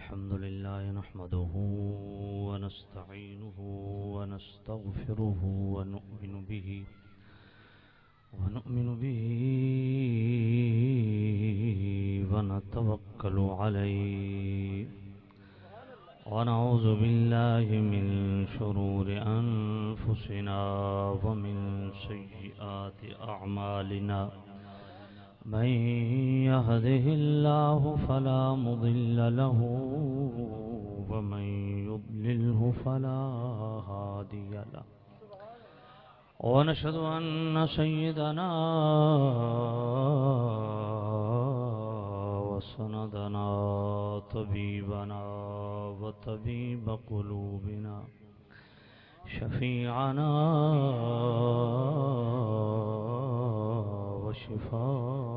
الحمد لله نحمده ونستعينه ونستغفره ونؤمن به ونتوكل عليه ونعوذ بالله من شرور أنفسنا ومن سيئات أعمالنا من يهده الله فلا مضل له ومن يضلله فلا هادي له ونشهد أن سيدنا وسندنا طبيبنا وطبيب قلوبنا شفيعنا وشفاء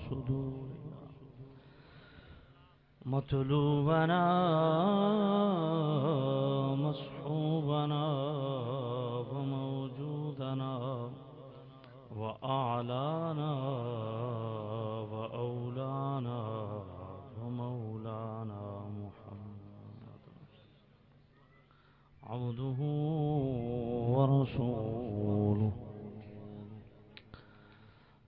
صدورنا مطلوبنا مصحوبنا وموجودنا وأعلانا وأولانا ومولانا محمد عبده ورسوله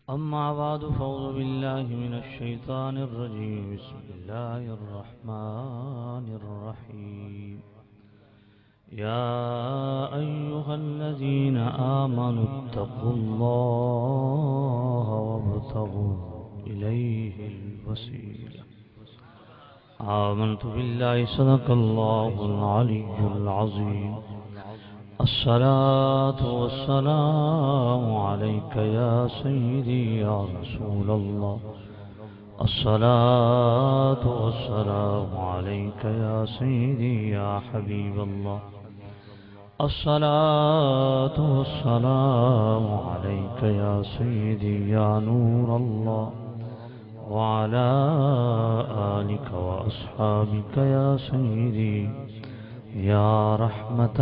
أما بعد فأعوذ بالله من الشيطان الرجيم بسم الله الرحمن الرحيم يا أيها الذين آمنوا اتقوا الله وابتغوا إليه الوسيلة آمنت بالله صدق الله العلي العظيم الصلاة والسلام عليك يا سيدي يا رسول الله الصلاة والسلام عليك يا سيدي يا حبيب الله الصلاة والسلام عليك يا سيدي يا نور الله وعلى آلك وأصحابك يا سيدي يا رحمة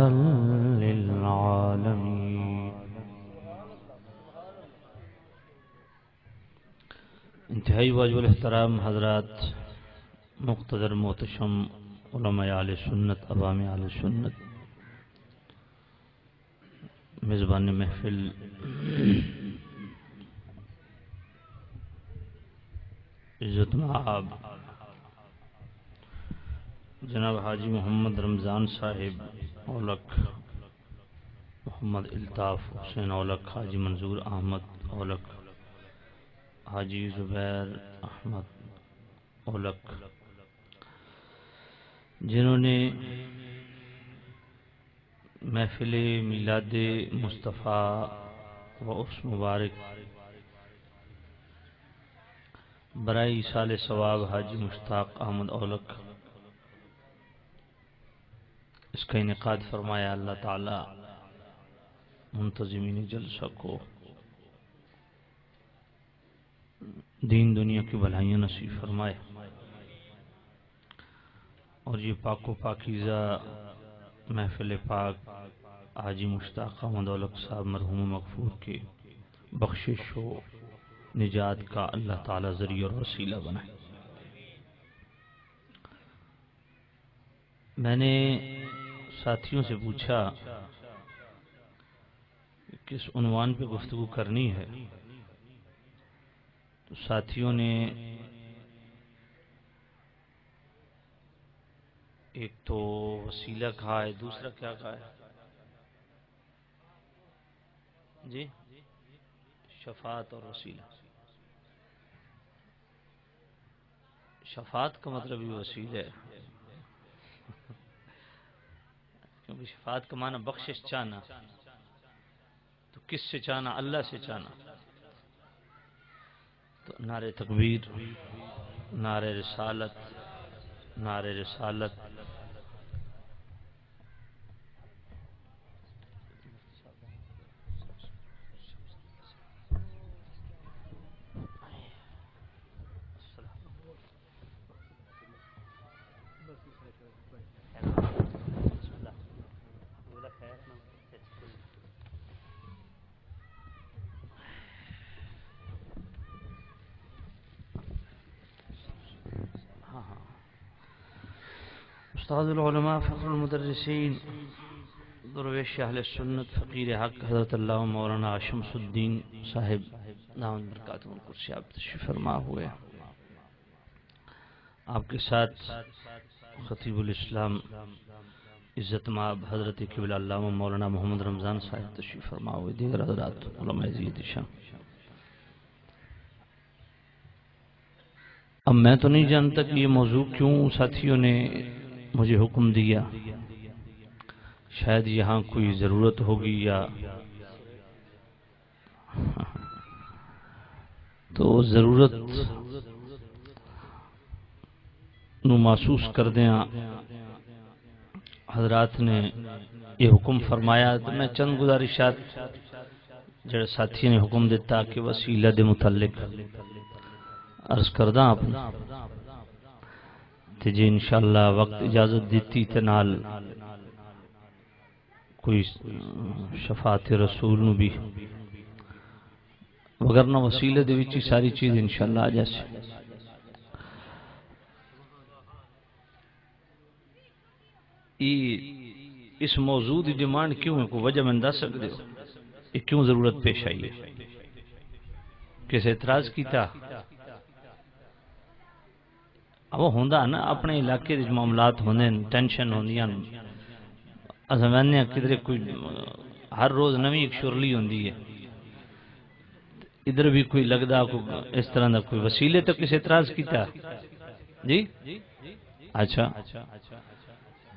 للعالمين. انتہائی واجب الاحترام حضرات، مقتدر محتشم علماء اہل سنت، عوام اہل سنت، میزبان محفل عزت مآب جناب حاجی محمد رمضان صاحب اولک، محمد الطاف حسین اولک، حاجی منظور احمد اولک، حاجی زبیر احمد اولک، جنہوں نے محفل میلاد مصطفیٰ و عرس مبارک برائے ایصال ثواب حاجی مشتاق احمد اولک اس کا انعقاد فرمایا، اللہ تعالی منتظمین جلسہ کو دین دنیا کی بھلائیاں نصیب فرمائے، اور یہ پاک و پاکیزہ محفل پاک حاجی مشتاق احمد اولک صاحب مرحوم مغفور کے بخشش و نجات کا اللہ تعالی ذریعہ اور وسیلہ بنائے۔ میں نے ساتھیوں سے پوچھا کہ کس عنوان پہ گفتگو کرنی ہے، تو ساتھیوں نے ایک تو وسیلہ کہا ہے، دوسرا کیا کہا ہے جی؟ شفاعت اور وسیلہ۔ شفاعت کا مطلب یہ وسیلہ ہے، کیونکہ شفاعت کا معنی بخشش چاہنا، تو کس سے چاہنا؟ اللہ سے چاہنا۔ تو نعرہ تکبیر، نعرہ رسالت، نعرہ رسالت، استاد العلماء فخر المدرسین درویش اہل سنت فقیر حق حضرت اللہ مولانا شمس الدین صاحب دامت برکاتہ القدس آپ تشریف فرما ہوئے، آپ کے ساتھ خطیب الاسلام عزت مآب حضرت قبلہ علامہ مولانا محمد رمضان صاحب تشریف فرما ہوئے، دیگر حضرات علماء عزیز شان۔ اب میں تو نہیں جانتا کہ یہ موضوع کیوں ساتھیوں نے مجھے حکم دیا، شاید یہاں کوئی ضرورت ہوگی یا تو ضرورت نو محسوس کر دیا حضرات نے یہ حکم فرمایا، تو میں چند گزارشات جڑے ساتھی نے حکم دیتا کہ وسیلہ دے متعلق عرض کردہ آپ نے تے جی انشاءاللہ وقت اجازت دیتی تے نال کوئی شفاعت رسول نو بھی وگرنہ وسیلے دے وچی ساری چیز انشاءاللہ آ جیسے۔ اس موضوع دی ڈیمانڈ کیوں ہے، کوئی وجہ میں دس سکتے ہو یہ کیوں ضرورت پیش آئی ہے؟ کس اعتراض کیتا؟ وہ ہوندہ نا اپنے علاقے دے معاملات ہوندے ٹینشن ہوندیاں، ازمانیہ کدھر کوئی ہر روز نوی ایک شرلی ہوندی ہے، ادھر بھی کوئی لگدا کوئی اس طرح دا کوئی وسیلے تو کس اعتراض کیتا جی؟ اچھا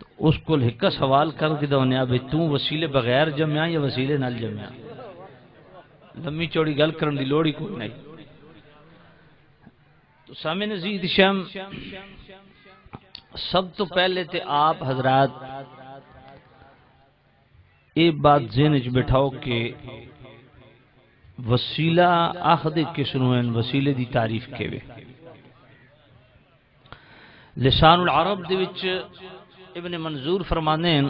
تو اس کو ہکا سوال کر کے دونیا بھئی تو وسیلے بغیر جمعہ یا وسیلے نال جمعہ؟ لمبی چوڑی گل کرن دی لوڑی کوئی نہیں۔ تو سامعین عزیز شام، سب تو پہلے تے آپ حضرات یہ بات ذہن وچ بٹھاؤ کہ وسیلہ آخد کسنو ہیں، وسیلے دی تعریف کیوے؟ لسان العرب دے وچ ابن منظور فرمانے ہیں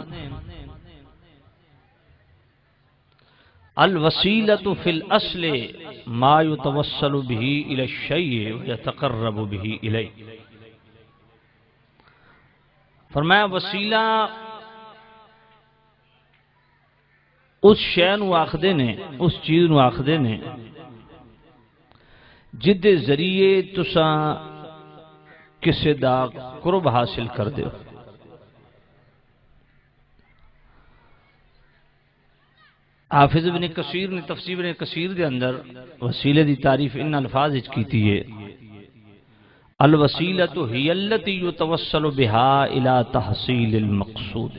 الوسیلۃ فی الاصل ما یتوسل به الی الشیء ویتقرب به الیہ۔ فرمایا وسیلہ اس شے نو آخدے نے، اس چیز نو آخدے نے جدے ذریعے تساں کسے دا قرب حاصل کر دیو۔ حافظ ابن کثیر نے تفسیر ابن کثیر دے اندر وسیلے دی تعریف ان الفاظ وچ کیتی ہے الوسیلۃ ہی التی یتوسل بها الی تحصیل المقصود،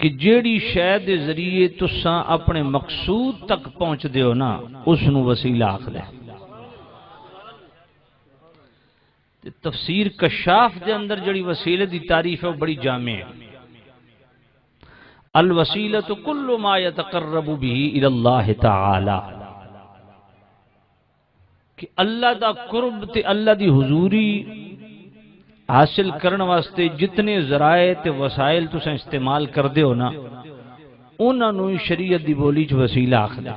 کہ جیڑی شے دے ذریعے تساں اپنے مقصود تک پہنچ دیو نا اس نو وسیلہ آکھدے۔ تفسیر کشاف دے اندر جڑی وسیلے دی تعریف ہے وہ بڑی جامع ہے۔ الوسیلۃ کل ما یتقرب به الی اللہ تعالی، کہ اللہ دا قرب تے اللہ دی حضوری حاصل کرنے واسطے جتنے ذرائع تے وسائل تساں استعمال کر دیو نا انہاں نو شریعت دی بولی چ وسیلہ آکھدے۔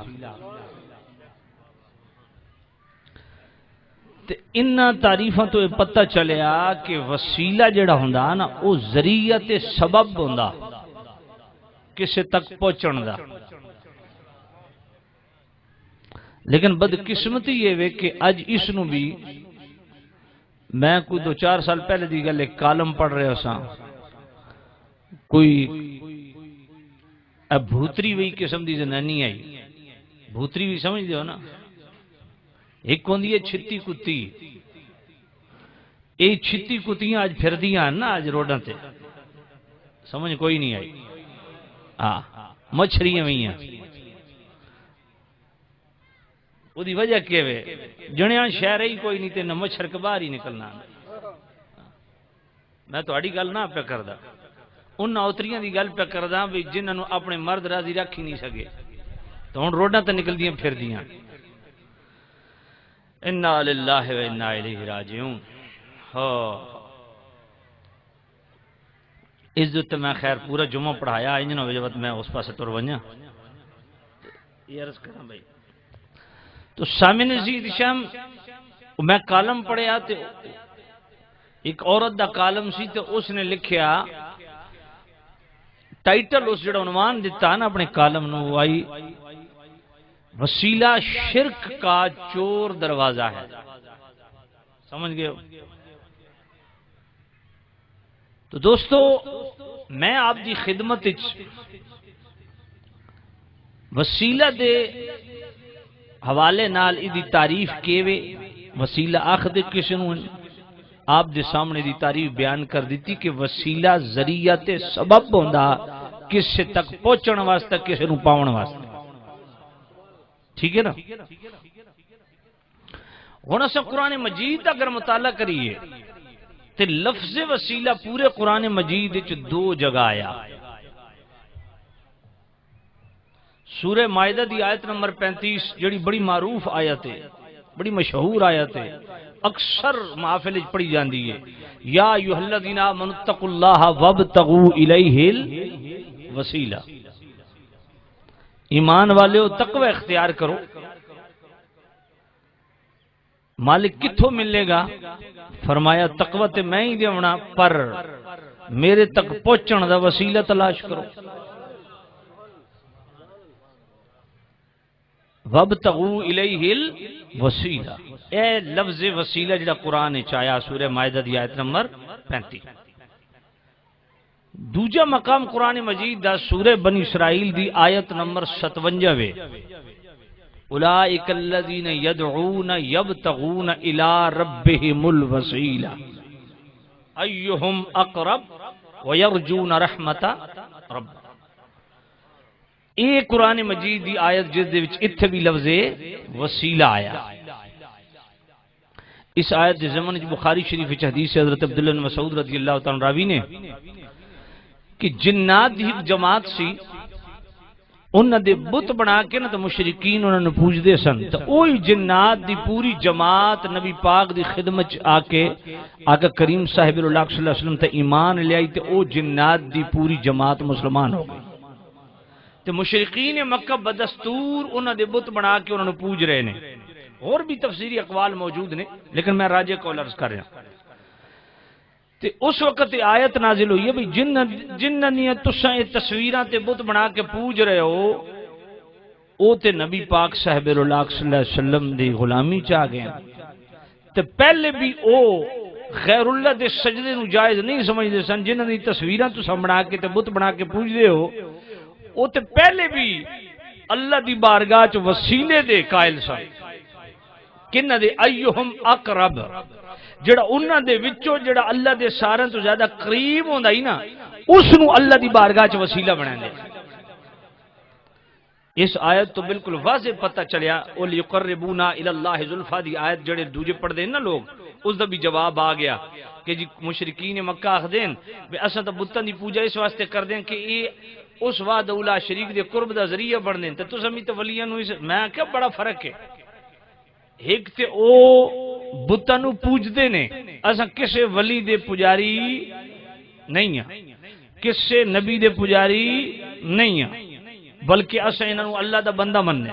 تے انہاں تعریفاں تو یہ پتہ چلیا کہ وسیلہ جڑا ہوندا نا او ذریعہ تے سبب ہوندا کسے تک پہنچن دا، لیکن بدقسمتی یہ وے کہ اج اس نو بھی میں کوئی 2-4 سال پہلے دی گل ایک کالم پڑھ رہے ہو، کوئی بھوتری وی قسم دی زنانی آئی، بھوتری وی سمجھ دیو نا، ایک ہوندی ہے چھتی کتی، یہ چھتی کتیاں آج پھر دیاں نا آج روڈاں تے، سمجھ کوئی نہیں آئی، مچھریاں بھی ہیں، وہ دی وجہ کیا ہے جنیاں شہر ہی کوئی نہیں تے نہ مچھر کے باہر ہی نکلنا۔ میں تو اڑی گل نہ پہ کردا، ان اوتریاں دی گل پہ کردا بھی جنہاں نو اپنے مرد راضی رکھ ہی نہیں سکے تو ہن روڈاں تے نکل دیاں پھر دیاں۔ انا للہ و انا الیہ راجعون۔ عزت میں خیر پورا جمعہ پڑھایا انج نہ وجہ میں اس پاسے تر ونجا یہ عرض کراں بھائی۔ تو سامعین عزیز شام میں کالم پڑھیا تے ایک عورت دا کالم سی تے اس نے لکھیا ٹائٹل اس جڑا عنوان دیتا نا اپنے کالم نو آئی وسیلہ شرک کا چور دروازہ ہے. سمجھ گئے ہو؟ تو دوستو میں آپ دی خدمت وسیلہ دے حوالے نال دی تعریف کیوے وسیلہ آخد کس نو آپ دے سامنے دی تعریف بیان کر دیتی کہ وسیلہ ذریعہ تے سبب ہوندا کسے تک پہنچن واسطے کسے نو پاون واسطے. ٹھیک ہے نا؟ ہن اساں قرآن مجید اگر مطالعہ کریے تے لفظ وسیلہ پورے قرآن مجید وچ دو جگہ آیا. سورہ مائدہ دی آیت نمبر 35 جڑی بڑی معروف آیت ہے، بڑی مشہور آیت ہے، اکثر محافل وچ پڑھی جاندی ہے، یا ایھا الذین آمنوا اتقوا اللہ وابتغوا الیہ الوسیلہ. ایمان والےو تقوی اختیار کرو. مالک کتھوں ملے گا؟ فرمایا تقوی تے میں ہی دیونا، پر میرے تک پہنچن دا وسیلہ تلاش کرو. وابتغوا الیہ الوسیلہ، اے لفظ وسیلہ جڑا قرآن وچ آیا سورہ مائدہ دی آیت نمبر 35. دوجا مقام قرآن مجید دا سورہ بنی اسرائیل دی آیت نمبر 57 اولئک الذین یدعون یبتغون الی ربہم الوسیلہ ایہم اقرب ویرجون رحمت رب. یہ قرآن مجید دی آیت جس دے وچ اتھے بھی لفظ وسیلہ آیا. اس آیت دے زمن بخاری شریف وچ حدیث حضرت عبداللہ بن مسعود رضی اللہ تعالی راوی نے کہ جنات دی ایک جماعت سی، انہاں دے بت بنا کے نا تو مشرکین انہاں نوں پوجدے سن. تو اوہی جنات دی پوری جماعت نبی پاک دی خدمت آ کے آقا کریم صاحب اللہ صلی اللہ علیہ وسلم تے ایمان لے آئی. تے او جنات دی پوری جماعت مسلمان ہو گئی. تے مشرکین مکہ بدستور انہاں دے بت بنا کے انہاں نوں پوج رہے نے. اور بھی تفسیری اقوال موجود نے لیکن میں راجح قول عرض کر رہا ہوں. تے اس وقت آیت نازل ہوئی ہے بھئی جنہ دیاں تساں اے تصویراں تے بت بنا کے پوج رہے ہو او تے نبی پاک صاحب اللہ صلی اللہ علیہ وسلم دی غلامی چاہ گئے. تے پہلے بھی او غیر اللہ دے سجدے نو جائز نہیں سمجھدے سن. جنہ دی تصویراں تساں بنا کے تے بت بنا کے پوج دے ہو او تے پہلے بھی اللہ دی بارگاہ چ وسیلے دے قائل سن. کنہ دے ایہم اقرب، جڑا انہاں دے وچوں جڑا اللہ دے سارے تو زیادہ قریب ہوندا ہی نا اس نو اللہ دی بارگاہ چ وسیلہ بناندے. اس آیت تو بالکل واضح پتہ چلیا اول یقربونا الی اللہ زلفا دی آیت جڑے دوجے پڑھ دے نا لوگ اس دا بھی جواب آ گیا کہ جی مشرکین مکہ آکھدین بے اساں تے بتاں دی پوجا اس واسطے کردیں کہ اے اس وحدہ اولا شریک دے قرب دا ذریعہ بن دین. تے تساں بھی تے ولیاں نو میں کہ بڑا فرق ہے. ایک تے او بتاں نو پوجدے نے، اساں کسے ولی دے پجاری نہیں ہاں، کسے نبی دے پجاری نہیں ہاں، بلکہ اساں انہاں نو اللہ دا بندہ مننے.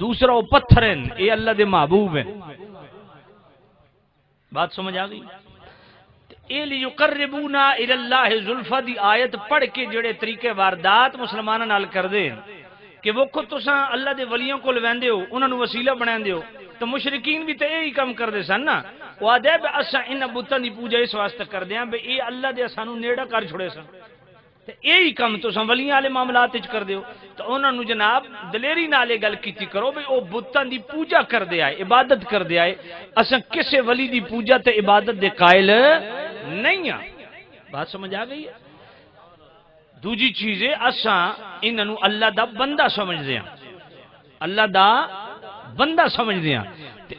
دوسرا او پتھر ہیں، اے اللہ دے محبوب ہیں. بات سمجھ آ گئی؟ اے لیقربونا الی اللہ زلفا دی آیت پڑھ کے جڑے طریقے واردات مسلماناں نال کردے کہ وہ خود تساں اللہ دے ولیوں کول ویندے ہو انہاں نو وسیلہ بناندے ہو. تو مشرکین بھی تے یہی کام کردے سن نا. وہ آدھے اساں انہاں بتاں دی پوجا اس واسطے کردے ہاں بے اے اللہ دے سانو نیڑا کر چھڑے سن. تے یہی کام تساں ولیاں والے معاملات وچ کردے ہو. تو انہاں نو جناب دلیری نال یہ گل کیتی کرو بھئی او بتاں دی پوجا کردے آئے، عبادت کردے آئے، اساں کسے ولی دی پوجا تے عبادت دے قائل نہیں ہاں. بات سمجھ آ گئی ہے؟ دوجی چیز ہے اساں انہاں نو اللہ دا بندہ سمجھدے ہاں، اللہ دا بندہ سمجھدے ہاں.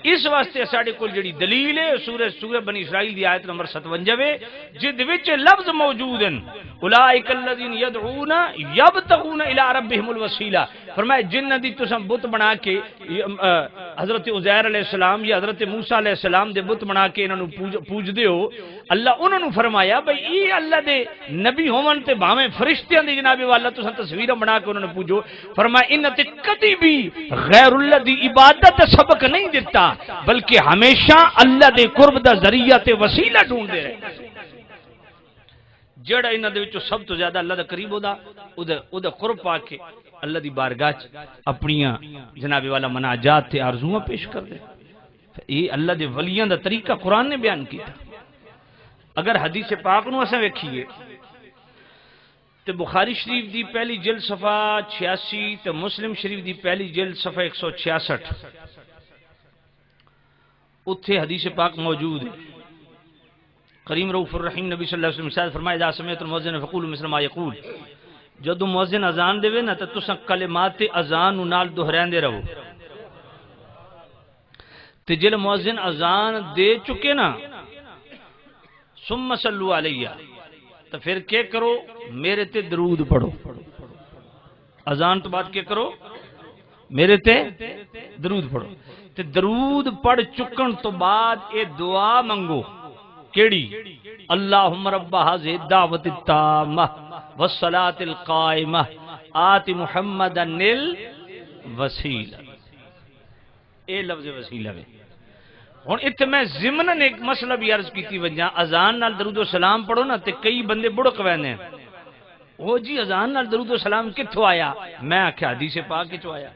اس واسطے ساڈے کول جڑی دلیل ہے سورہ بنی اسرائیل دی آیت نمبر 57 جد وچ لفظ موجود ہیں اولئک الذین یدعون یبتغون الی ربہم الوسیلہ. فرمایا جنہ دی تساں بت بنا کے حضرت عزیر علیہ السلام یا حضرت موسیٰ علیہ السلام دے بت بنا کے انہاں نو پوجدے ہو، اللہ انہاں نو فرمایا بھئی یہ اللہ دے نبی ہون تے بھاویں فرشتیاں دی جناب والا تساں تصویراں بنا کے انہاں نو پوجو. فرمایا انہاں تے کدی بھی غیر اللہ دی عبادت سبق نہیں دیتا دیتا بلکہ ہمیشہ اللہ دے قرب دا ذریعہ تے وسیلہ ڈھونڈتے رہے جڑا انہاں دے وچوں سب تو زیادہ اللہ دا قریب او دا قرب پا کے اللہ دی بارگاہ اپنی جناب والا مناجات تے آرزوواں پیش کر دے یہ اللہ دے ولیاں دا طریقہ قرآن نے بیان کیتا اگر حدیث پاک نو اساں ویکھیے تے بخاری شریف دی پہلی جلد صفحہ 86 تے مسلم شریف دی پہلی جلد صفحہ 166 اتھے حدیث پاک موجود ہے کریم رؤوف الرحیم نبی صلی اللہ علیہ وسلم فرمایا اذا سمعت المؤذن فقولوا مثل ما يقول جدو مؤذن اذان دے نا تے تساں کلمات اذان نال دہراندے رہو تے جل مؤذن اذان دے چکے نا ثم صلوا علیہ تو پھر کیا کرو میرے تے درود پڑھو اذان تو بعد کیا کرو میرے تے درود پڑھو تے درود پڑھ چکن تو بعد اے دعا منگو کیڑی اللہم رب هذه الدعوة التامة والصلاة القائمة آت محمدا الوسیلہ اے لفظ وسیلہ میں ہن اتنے میں ضمناً ایک مسئلہ بھی عرض کیتی وجہ اذان نال درود و سلام پڑھو نا تے کئی بندے بڑک ویندے ہیں او جی اذان نال درود و سلام کتھوں آیا میں آکھیا حدیث پاک کتھوں آیا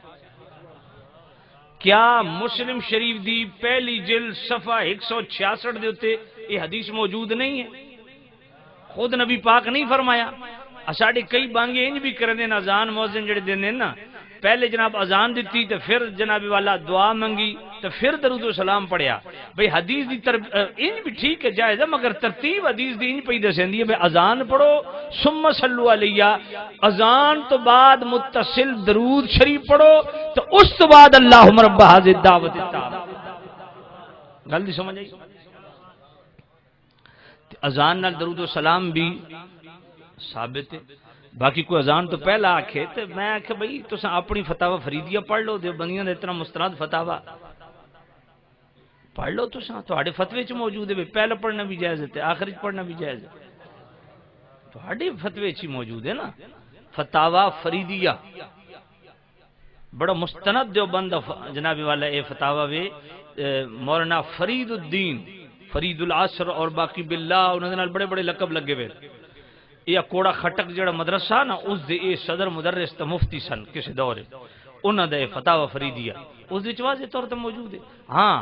کیا مسلم شریف دی پہلی جلد صفحہ 166 دے اوتے یہ حدیث موجود نہیں ہے خود نبی پاک نہیں فرمایا اساڈے کئی بانگے انج بھی کرندے نا اذان مؤذن جڑے دیندے نا پہلے جناب اذان دیتی تو پھر جناب والا دعا منگی تو پھر درود و سلام پڑھیا بھئی حدیث دی انج بھی ٹھیک ہے جائز ہے مگر ترتیب حدیث دی انج پہ دسندی ہے بھئی اذان پڑھو ثم صلوا علیہ اذان تو بعد متصل درود شریف پڑھو تو اس تو بعد اللہم رب هذه الدعوة التامة گل دی سمجھ آئی اذان نال درود و سلام بھی ثابت ہے باقی کوئی اذان تو پہلا آکھے تو میں آکھے بھئی تساں اپنی فتاوی فریدیہ پڑھ لو دیوبندیاں دے اتنا مستند فتاوی پڑھ لو تساں تہاڈے فتوی چ موجود ہے پہلا پڑھنا بھی جائز ہے آخر چ پڑھنا بھی جائز ہے تہاڈے فتوی چ موجود ہے نا فتاوی فریدیہ بڑا مستند دیوبند جناب والا اے فتاوی وے مولانا فرید الدین فرید العصر اور باقی باللہ انہاں دے نال بڑے بڑے لقب لگے ہوئے یا کوڑا خٹک جڑا مدرسہ نا اس دے اے صدر مدرس تے مفتی سن کسی دور انہاں دے فتاوی فریدیہ اس دے واضح طور تے موجود ہے ہاں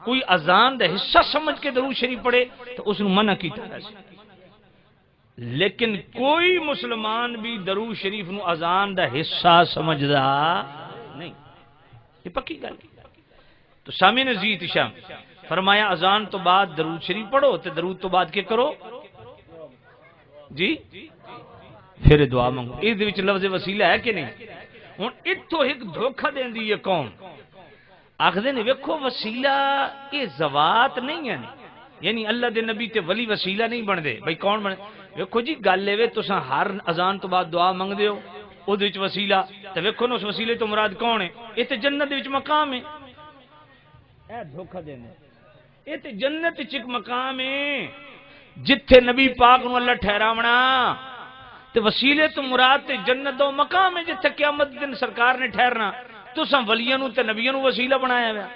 کوئی اذان دا حصہ سمجھ کے درود شریف پڑھے تو اس نو منع کیتا ہے لیکن کوئی مسلمان بھی درود شریف نو اذان دا حصہ سمجھدا نہیں یہ پکی گل تو سامعین عزیز شام فرمایا اذان تو بعد درود شریف پڑھو تے درود تو بعد کیا کرو جی پھر دعا منگو اس دے وچ لفظ وسیلہ ہے کہ نہیں ہن اتھوں ایک دھوکھا دیندی ہے قوم آکھدے نے ویکھو وسیلہ یہ ذوات نہیں ہے یعنی اللہ دے نبی تے ولی وسیلہ نہیں بن دے بھئی کون بنے ویکھو جی گل اے تساں ہر اذان تو بعد دعا منگ دیو او دے وچ وسیلہ تے ویکھو نا اس وسیلے تو مراد کون ہے یہ تے جنت دے وچ مقام ہے اے دھوکھا دیندے یہ تے جنت وچ ایک مقام ہے جتھے نبی پاک نو اللہ ٹھہراونا تے وسیلے تو مراد تے جنت دو مقام ہے جتھے قیامت دن سرکار نے ٹھہرنا تساں ولیاں نو تے نبیاں نو وسیلہ بنایا ہوا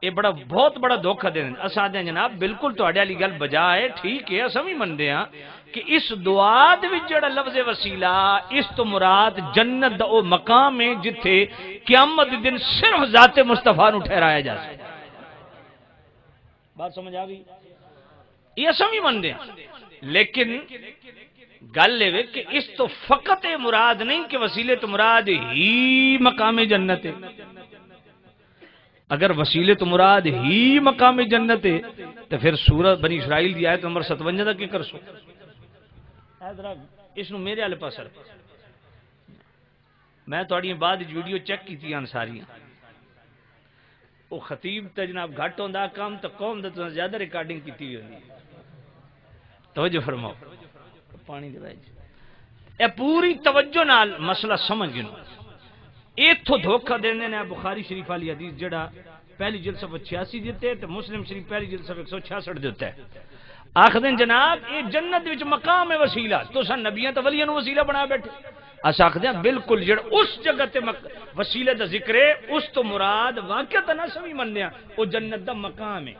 یہ بڑا بہت بڑا دھوکھا دین اساں دے جناب بالکل تہاڈے والی گل بجا ہے ٹھیک ہے اساں بھی مندے ہاں کہ اس دعا دے وچ جڑا لفظ وسیلہ اس تو مراد جنت دا او مقام ہے جتھے قیامت دن صرف ذات مصطفیٰ نو ٹھہرایا جا سکتا بات سمجھ آ گئی یہ سمجھ مندے ہیں لیکن گل ہے کہ اس تو فقط مراد نہیں کہ وسیلے تو مراد ہی مقام جنت ہے اگر وسیلے تو مراد ہی مقام جنت ہے تو پھر سورۃ بنی اسرائیل دی آیت نمبر 57 دا کی کر سو اس نو میرے والے پاس میں تھوڑی بعد ویڈیو چیک کی ساری وہ خطیب تے جناب گھٹ ہوندا کام تو قوم تے زیادہ ریکارڈنگ کیتی ہوئی ہوندی توجہ فرماؤ پانی دے وچ اے پوری توجہ نال مسئلہ سمجھ گنو ایتھوں دھوکا دیندے نے بخاری شریف والی حدیث جڑا پہلی جلد صفحہ 86 دیتے تے مسلم شریف پہلی جلد صفحہ 166 دیتا ہے آکھدے جناب یہ جنت وچ مقام ہے وسیلہ تساں نبیاں تے ولیاں نو وسیلہ بنا بیٹھے اسا آخدے ہیں بالکل جڑا اس جگہ تے وسیلے دا ذکر ہے اس تو مراد واقعہ نہ سمجھ مننے وہ جنت دا مقام ہے.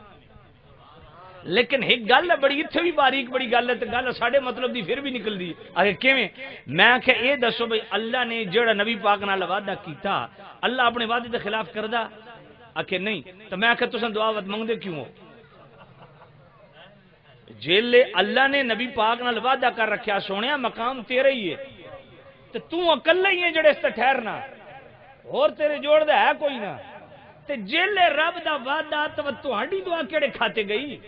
لیکن ایک گل ہے بڑی اتنے بھی باریک بڑی گل ہے تو گل ساڈے مطلب دی پھر بھی نکل دی آگے کیویں میں کہ یہ دسو بھئی اللہ نے جڑا نبی پاک نال وعدہ کیتا اللہ اپنے وعدے دے خلاف کردا آکھے نہیں تو میں کہ تساں دعا وت منگدے کیوں ہو جیلے اللہ نے نبی پاک نال وعدہ کر رکھیا سونیا مقام تیرا ہی ہے تو اکلا ہی ہے جڑے اس تے ٹھہرنا اور تیرے جوڑ دا ہے کوئی نہ تے جیلے رب دا وعدہ تو تہاڈی دعا کیڑے کھاتے گئی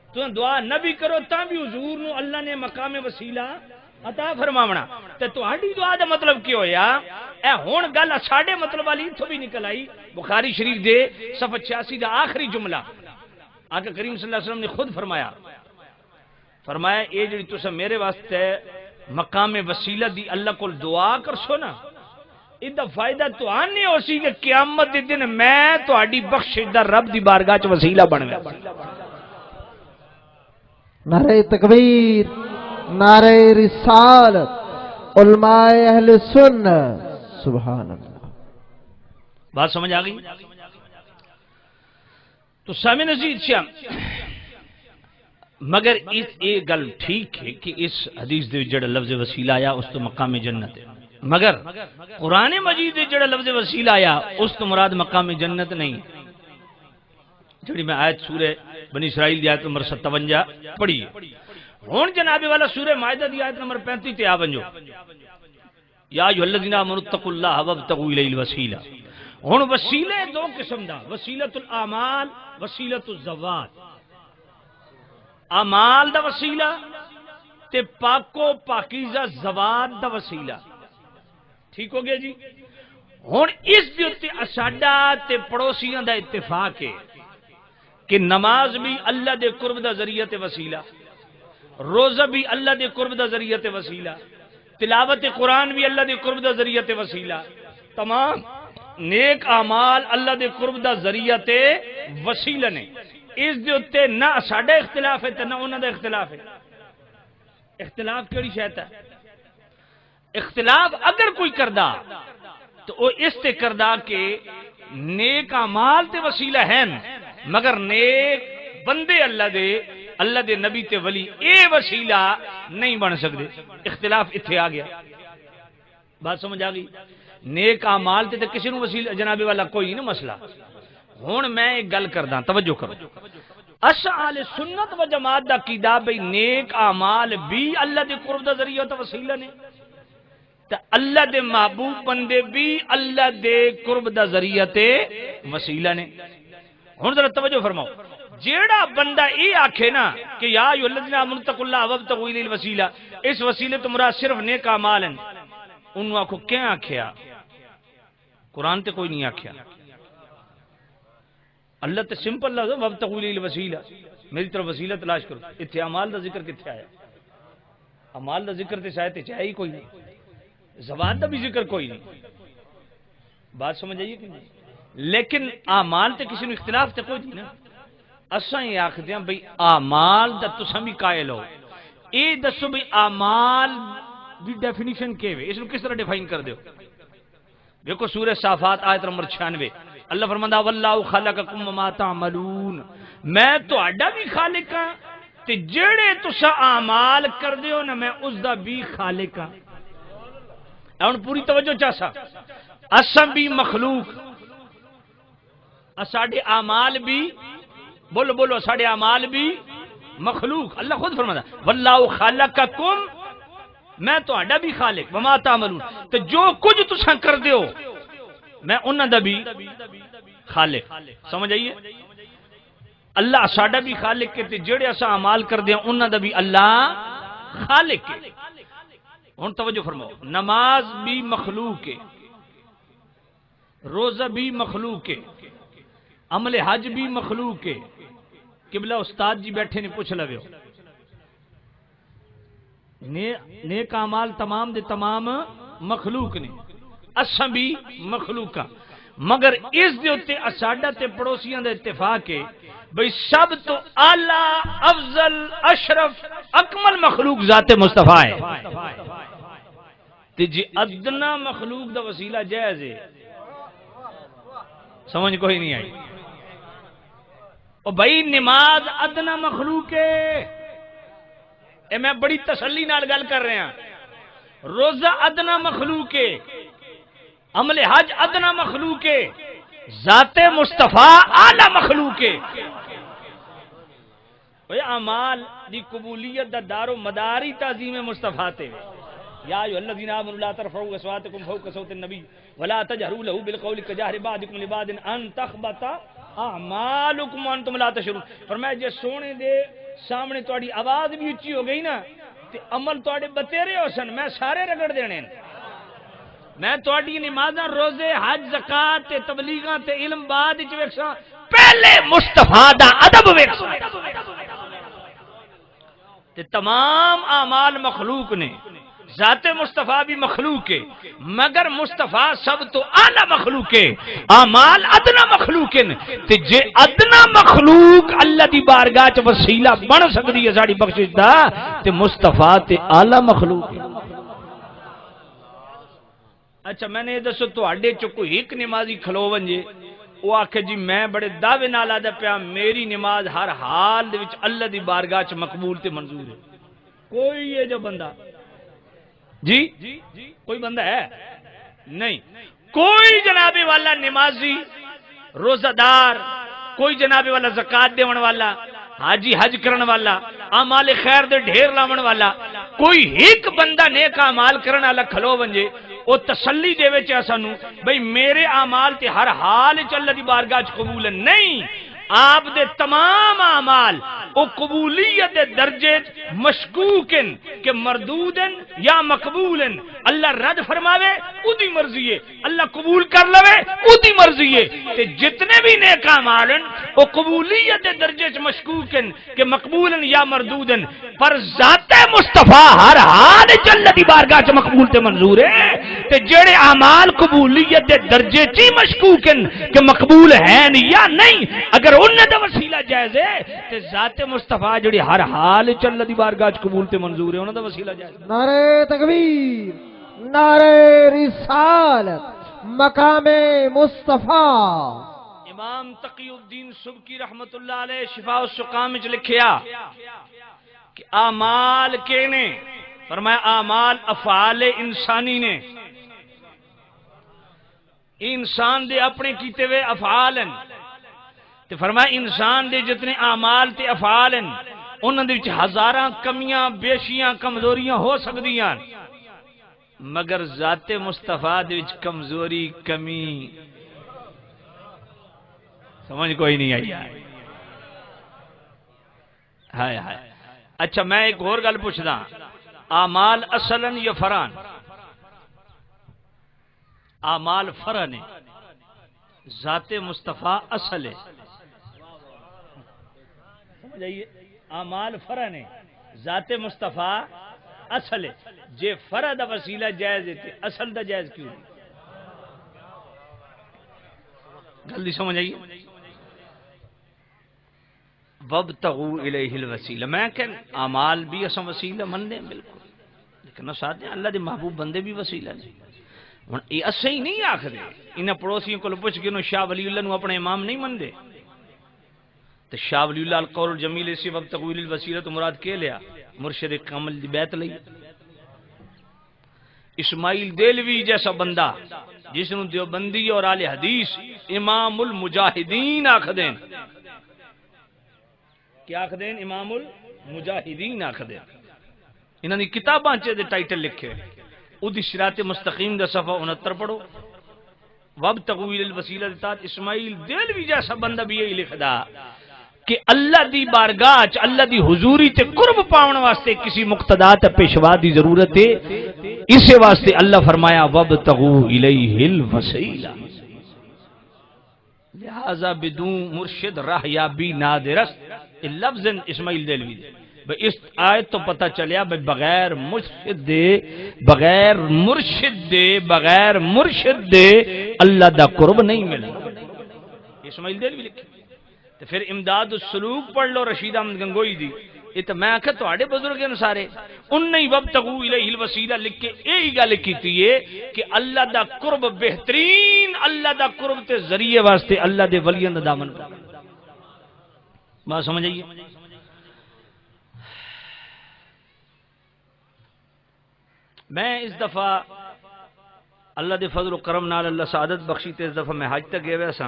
تو دعا نہ بھی کرو تاں بھی حضور نو اللہ نے مقام وسیلہ عطا فرماونا تے تہاڈی دعا دا مطلب کی ہویا اے ہن گل ساڈے مطلب والی ایتھوں بھی نکل آئی بخاری شریف دے صفحہ 86 دا آخری جملہ آقا کریم صلی اللہ علیہ وسلم نے خود فرمایا اے جڑی تساں میرے واسطے مقام وسیلہ دی اللہ کو دعا کرسو نا ایدا فائدہ تو آنے ہو سی کہ قیامت دے دن میں تہاڈی بخشش دا رب دی بارگاہ چ وسیلہ بن گیا. نعرہ تکبیر، نعرہ رسالت، علماء اہل سنت، سبحان اللہ. بات سمجھ آ گئی؟ تو سامع نزید شاہ مگر یہ گل ٹھیک ہے کہ اس حدیث دے جڑا لفظ وسیلہ آیا اس تو مقام جنت ہے مگر قرآن مجید دے جڑا لفظ وسیلہ آیا اس تو مراد مقام جنت نہیں. جڑی میں آیت سورہ بنی اسرائیل دی آیت نمبر 57 پڑھی ہن جناب والا سورہ مائدہ دی آیت نمبر 35 تے آ ونجو یا ایھا الذین آمنوا اتقوا اللہ وابتغوا الیہ الوسیلہ. ہن وسیلے دو قسم دا وسیلۃ الاعمال وسیلۃ الزوات. اعمال دا وسیلہ تے پاکو پاکیزہ زوات دا وسیلہ. ٹھیک ہو گیا جی. ہن اس دے تے ساڈا تے پڑوسیاں دا اتفاق ہے کہ نماز بھی اللہ دے قرب دا ذریعہ تے وسیلہ، روزہ بھی اللہ دے قرب دا ذریعہ تے وسیلہ، تلاوت قرآن بھی اللہ دے قرب دا ذریعہ تے وسیلہ. تمام نیک اعمال اللہ دے قرب دا ذریعہ تے وسیلہ نے. اس دے اوتے نہ ساڈا اختلاف ہے تے نہ انہاں دا اختلاف ہے. اختلاف کیڑی شے ہے؟ اختلاف اگر کوئی کردا تو وہ اس تے کردا کہ نیک اعمال تے وسیلہ ہیں مگر نیک بندے اللہ دے نبی تے ولی اے وسیلہ نہیں بن سکتے. اختلاف اتھے آ گیا. بات سمجھ آ گئی؟ نیک اعمال تے کسی نو وسیلہ جناب والا کوئی نہیں مسئلہ. ہن میں ایک گل کردا توجہ کرو. اہل سنت و جماعت دا عقیدہ بھئی نیک اعمال بھی اللہ دے قرب دا ذریعہ تے وسیلہ نے تے اللہ دے محبوب بندے بھی اللہ دے قرب دا ذریعہ تے وسیلہ نے. ہن ذرا توجہ فرماؤ. جیڑا بندہ یہ آکھے نا کہ یا ایھا الذین آمنوا اتقوا اللہ وابتغوا الیہ الوسیلہ اس وسیلے تو مراد صرف نیک اعمال ہیں انہوں آکھو کیا آکھیا؟ قرآن تے کوئی نہیں آکھیا. اللہ تے سمپل لفظ وابتغوا الیہ الوسیلہ میری طرف وسیلہ تلاش کرو. اتنے اعمال دا ذکر کتنے آیا؟ اعمال دا ذکر تے شاید تے چاہے ہی کوئی نہیں. زوات دا بھی ذکر کوئی نہیں. بات سمجھ آئیے کہ نہیں؟ لیکن اعمال تے کسی نے اختلاف تے کوئی نہیں نا. اساں یہ آکھدے ہیں بھئی اعمال دا تساں بھی قائل ہو. اے دسو بھئی اعمال دی ڈیفینیشن کیا ہے؟ اس کو کس طرح ڈیفائن کر دیو؟ دیکھو سورہ صافات آیت نمبر 96 اللہ فرماندا واللہ خلقکم وما تعملون میں تہاڈا بھی خالق ہاں تے جڑے تساں اعمال کردے ہو نا میں اس دا بھی خالق ہاں. ہن پوری توجہ چاسا اساں بھی مخلوق ساڈے اعمال بھی بولو ساڈے اعمال بھی مخلوق. اللہ خود فرماتا واللہ خلقکم میں تہاڈا بھی خالق وما تعملون تے جو کچھ تساں کردے ہو میں انہاں دا بھی خالق. سمجھ آئیے؟ اللہ ساڈا بھی خالق ہے تے جڑے اساں اعمال کردے ہیں انہاں دا بھی اللہ خالق ہے. ہن توجہ فرماؤ. نماز بھی مخلوق ہے، روزہ بھی مخلوق ہے، عمل حج بھی مخلوق ہے. قبلہ استاد جی بیٹھے نے پوچھ لو نیک اعمال تمام دے تمام مخلوق نے اساں بھی مخلوق ہاں مگر اس دے اوتے ساڈا تے پڑوسیاں دا اتفاق ہے بھئی سب تو اعلی افضل اشرف اکمل مخلوق ذات مصطفیٰ ہے. تے جی ادنا مخلوق دا وسیلہ جائز ہے، سمجھ کوئی نہیں آئی؟ او بھائی نماز ادنا مخلوق ہے، اے میں بڑی تسلی نال گل کر رہا ہوں، روزہ ادنا مخلوق ہے، عمل حج ادنا مخلوق ہے، ذات مصطفیٰ اعلی مخلوق ہے۔ اعمال دی قبولیت دا دار و مدار ہی تعظیم مصطفیٰ تے یا ایھا الذین آمنوا لا ترفعوا اصواتکم فوق صوت النبی ولا تجهروا له بالقول كجهر بعضکم لبعض ان تحبط اعمالکم وانتم لا تشعرون۔ فرمایا جے سونے دے سامنے تہاڈی آواز بھی اونچی ہو گئی نا تے عمل تہاڈے بتیرے ہو سن، میں سارے رگڑ دینے، میں تہاڈی نمازاں روزے حج زکات تے تبلیغاں تے علم بعد وچ ویکھاں، پہلے مصطفیٰ دا ادب ویکھاں تے تمام اعمال مخلوق نے، ذات مصطفیٰ بھی مخلوق ہے مگر مصطفیٰ سب تو اعلی مخلوق ہے، اعمال ادنا مخلوق ہیں تے جے ادنا مخلوق اللہ دی بارگاہ چ وسیلہ بن سکدی ہے ساڈی بخشش دا تے مصطفیٰ تے اعلی مخلوق ہے۔ اچھا میں نے یہ دسو تواڈے چ کوئی ایک نمازی کھلو ونجے وہ آکھے جی میں بڑے دعوے نال آدا پیا میری نماز ہر حال دے وچ اللہ دی بارگاہ چ مقبول تے منظور ہے، کوئی یہ جو بندہ جی کوئی بندہ ہے نہیں، کوئی جنابی والا نمازی روزہ دار، کوئی جنابی والا زکات دیون والا، حاجی حج کرن والا، اعمال خیر دے ڈھیر لاون والا، کوئی ایک بندہ نیک اعمال کرن والا کھلو ونجے او تسلی دے وچ سانو بھئی میرے اعمال تے ہر حال وچ اللہ دی بارگاہ چ قبول نہیں، آپ دے تمام اعمال او قبولیت دے درجے مشکوکن کہ مردودن یا مقبولن، اللہ رد فرماوے او دی مرضی ہے، اللہ قبول کر لوے او دی مرضی ہے، تے جتنے بھی نیک اعمال ہیں او قبولیت دے درجے چ مشکوکن کہ مقبولن یا مردودن، پر ذات مصطفیٰ ہر حال وچ اللہ دی بارگاہ چ مقبول تے منظور ہے، تے جڑے اعمال قبولیت دے درجے چ مشکوکن کہ مقبول ہیں یا نہیں، اگر انہاں دا وسیلہ جائز ہے تے ذات مصطفیٰ جڑی ہر حال وچ اللہ دی بارگاہ چ قبول تے منظور ہے انہاں دا وسیلہ جائز۔ نعرہ تکبیر، نعرہ رسالت، مقام مصطفیٰ۔ امام تقی الدین سبکی رحمت اللہ علیہ شفاء السقام وچ لکھیا کہ اعمال کے نے، فرمایا اعمال افعال انسانی نے، انسان دے اپنے کیتے ہوئے افعال ہیں، تے فرمایا انسان دے جتنے اعمال تے افعال ہیں انہاں دے وچ ہزاراں کمیاں بیشیاں کمزوریاں ہو سکدیاں مگر ذات مصطفیٰ دے وچ کمزوری کمی سمجھ کوئی نہیں آئی۔ ہائے ہائے، اچھا میں ایک اور گل پوچھدا، اعمال اصلاً یا فرعاً؟ اعمال فرع نے، ذات مصطفیٰ اصل ہے، سمجھ آئیے، اعمال فرع نے، ذات مصطفیٰ اصل ہے، جے فرع دا وسیلہ جائز ہے تے اصل دا جائز کیوں نہیں؟ گل دی سمجھ آئیے؟ وابتغوا الیہ الوسیلہ، میں کہ اعمال بھی اساں وسیلہ مننے بالکل، لیکن ساتھ اللہ دے محبوب بندے بھی وسیلہ نہیں۔ ہن یہ اساں ہی نہیں آکھدے، انہاں پڑوسیوں کول پوچھ کے انہوں شاہ ولی اللہ نو اپنے امام نہیں مندے، تو شاہ ولی اللہ القول الجمیل سے وابتغوا الیہ الوسیلہ تو مراد کے لیا مرشد کامل دی بیعت لئی۔ اسماعیل دہلوی جیسا بندہ جس نو دیوبندی اور اہل حدیث امام المجاہدین آکھدیں، کیا آکھدیں؟ امام المجاہدین آکھدیں، انہاں دی کتاباں چ دے ٹائٹل لکھے، ادی صراط مستقیم دا صفحہ 69 پڑھو، وابتغوا الی الوسیلہ تات اسماعیل دہلوی جیسا بندہ بھی یہی لکھدا کہ اللہ دی بارگاہ چ اللہ دی حضوری تے قرب پاون واسطے کسی مقتدا تے پیشوا دی ضرورت ہے، اسی واسطے اللہ فرمایا وابتغوا الیہ الوسیلہ، لہذا بدون مرشد راہ یابی نادرست، یہ لفظ اسماعیل دہلوی دے اس آیت تو پتہ چلیا بھئی بغیر مرشد دے اللہ دا قرب نہیں ملے، اسماعیل دہلوی لکھے۔ تو پھر امداد السلوک پڑھ لو رشید احمد گنگوئی دی، یہ تو میں آخر تھوڑے بزرگ ہیں سارے ان ہی وابتغوا الیہ الوسیلہ لکھ کے یہی گل کیتی ہے کہ اللہ دا قرب بہترین، اللہ دا قرب تے ذریعے واسطے اللہ دے ولیاں دا دامن پکڑ۔ بات سمجھ آئیے؟ میں اس دفعہ اللہ دے فضل و کرم نال اللہ سعادت بخشی تے اس دفعہ میں حج تک گیا ہوا سا۔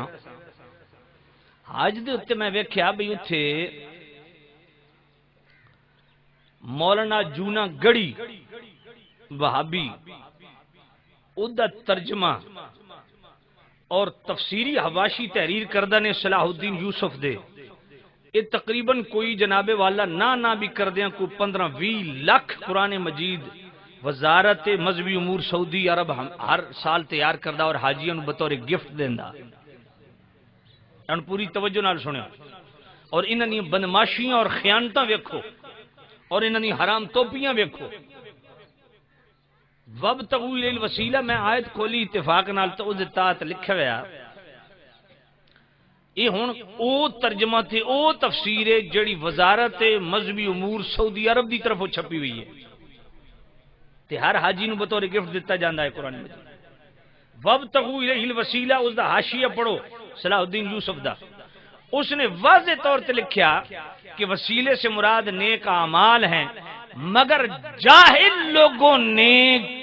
حج دے اتنے میں ویکھیا بھی اتھے مولانا جونا گڑی وہابی ادا ترجمہ اور تفسیری حواشی تحریر کردہ نے صلاح الدین یوسف دے یہ تقریباً کوئی جناب والا نہ بھی کردیاں کو 15-20 لاکھ قرآن مجید وزارت مذہبی امور سعودی عرب ہر سال تیار کردہ اور حاجیوں بطور گفٹ دیندہ ان پوری توجہ نال سنیا اور انہاں دی بدماشیاں اور خیانتاں ویکھو اور انہاں دی حرام توپیاں ویکھو۔ وابتغوا الیہ الوسیلہ میں آیت کھولی اتفاق نال تو اس تحت لکھا ہوا یہ ہن او ترجمہ تھے او تفسیر ہے جڑی وزارت مذہبی امور سعودی عرب دی طرفوں چھپی ہوئی ہے تے ہر حاجی نو بطور گفٹ دیتا جاندا ہے قرآن مجید۔ وابتغوا الیہ الوسیلہ اس دا حاشیہ پڑھو صلاح الدین یوسف دا، اس نے واضح طور تے لکھیا کہ وسیلے سے مراد نیک اعمال ہیں، مگر جاہل لوگوں نے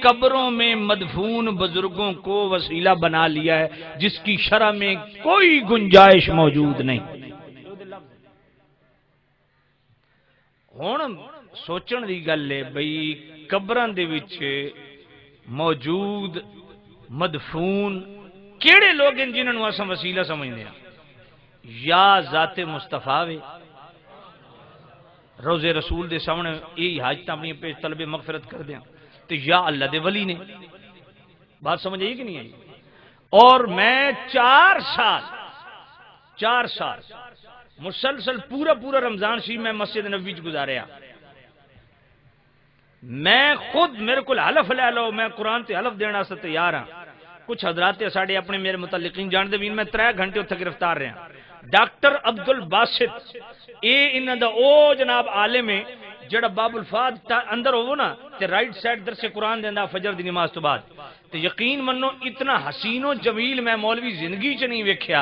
قبروں میں مدفون بزرگوں کو وسیلہ بنا لیا ہے جس کی شرع میں کوئی گنجائش موجود نہیں۔ ہن سوچن دی گل ہے بھئی قبراں دے وچ موجود مدفون کیڑے لوگ ہیں جنہاں نوں اساں وسیلہ سمجھدے ہیں؟ یا ذات مصطفیٰ وے روزے رسول دے سامنے یہی حاجت اپنی پیش طلب مغفرت کر دیا تو یا اللہ دے ولی نے۔ بات سمجھ آئی کہ نہیں آئی؟ اور میں 4 سال مسلسل پورا رمضان شریف میں مسجد نبوی چ گزاریا۔ میں خود میرے کو حلف لے لو میں قرآن تے حلف دینا سے تیار ہاں۔ کچھ حضرات ساڑے اپنے میرے متعلقین جان دے بھی میں 3 گھنٹے اتھے گرفتار رہا۔ ڈاکٹر عبد الباسط اے انہاں دا او جناب عالم ہے جڑا باب الفاظ اندر ہوو نا تے رائٹ سائڈ درس قرآن دیندا فجر دی نماز تو بعد تے یقین منو اتنا حسین و جمیل میں مولوی زندگی چ نہیں ویکھیا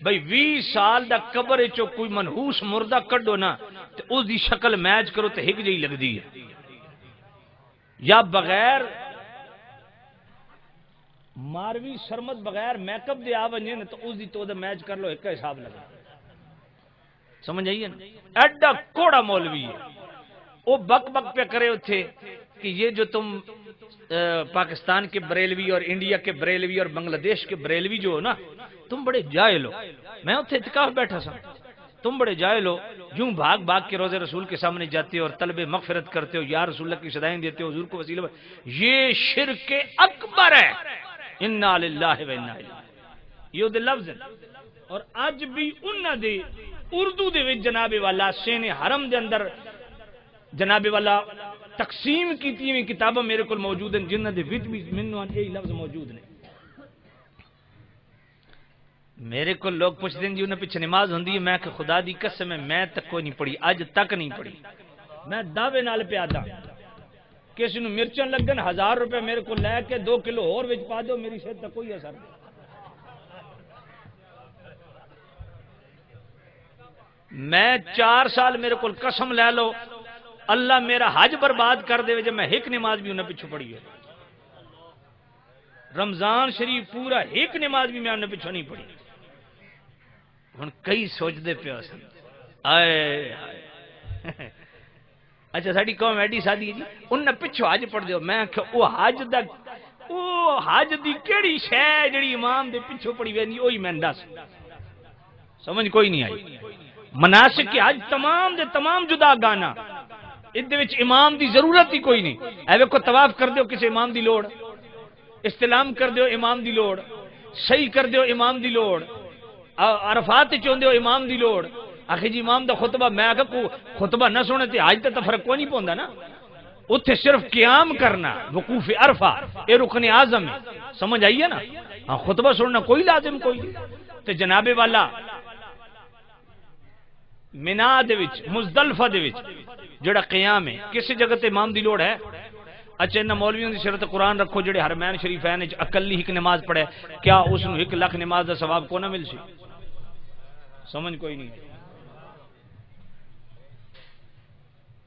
بھئی 20 سال دا قبر چو کوئی منحوس مردہ کڈو نا تے اس دی شکل میچ کرو تے ہک جئی لگدی ہے یا بغیر ماروی شرمت بغیر میک اپ دے آ ونجے نا تو اس دی تو میچ کر لو ایک کا حساب لگا۔ سمجھ آئیے نا؟ ایڈا کوڑا مولوی ہے وہ بک پہ کرے اتھے کہ یہ جو تم پاکستان کے بریلوی اور انڈیا کے بریلوی اور بنگلہ دیش کے بریلوی جو ہو نا تم بڑے جاہل ہو۔ میں اتھے اعتکاف بیٹھا سا، تم بڑے جاہل ہو، یوں بھاگ کے روزے رسول کے سامنے جاتے ہو اور طلب مغفرت کرتے ہو، یا رسول اللہ کی صدائیں دیتے ہو، حضور کو وسیلہ، یہ شرک اکبر ہے۔ انا للہ و انا الیہ یہ دے لفظ اور اج بھی انہاں دے اردو دے وچ جناب والا سین حرم دے اندر جناب والا تقسیم کیتی ہوئی کتاباں میرے کو موجود ہیں جنہاں دے وچ بھی مینوں یہی لفظ موجود نے۔ میرے کو لوگ پوچھتے ہیں جی انہیں پیچھے نماز ہوندی ہے، میں کہ خدا دی قسم میں تک کوئی نہیں پڑھی، اج تک نہیں پڑھی۔ میں دعوے نال پہ آتا کسی نو مرچاں لگن 1000 روپے میرے کو لے کے 2 کلو اور وچ پا دو میری صحت تک کوئی اثر نہیں۔ میں 4 سال میرے کو قسم لے لو اللہ میرا حج برباد کر دے جب میں ایک نماز بھی انہیں پیچھے پڑھی ہے۔ رمضان شریف پورا ایک نماز بھی میں انہیں پیچھے نہیں پڑھی۔ ہن کئی سوچدے پیا سن آئے اچھا ساڈی قوم ایڈی سادی ہے جی انہیں پیچھے حج پڑھ دیو۔ میں کہ او حج دی کیڑی شے جڑی امام دے پیچھے پڑھی ویندی اوہی میں دس سمجھ کوئی نہیں آئی۔ مناسک کے حج تمام دے تمام جدا گانا ادھے وچ امام دی ضرورت ہی کوئی نہیں۔ اے ویکھو طواف کر دیو کسی امام دی لوڑ، استلام کر دیو امام دی لوڑ، صحیح کر دیو امام دی لوڑ، عرفات چون دیو امام دی لوڑ۔ آخر جی امام دا خطبہ میں کہ خطبہ نہ سنے تے حج تے فرق کوئی نہیں پوندا نا۔ اتھے صرف قیام کرنا وقوف عرفہ اے رکن اعظم ہے، سمجھ آئیے نا؟ ہاں خطبہ سننا کوئی لازم کوئی تے جناب والا منا دے وچ مزدلفہ دے وچ جڑا قیام ہے کسی جگہ تے امام دی لوڑ ہے؟ اچھا انہاں مولویوں دی سیرت قرآن رکھو جڑے حرمین شریفین وچ اکلی ایک نماز پڑھے، کیا اس نو 1 لاکھ نماز دا ثواب کو نہ مل سی؟ سمجھ کوئی نہیں۔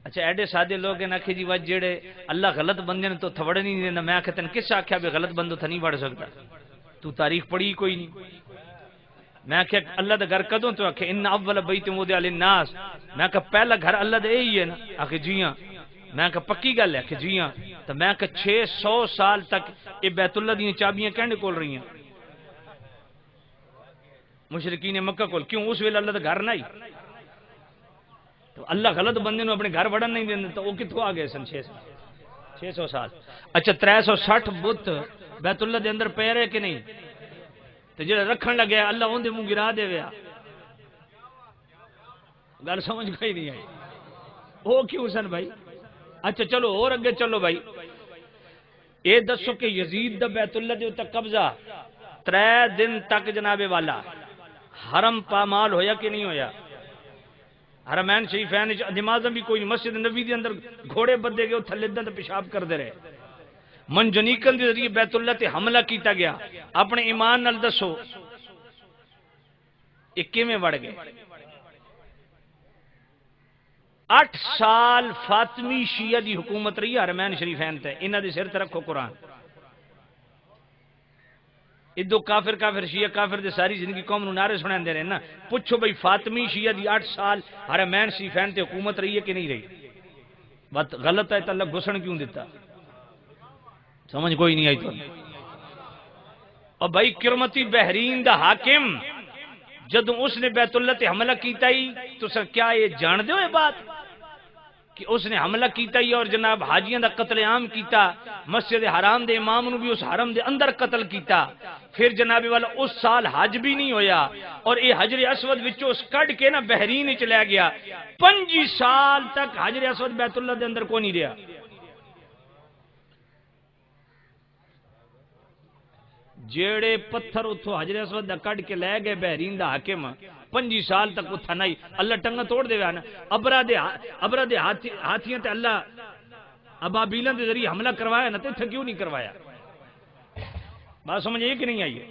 اچھا ایڈے سادے لوگ ہیں نا کہ جی وجہ جڑے اللہ غلط بندے نے تو تھوڑے نہیں دینا، میں آخر تین کس آخیا بھی غلط بندوں تھا نہیں بڑھ سکتا؟ تو تاریخ پڑھی کوئی نہیں۔ میں آخیا اللہ دا گھر کدوں تو آخیا ان اول بیت وضع للناس، میں آخیا پہلا گھر اللہ دا یہی ہے نا؟ آخر جی ہاں۔ میں آخیا پکی گل ہے؟ کہ جی ہاں۔ تو میں آخیا 600 سال تک یہ بیت اللہ دی چابیاں کہنے کول رہی ہیں مشرکین مکہ کول، کیوں اس ویلے اللہ دا گھر نہیں؟ تو اللہ غلط بندے نو اپنے گھر بڑھن نہیں دینا، تو وہ کتوں آ گئے سن 600 سال؟ اچھا 360 بت بیت اللہ دے اندر پے رہے کہ نہیں؟ تو جڑا رکھن لگے اللہ اون دے منہ گرا دے ویا، گل سمجھ کوئی نہیں آئی؟ وہ کیوں سن بھائی؟ اچھا چلو اور اگے چلو بھائی، یہ دسو کہ یزید دا بیت اللہ دے اتنے قبضہ 3 دن تک جناب والا حرم پامال ہویا کہ نہیں ہویا؟ حرمین شریفین نمازاں بھی کوئی نہیں، مسجد نبی دے اندر گھوڑے بدے گئے تھلے دے پیشاب کردے رہے، منجنیقاں دے ذریعے بیت اللہ تے حملہ کیتا گیا۔ اپنے ایمان نال دسو یہ کیویں وڑ گئے؟ 8 سال فاطمی شیعہ دی حکومت رہی حرمین شریفین تے، انہاں دے سر تے رکھو قرآن۔ ادو کافر کافر شیعہ کافر دے ساری زندگی قوم نو نعرے سناندے رہے نا، پوچھو بھئی فاطمی شیعہ دی 8 سال حرمین شریفین تے حکومت رہی ہے کہ نہیں رہی؟ بات غلط ہے تو اللہ گھسن کیوں دیتا؟ سمجھ کوئی نہیں آئی تو؟ اور بھائی کرمتی بحرین دا حاکم جدوں اس نے بیت اللہ تے حملہ کیتا ہی تو سر کیا یہ جان دے ہوئے بات کہ اس نے حملہ کیتا ہی اور جناب حاجیاں دا قتل عام کیتا، مسجد حرام دے امام نو بھی اس حرم دے اندر قتل کیتا، پھر جناب والا اس سال حج بھی نہیں ہویا اور یہ حجر اسود وچوں اس کڈ کے نا بحرین وچ لے گیا، 25 سال تک حجر اسود بیت اللہ دے اندر کو نہیں رہا۔ جیڑے پتھر اتھو حجر اسود دا کڈ کے لے گئے بحرین دا حاکم 25 سال تک اتھا نہیں، اللہ ٹنگا توڑ دے نا، ابرا دے ہاتھیاں تے اللہ ابابیلاں دے ذریعے حملہ کروایا نا، تے اتھا کیوں نہیں کروایا؟ بات سمجھ آئی کہ نہیں آئی ہے؟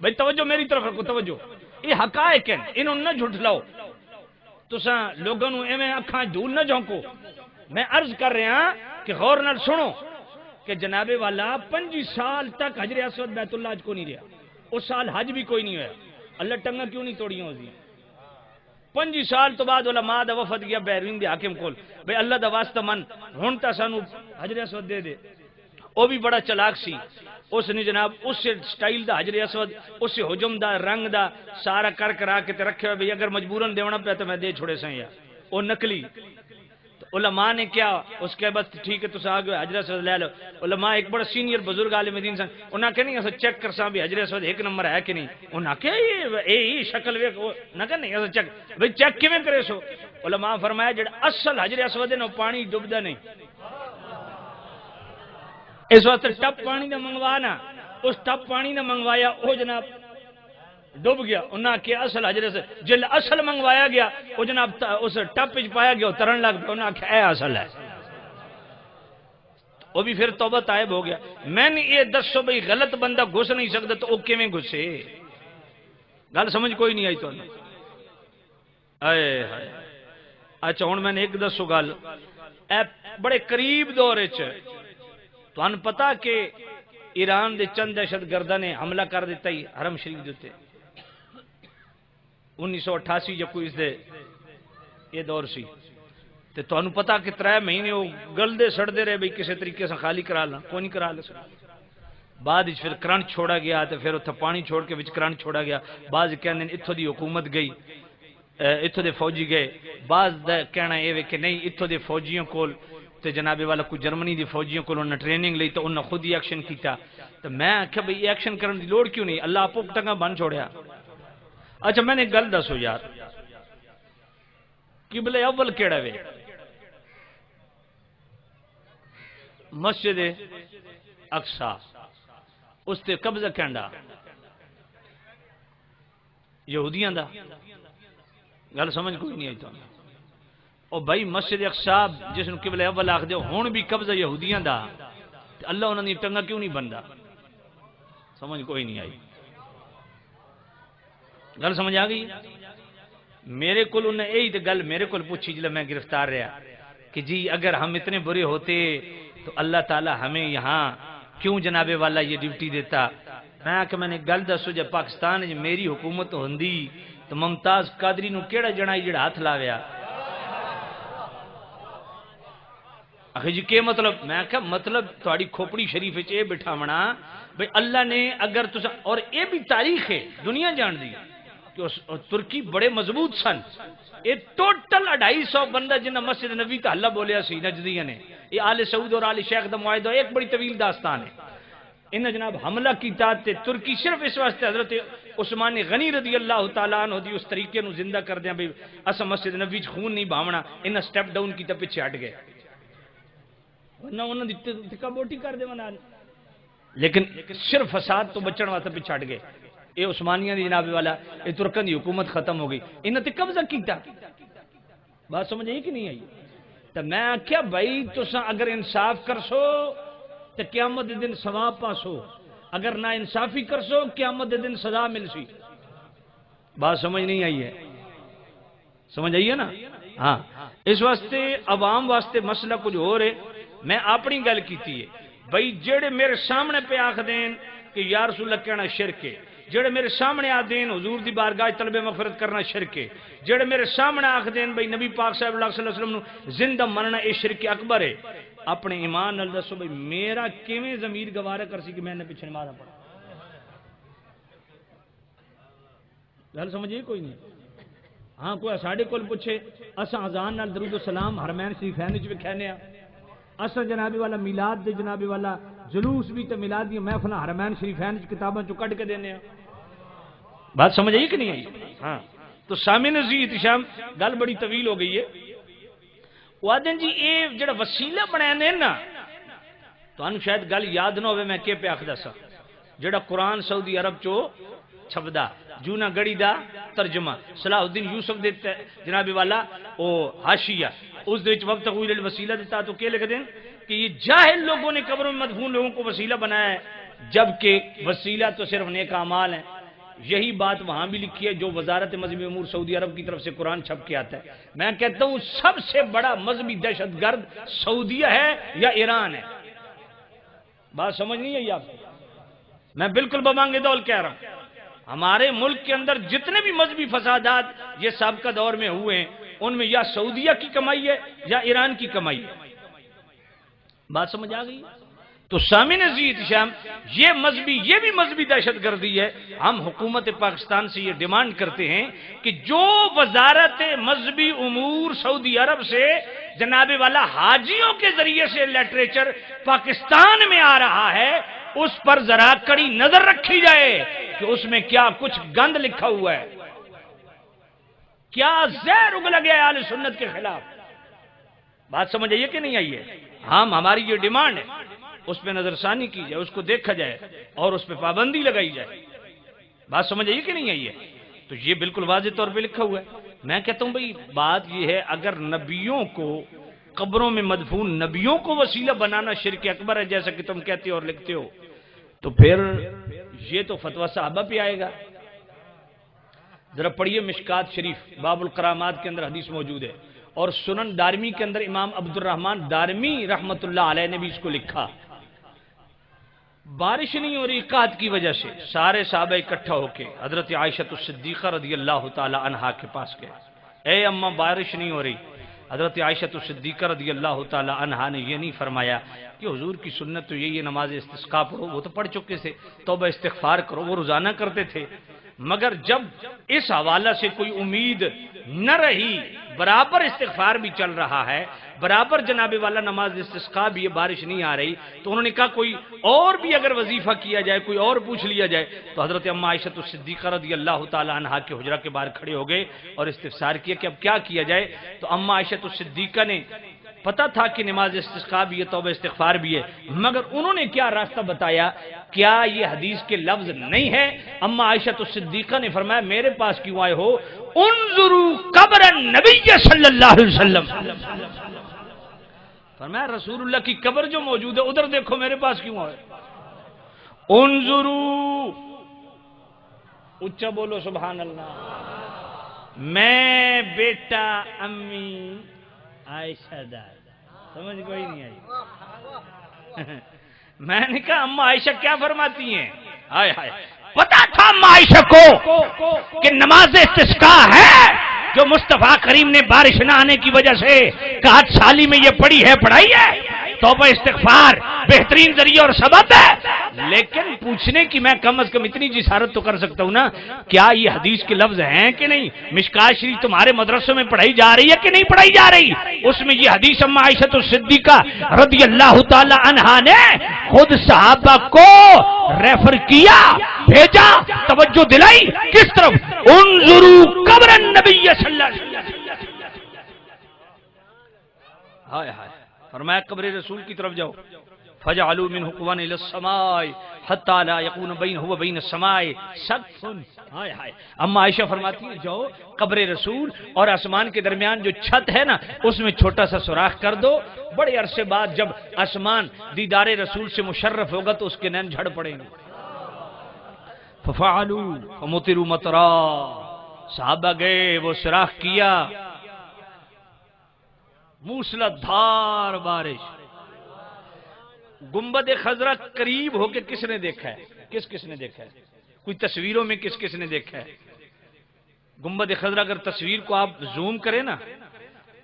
بھائی توجہ میری طرف رکھو، توجہ، یہ حقائق ہیں، انہوں نہ جھٹلاؤ، تساں لوگوں نو ایویں اکھاں دھول نہ جھونکو۔ میں عرض کر رہا کہ غور نال سنو کہ جناب والا 25 سال تک حجر اسود بیت اللہ اج کو نہیں رہا، اس سال حج بھی کوئی نہیں ہوا، اللہ ٹنگا کیوں نہیں توڑیاں ہوئی؟ 25 سال تو بعد علماء دا وفد گیا بحرین دے حاکم کول، بھئی اللہ دا واسطہ من ہن تا سانو حجر اسود دے دے۔ وہ بھی بڑا چلاک سی، اس نے جناب اس سٹائل دا حجر اسود اس حجم دا رنگ دا سارا کر کرا کے تے رکھے ہوئے، بھئی اگر مجبوراً دیونا پہ تو میں دے چھوڑے سیں یا وہ نکلی۔ علماء نے کیا اس کے بعد ٹھیک ہے تو آگے حجر اسود لے لو۔ علماء ایک بڑا سینئر بزرگ عالم دین سن، انہاں کہ نہیں اسا چیک کر سا بھی حجر اسود 1 نمبر ہے کہ نہیں؟ انہاں کہ یہ شکل ویکھ نہ کہ نہیں اسا چیک، بھئی چیک کیویں کرے سو؟ علماء فرمایا جڑا اصل حجر اسود ہے نا پانی ڈبدا نہیں، اس واسطے ٹپ پانی نہ منگوانا، اس ٹپ پانی نہ منگوایا وہ جناب ڈوب گیا۔ انہاں کہ اصل حجر سے جل اصل منگوایا گیا وہ جناب اس ٹپ وچ پایا گیا ترن لگ پیا، انہاں کہ اے اصل ہے، وہ بھی پھر توبہ طائب ہو گیا۔ میں نے یہ دسو بھئی غلط بندہ گھس نہیں سکتا تو وہ کیویں گھسے؟ گل سمجھ کوئی نہیں آئی تو؟ اے ہائے اچھا ہن میں نے ایک دسو گل، اے بڑے قریب دور وچ تانوں پتہ کہ ایران دے چند دہشت گرداں نے حملہ کر دیتا ہی حرم شریف دے اوتے 1988 یا کوئی اس دے یہ دور سی، تے تانوں پتہ کہ 3 مہینے وہ گلدے سڑدے رہے بھئی کسی طریقے سے خالی کرا لا، کوئی نہیں کرا لے۔ بعد پھر کرنٹ چھوڑا گیا تے پھر اتھا پانی چھوڑ کے وچ کرنٹ چھوڑا گیا، بعض کہندے اتھوں دی حکومت گئی، اتھوں دے فوجی گئے، بعض دا کہنا یہ کہ نہیں اتھوں دے فوجیوں کول تے جناب والا کوئی جرمنی دی فوجیوں کو انہوں نے ٹریننگ لی تو انہوں نے خود ہی ایکشن کیتا۔ تو میں آخیا بھئی ایکشن کرنے دی لوڑ کیوں نہیں، اللہ آپ ٹنگا بن چھوڑیا۔ اچھا میں نے گل دسو یار، قبلہ اول کیڑا وے؟ مسجد اقصی، اس تے قبضہ کینڈا یہودیاں دا، گل سمجھ کوئی نہیں آئی تو؟ او بھائی مسجد اقصی جس نو قبلہ اول آکھ دیو ہن بھی قبضہ یہودیاں دا تے اللہ انہاں دی ٹنگا کیوں نہیں بندا؟ سمجھ کوئی نہیں آئی، گل سمجھ آ گئی؟ میرے کو انہیں یہی تو گل میرے کو پوچھی جب میں گرفتار رہا کہ جی اگر ہم اتنے برے ہوتے تو اللہ تعالی ہمیں یہاں کیوں جناب والا یہ ڈیوٹی دیتا؟ میں نے گل دسو جب پاکستان میری حکومت ہوندی تو ممتاز قادری نو کیڑا جنائی جڑا ہاتھ لاویا؟ آخر جی کہ مطلب؟ میں کہا مطلب تھوڑی کھوپڑی شریف اے بٹھاونا بھئی اللہ نے اگر تسا، اور اے بھی تاریخ ہے دنیا جان دی کہ ترکی بڑے مضبوط سن، یہ ٹوٹل 250 بندہ جنہ مسجد نبی کا حلہ بولیا سی نجدیہ نے، یہ آل سعود اور آل شیخ دا معاہدہ ایک بڑی طویل داستان ہے۔ انہیں جناب حملہ کی تے ترکی صرف اس واسطے حضرت عثمان غنی رضی اللہ تعالیٰ عنہ دی اس طریقے نو زندہ کر دیا بھئی اسا مسجد نبی خون نہیں بھاونا، انہیں سٹیپ ڈاؤن کی تے پیچھے ہٹ گئے، ورنہ انہوں نے ٹکا بوٹی کر دے منا، لیکن صرف فساد تو بچن واسطے پیچھے ہٹ گئے۔ اے عثمانیہ دی جناب والا اے ترکن دی حکومت ختم ہو گئی، انہوں نے قبضہ کیتا، بات سمجھ آئی کہ نہیں آئی؟ تو میں کیا بھائی تساں اگر انصاف کرسو تو قیامت دن ثواب پاسو، اگر نہ انصافی کرسو قیامت دن سزا مل سی، بات سمجھ نہیں آئی ہے؟ سمجھ آئی ہے نا؟ ہاں اس واسطے عوام واسطے مسئلہ کچھ ہو رہے، میں اپنی گل کیتی ہے بھائی جڑے میرے سامنے پہ آکھ دین کہ یا رسول اللہ کہنا شرک ہے، جڑے میرے سامنے آ دین حضور دی بارگاہ طلب مغفرت کرنا شرک ہے، جڑے میرے سامنے آکھ دین بھائی نبی پاک صلی اللہ علیہ وسلم نو زندہ مننا اے شرک اکبر ہے، اپنے ایمان نال دسو بھائی میرا کیویں ضمیر گوارا کر سی کہ میں نے پیچھے نماز پڑھا؟ گل سمجھیے کوئی نہیں؟ ہاں کوئی ساڈے کول پوچھے اساں اذان نال درود و سلام حرمین شریفین وچ وکھانے آ، اساں جناب والا میلاد دے جناب والا جلوس بھی تے میلاد دی محفل حرمین شریفین وچ کتاباں چوں کڈ کے دینے آ، بات سمجھ آئی کہ نہیں آئی؟ ہاں تو سامعین عزیز احتشام گل بڑی طویل ہو گئی ہے۔ وادن جی اے جڑا وسیلہ بنایا نے نا تانوں شاید گل یاد نہ ہوے میں کہ پہ آکھدا سا، جڑا قرآن سعودی عرب چو چھپدا جونا گڑی دا ترجمہ صلاح الدین یوسف دے جناب والا او حاشیہ اس دے وچ وقت تقویل الوسیلہ دیتا تو کہ لکھ دیں کہ یہ جاہل لوگوں نے قبروں میں مدفون لوگوں کو وسیلہ بنایا ہے، جبکہ وسیلہ تو صرف نیک اعمال ہیں۔ یہی بات وہاں بھی لکھی ہے جو وزارت مذہبی امور سعودی عرب کی طرف سے قرآن چھپ کے آتا ہے۔ میں کہتا ہوں سب سے بڑا مذہبی دہشت گرد سعودیہ ہے یا ایران ہے، بات سمجھ نہیں آئی آپ کو؟ میں بالکل بمانگے دول کہہ رہا ہوں، ہمارے ملک کے اندر جتنے بھی مذہبی فسادات یہ سابقہ دور میں ہوئے ہیں ان میں یا سعودیہ کی کمائی ہے یا ایران کی کمائی ہے، بات سمجھ آ گئی؟ تو سامعین عزیز احتشام یہ بھی مذہبی دہشت گردی ہے۔ ہم حکومت پاکستان سے یہ ڈیمانڈ کرتے ہیں کہ جو وزارت مذہبی امور سعودی عرب سے جناب والا حاجیوں کے ذریعے سے لٹریچر پاکستان میں آ رہا ہے اس پر ذرا کڑی نظر رکھی جائے کہ اس میں کیا کچھ گند لکھا ہوا ہے، کیا زہر اگلا گیا ہے اہل سنت کے خلاف، بات سمجھ آئیے کہ نہیں آئیے؟ ہماری یہ ڈیمانڈ ہے اس پہ نظر ثانی کی جائے، اس کو دیکھا جائے اور اس پہ پابندی لگائی جائے، بات سمجھ آئیے کہ نہیں آئیے؟ تو یہ بالکل واضح طور پہ لکھا ہوا ہے۔ میں کہتا ہوں بھئی بات یہ ہے اگر نبیوں کو قبروں میں مدفون نبیوں کو وسیلہ بنانا شرک اکبر ہے جیسا کہ تم کہتے ہو اور لکھتے ہو، تو پھر یہ تو فتویٰ صحابہ پہ آئے گا۔ ذرا پڑھیے مشکات شریف باب الکرامات کے اندر حدیث موجود ہے، اور سنن دارمی کے اندر امام عبد الرحمن دارمی رحمت اللہ علیہ نے بھی اس کو لکھا۔ بارش نہیں ہو رہی قحط کی وجہ سے سارے صحابہ اکٹھا ہو کے حضرت عائشہ الصدیقہ رضی اللہ تعالی عنہا کے پاس گئے، اے اماں بارش نہیں ہو رہی۔ حضرت عائشہ الصدیقہ رضی اللہ تعالی عنہا نے یہ نہیں فرمایا کہ حضور کی سنت تو یہی ہے نماز استسقاء پڑھو، وہ تو پڑھ چکے تھے، توبہ استغفار کرو، وہ روزانہ کرتے تھے، مگر جب اس حوالہ سے کوئی امید نہ رہی، برابر استغفار بھی چل رہا ہے، برابر جناب والا نماز استسقاء بھی، یہ بارش نہیں آ رہی، تو انہوں نے کہا کوئی اور بھی اگر وظیفہ کیا جائے، کوئی اور پوچھ لیا جائے، تو حضرت اماں عائشہ الصدیقہ رضی اللہ تعالی عنہا کے حجرہ کے باہر کھڑے ہو گئے اور استفسار کیا کہ اب کیا کیا جائے۔ تو اماں عائشہ الصدیقہ نے پتا تھا کہ نماز استسقاء بھی ہے، توبہ استغفار بھی ہے، مگر انہوں نے کیا راستہ بتایا؟ کیا یہ حدیث کے لفظ نہیں ہے؟ اماں عائشہ الصدیقہ نے فرمایا میرے پاس کیوں آئے ہو؟ انظروا قبر النبی صلی اللہ علیہ وسلم، فرمایا رسول اللہ کی قبر جو موجود ہے ادھر دیکھو، میرے پاس کیوں آئے؟ انظروا، اچھا بولو سبحان اللہ۔ میں بیٹا امی عائشہ دار، سمجھ کوئی نہیں آئی؟ میں نے کہا اما عائشہ کیا فرماتی ہیں؟ ہائے ہائے، پتا تھا اما عائشہ کو کہ نماز استسقاء ہے جو مصطفیٰ کریم نے بارش نہ آنے کی وجہ سے کہا سالی میں یہ پڑھی ہے، پڑھائی ہے، توبہ استغفار بہترین ذریعہ اور سبب ہے، لیکن پوچھنے کی میں کم از کم اتنی جسارت تو کر سکتا ہوں نا، کیا یہ حدیث کے لفظ ہیں کہ نہیں؟ مشکات شریف تمہارے مدرسوں میں پڑھائی جا رہی ہے کہ نہیں پڑھائی جا رہی؟ اس میں یہ حدیث اما عائشہ الصدیقہ رضی اللہ تعالی عنہا نے خود صحابہ کو ریفر کیا، بھیجا، توجہ دلائی کس طرف؟ انظروا قبر النبی صلی اللہ علیہ وسلم، ہائے ہائے، فرمایا قبر رسول کی طرف جاؤ، فجعلوا منه قوان الى السماء حتى لا يكون بينه وبين السماء سقف، ہائے ہائے۔ اما عائشہ فرماتی ہیں جاؤ قبر رسول اور آسمان کے درمیان جو چھت ہے نا اس میں چھوٹا سا سوراخ کر دو، بڑے عرصے بعد جب آسمان دیدار رسول سے مشرف ہوگا تو اس کے نین جھڑ پڑیں گے۔ ففعلوا فمطروا مطرا، صحابہ گئے، وہ سوراخ کیا، موسلادھار بارش۔ گنبد خضرا قریب ہو کے کس نے دیکھا ہے؟ کس نے دیکھا ہے؟ کوئی تصویروں میں کس نے دیکھا ہے؟ گنبد خضرا اگر تصویر کو آپ زوم کریں نا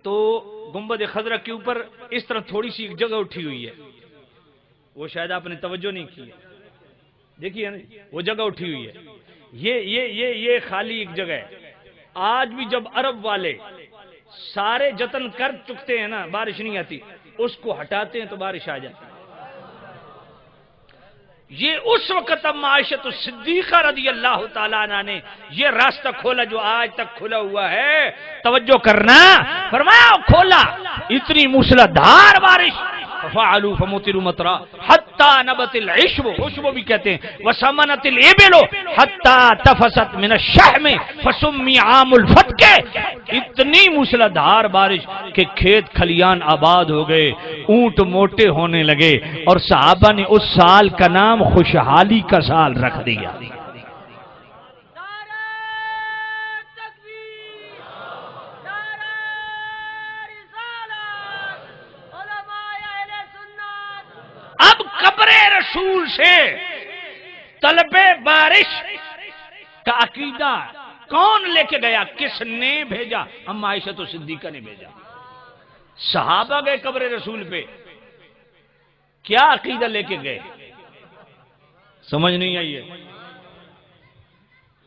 تو گنبد خضرا کے اوپر اس طرح تھوڑی سی ایک جگہ اٹھی ہوئی ہے، وہ شاید آپ نے توجہ نہیں کی ہے، دیکھیے نا وہ جگہ اٹھی ہوئی ہے، یہ خالی ایک جگہ ہے۔ آج بھی جب عرب والے سارے جتن کر چکتے ہیں نا بارش نہیں آتی، اس کو ہٹاتے ہیں تو بارش آ جاتی ہے۔ یہ اس وقت اما عائشہ الصدیقہ رضی اللہ تعالیٰ عنہ نے یہ راستہ کھولا جو آج تک کھلا ہوا ہے، توجہ کرنا، فرمایا کھولا، اتنی موسلادھار بارش، ففعلوا فمطروا مطرا حتی نبت العشب، عشب بھی کہتے ہیں، وسمنت الابل حتی تفست من الشحم فسمی عام الفتح، اتنی موسلادھار بارش کہ کھیت کھلیان آباد ہو گئے، اونٹ موٹے ہونے لگے، اور صحابہ نے اس سال کا نام خوشحالی کا سال رکھ دیا۔ اب قبر رسول سے طلب بارش کا عقیدہ کون لے کے گیا؟ کس نے بھیجا؟ اما عائشہ الصدیقہ نے بھیجا۔ صحابہ گئے قبر رسول پہ، کیا عقیدہ لے کے گئے؟ سمجھ نہیں آئی ہے؟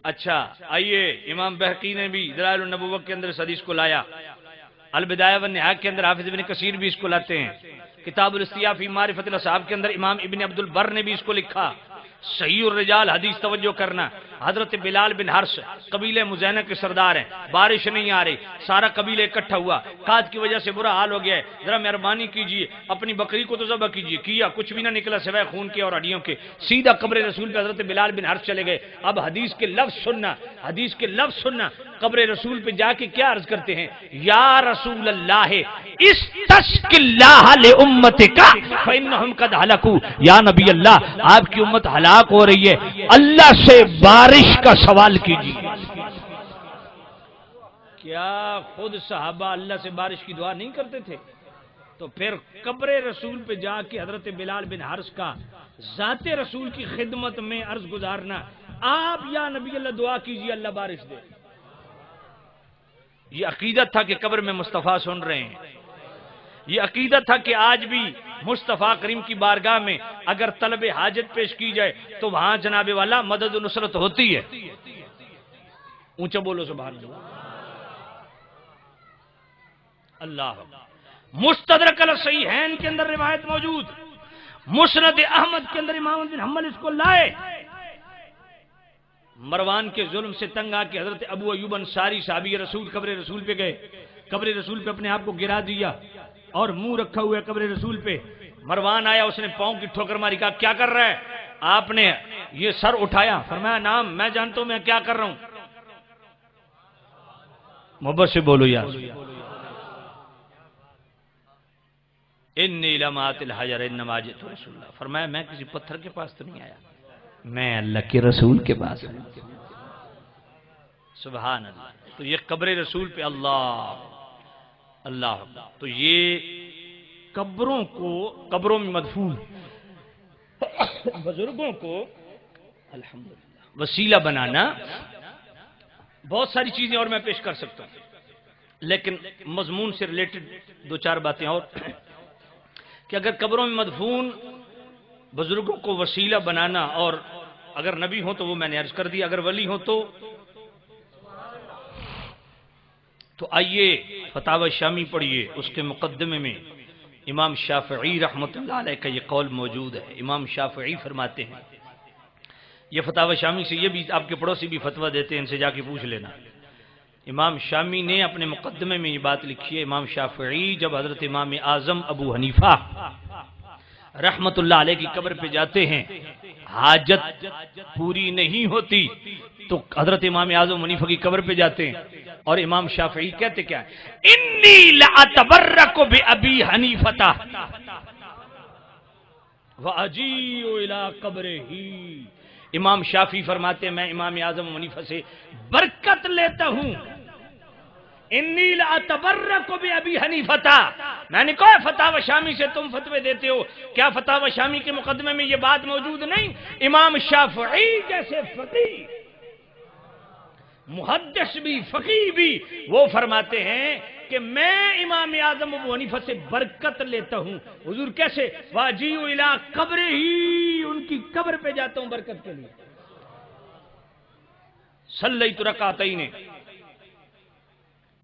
اچھا آئیے، امام بہقی نے بھی دلائل النبوہ کے اندر اس حدیث کو لایا، البدایہ والنہایہ کے اندر حافظ ابن کثیر بھی اس کو لاتے ہیں، کتاب الاستیاء فی معرفت الاصحاب کے اندر امام ابن عبد البر نے بھی اس کو لکھا۔ صحیح الرجال حدیث، توجہ کرنا، حضرت بلال بن حرش قبیلہ مزینہ کے سردار ہیں، بارش نہیں آ رہی، سارا قبیلہ اکٹھا ہوا، قحط کی وجہ سے برا حال ہو گیا ہے، ذرا مہربانی کیجیے اپنی بکری کو تو ذبح کیجیے، کیا کچھ بھی نہ نکلا سوائے خون کے اور ہڈیوں کے، سیدھا قبر رسول پہ حضرت بلال بن حرش چلے گئے۔ اب حدیث کے لفظ سننا، حدیث کے لفظ سننا، قبر رسول پہ جا کے کیا عرض کرتے ہیں؟ یا رسول اللہ استسق اللہ لامتک فانہم قد ہلکوا، یا نبی اللہ آپ کی امت ہلاک ہو رہی ہے، اللہ سے بارش کا سوال کیجیے۔ کیا خود صحابہ اللہ سے بارش کی دعا نہیں کرتے تھے؟ تو پھر قبر رسول پہ جا کے حضرت بلال بن حرش کا ذات رسول کی خدمت میں عرض گزارنا، آپ یا نبی اللہ دعا کیجیے اللہ بارش دے۔ یہ عقیدت تھا کہ قبر میں مصطفیٰ سن رہے ہیں، یہ عقیدت تھا کہ آج بھی مصطفیٰ کریم کی بارگاہ میں اگر طلب حاجت پیش کی جائے تو وہاں جناب والا مدد و نصرت ہوتی ہے۔ اونچا بولو سبحان اللہ۔ اللہ مستدرک الصحیحین کے اندر روایت موجود، مسند احمد کے اندر امام بن حنبل اس کو لائے، مروان کے ظلم سے تنگ آ کے حضرت ابو ایوب انصاری صحابی رسول قبر رسول پہ گئے، قبر رسول پہ اپنے آپ کو گرا دیا اور منہ رکھا ہوا ہے قبر رسول پہ۔ مروان آیا، اس نے پاؤں کی ٹھوکر ماری، کہا کیا کر رہا ہے؟ آپ نے یہ سر اٹھایا، فرمایا نام میں جانتا ہوں میں کیا کر رہا ہوں۔ محبت سے بولو یا انی لمات الحجر انما جئت رسول اللہ. فرمایا میں کسی پتھر کے پاس تو نہیں آیا، میں اللہ کے رسول کے پاس آیا. سبحان اللہ. تو یہ قبر رسول پہ اللہ اللہ. تو یہ قبروں کو، قبروں میں مدفون بزرگوں کو الحمدللہ وسیلہ بنانا. بہت ساری چیزیں اور میں پیش کر سکتا ہوں، لیکن مضمون سے ریلیٹڈ دو چار باتیں اور، کہ اگر قبروں میں مدفون بزرگوں کو وسیلہ بنانا، اور اگر نبی ہو تو وہ میں نے عرض کر دیا، اگر ولی ہو تو آئیے فتاوی شامی پڑھیے. اس کے مقدمے میں امام شافعی رحمۃ اللہ علیہ کا یہ قول موجود ہے. امام شافعی فرماتے ہیں، یہ فتاوی شامی سے، یہ بھی آپ کے پڑوسی بھی فتویٰ دیتے ہیں، ان سے جا کے پوچھ لینا. امام شامی نے اپنے مقدمے میں یہ بات لکھی ہے. امام شافعی جب حضرت امام اعظم ابو حنیفہ رحمت اللہ علیہ کی قبر پہ جاتے ہیں، حاجت پوری نہیں ہوتی تو حضرت امام اعظم حنیفہ کی قبر پہ جاتے ہیں، اور امام شافعی کہتے کیا ہے؟ انی لاتبرک بابی حنیفہ واجیء الی قبرہ. امام شافعی فرماتے ہیں میں امام اعظم حنیفہ سے برکت لیتا ہوں. انی لاتبرک بابی حنیفہ. میں نے کہا فتاوی شامی سے تم فتوے دیتے ہو، کیا فتاوی شامی کے مقدمے میں یہ بات موجود نہیں؟ امام شافعی جیسے فقیہ، محدث بھی فقیہ بھی، وہ فرماتے ہیں کہ میں امام اعظم ابو حنیفہ سے برکت لیتا ہوں. حضور کیسے؟ واجیء الی قبرہ، ان کی قبر پہ جاتا ہوں برکت کے لیے. صلیت رکعتین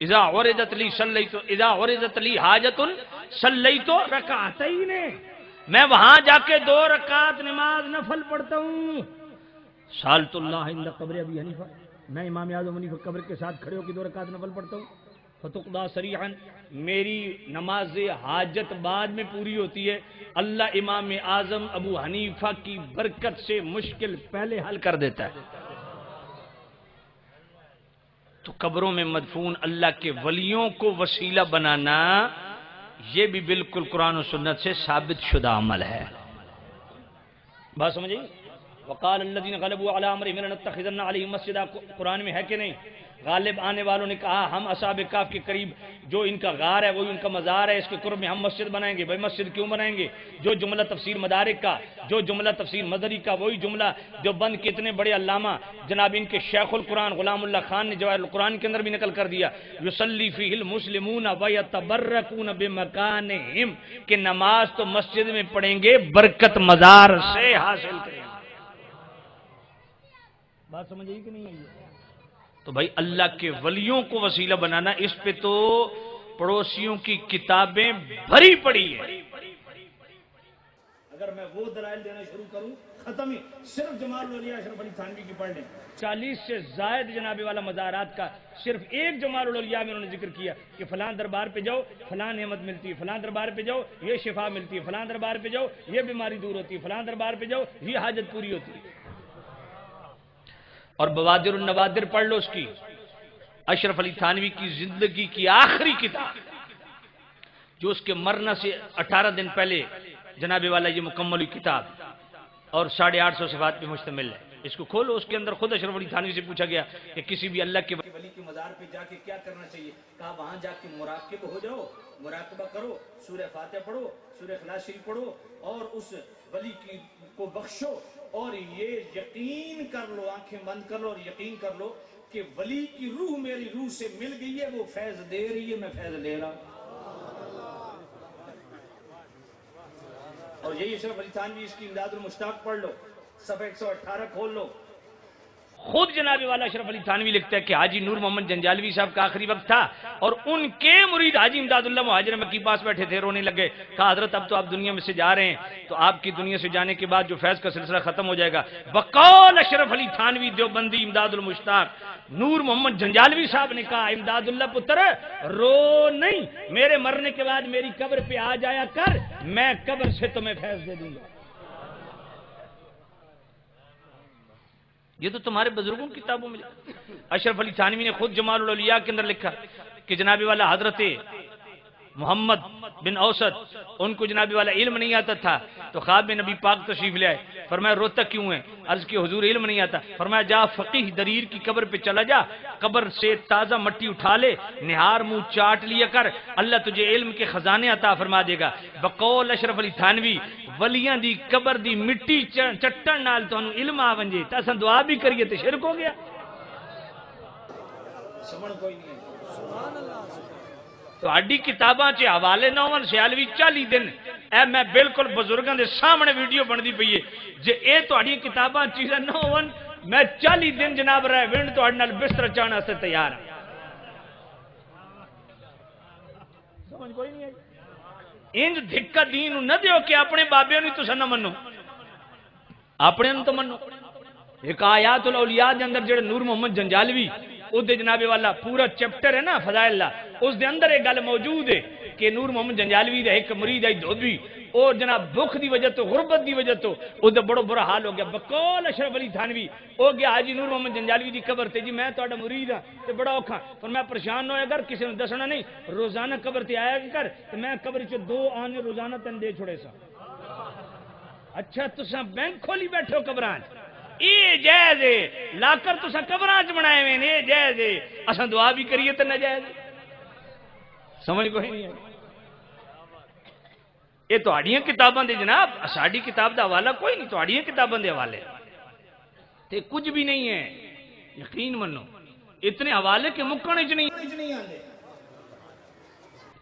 اذا عرضت لی صلیت، اذا عرضت لی حاجت صلیت رکعتین. میں وہاں جا کے 2 رکعت نماز نفل پڑھتا ہوں. سالت اللہ عند قبر ابی حنیفہ، میں امام اعظم حنیفہ قبر کے ساتھ کھڑے ہو کے 2 رکعت نفل پڑھتا ہوں. فتقضی سریعا، میری نماز حاجت بعد میں پوری ہوتی ہے. اللہ امام اعظم ابو حنیفہ کی برکت سے مشکل پہلے حل کر دیتا ہے. تو قبروں میں مدفون اللہ کے ولیوں کو وسیلہ بنانا، یہ بھی بالکل قرآن و سنت سے ثابت شدہ عمل ہے. بات سمجھیں؟ وقال الذين غلبوا على امرهم لنتخذن عليهم مسجدا، قرآن میں ہے کہ نہیں؟ غالب آنے والوں نے کہا ہم اصحاب کہف کے قریب جو ان کا غار ہے وہی ان کا مزار ہے، اس کے قرب میں ہم مسجد بنائیں گے. بھائی مسجد کیوں بنائیں گے؟ جو جملہ تفسیر مدارک کا، جو جملہ تفسیر مدری کا، وہی جملہ جو بند کے اتنے بڑے علامہ جناب ان کے شیخ القرآن غلام اللہ خان نے جواہر القرآن کے اندر بھی نقل کر دیا. یصلی فیہ المسلمون ویتبرکون بمکانہم، کہ نماز تو مسجد میں پڑھیں گے، برکت مزار سے حاصل کریں گے. بات سمجھ آئی کہ نہیں آئی؟ تو بھائی اللہ کے ولیوں کو وسیلہ بنانا، اس پہ تو پڑوسیوں کی کتابیں بھری پڑی ہے. اگر میں وہ دلائل دینا شروع کروں ختم ہی. صرف جمال الاولیاء اشرف علی تھانوی کی پڑھ لیں. 40 سے زائد جناب والا مزارات کا صرف ایک جمال الاولیاء میں انہوں نے ذکر کیا کہ فلاں دربار پہ جاؤ فلاں نعمت ملتی ہے، فلاں دربار پہ جاؤ یہ شفا ملتی ہے، فلاں دربار پہ جاؤ یہ بیماری دور ہوتی ہے، فلاں دربار پہ جاؤ یہ حاجت پوری ہوتی ہے. اور بوادر النوادر پڑھ لو اس کی، اشرف علی تھانوی کی زندگی کی آخری کتاب جو اس کے مرنے سے 18 دن پہلے جناب والا یہ مکمل ہوئی کتاب، اور 850 صفات پہ مشتمل ہے. اس کو کھولو، اس کے اندر خود اشرف علی تھانوی سے پوچھا گیا کہ کسی بھی اللہ کے ولی کے مزار پہ جا کے کیا کرنا چاہیے؟ کہا وہاں جا کے مراقب ہو جاؤ، مراقبہ کرو، سورہ فاتحہ پڑھو، سورہ اخلاص شریف پڑھو، اور اس ولی کی کو بخشو، اور یہ یقین کر لو، آنکھیں بند کر لو اور یقین کر لو کہ ولی کی روح میری روح سے مل گئی ہے، وہ فیض دے رہی ہے، میں فیض لے رہا ہوں. اور یہی اشرف علی تھانوی اس کی امداد المشتاق پڑھ لو، صفحہ 118 کھول لو. خود جناب والا اشرف علی تھانوی لکھتا ہے کہ حاجی نور محمد جنجالوی صاحب کا آخری وقت تھا اور ان کے مرید حاجی امداد اللہ مہاجر مکی پاس بیٹھے تھے، رونے لگے. کہا حضرت اب تو آپ دنیا میں سے جا رہے ہیں، تو آپ کی دنیا سے جانے کے بعد جو فیض کا سلسلہ ختم ہو جائے گا. بقول اشرف علی تھانوی دیوبندی امداد المشتاق، نور محمد جنجالوی صاحب نے کہا امداد اللہ پتر رو نہیں، میرے مرنے کے بعد میری قبر پہ آ جایا کر، میں قبر سے تمہیں فیض دے دوں گا. یہ تو تمہارے بزرگوں کی کتابوں میں. اشرف علی تھانوی نے خود جمال الاولیاء کے اندر لکھا کہ جناب والا حضرت محمد بن اوسط ان کو جناب والا علم نہیں آتا تھا تو خواب میں نبی پاک تشریف لے آئے. فرمایا روتا کیوں ہے؟ عرض کی حضور علم نہیں آتا. فرمایا جا فقیہ دریر کی قبر پہ چلا جا, قبر سے تازہ مٹی اٹھا لے, نہار منہ چاٹ لیا کر, اللہ تجھے علم کے خزانے عطا فرما دے گا. بقول اشرف علی تھانوی ولیاں دی قبر دی مٹی چٹن نال تانوں علم آ ونجے تے اساں دعا بھی کریے تے شرک ہو گیا. سمجھ کوئی نہیں. تہاڈی کتاباں چ حوالے نہ ہون سیالوی 40 دن اے میں بالکل بزرگاں دے سامنے ویڈیو بندی پئی ہے جے اے تہاڈی کتاباں چیزاں نہ ہون میں 40 دن جناب رہے ونڈ تہاڈے نال بستر چاہن واسطے تیار ہاں. سمجھ کوئی نہیں آئی. انج دھکا دین نہ دیو کہ اپنے بابیاں نوں تساں نہ منو, اپنے نوں تو منو. ایک آیات الاولیاء دے اندر جڑے نور محمد جنجالوی او دے جناب والا پورا چیپٹر ہے نا فضائل اللہ, اس دے اندر ایک گل موجود ہے کہ نور محمد جنجالوی دا ایک مرید ہے دھوبی اور جناب بھوک دی وجہ تو غربت دی وجہ تو او دا بڑا برا حال ہو گیا. بقول اشرف علی تھانوی او گیا حاجی نور محمد جنجالوی دی قبر تے جی میں تہاڈا مرید ہاں تے بڑا اوکھا پر میں پریشان نہ ہویا کر کسی نے دسنا نہیں روزانہ قبر تے آیا کر تے میں قبر چ 2 آنے روزانہ تن دے چھوڑے سا. اچھا تساں بینک کھولی بیٹھو قبراں اے جائز ہے لا کر تساں قبراں چ بنائے وے نے جائز ہے اساں دعا بھی کریے تے ناجائز. سمجھ کوئی نہیں ہے. یہ تہاڈیاں کتاباں دے جناب ساڈی کتاب دا حوالہ کوئی نہیں, تہاڈیاں کتاباں دے حوالے تے کچھ بھی نہیں ہے. یقین منو اتنے حوالے کے مکن وچ نہیں آندے.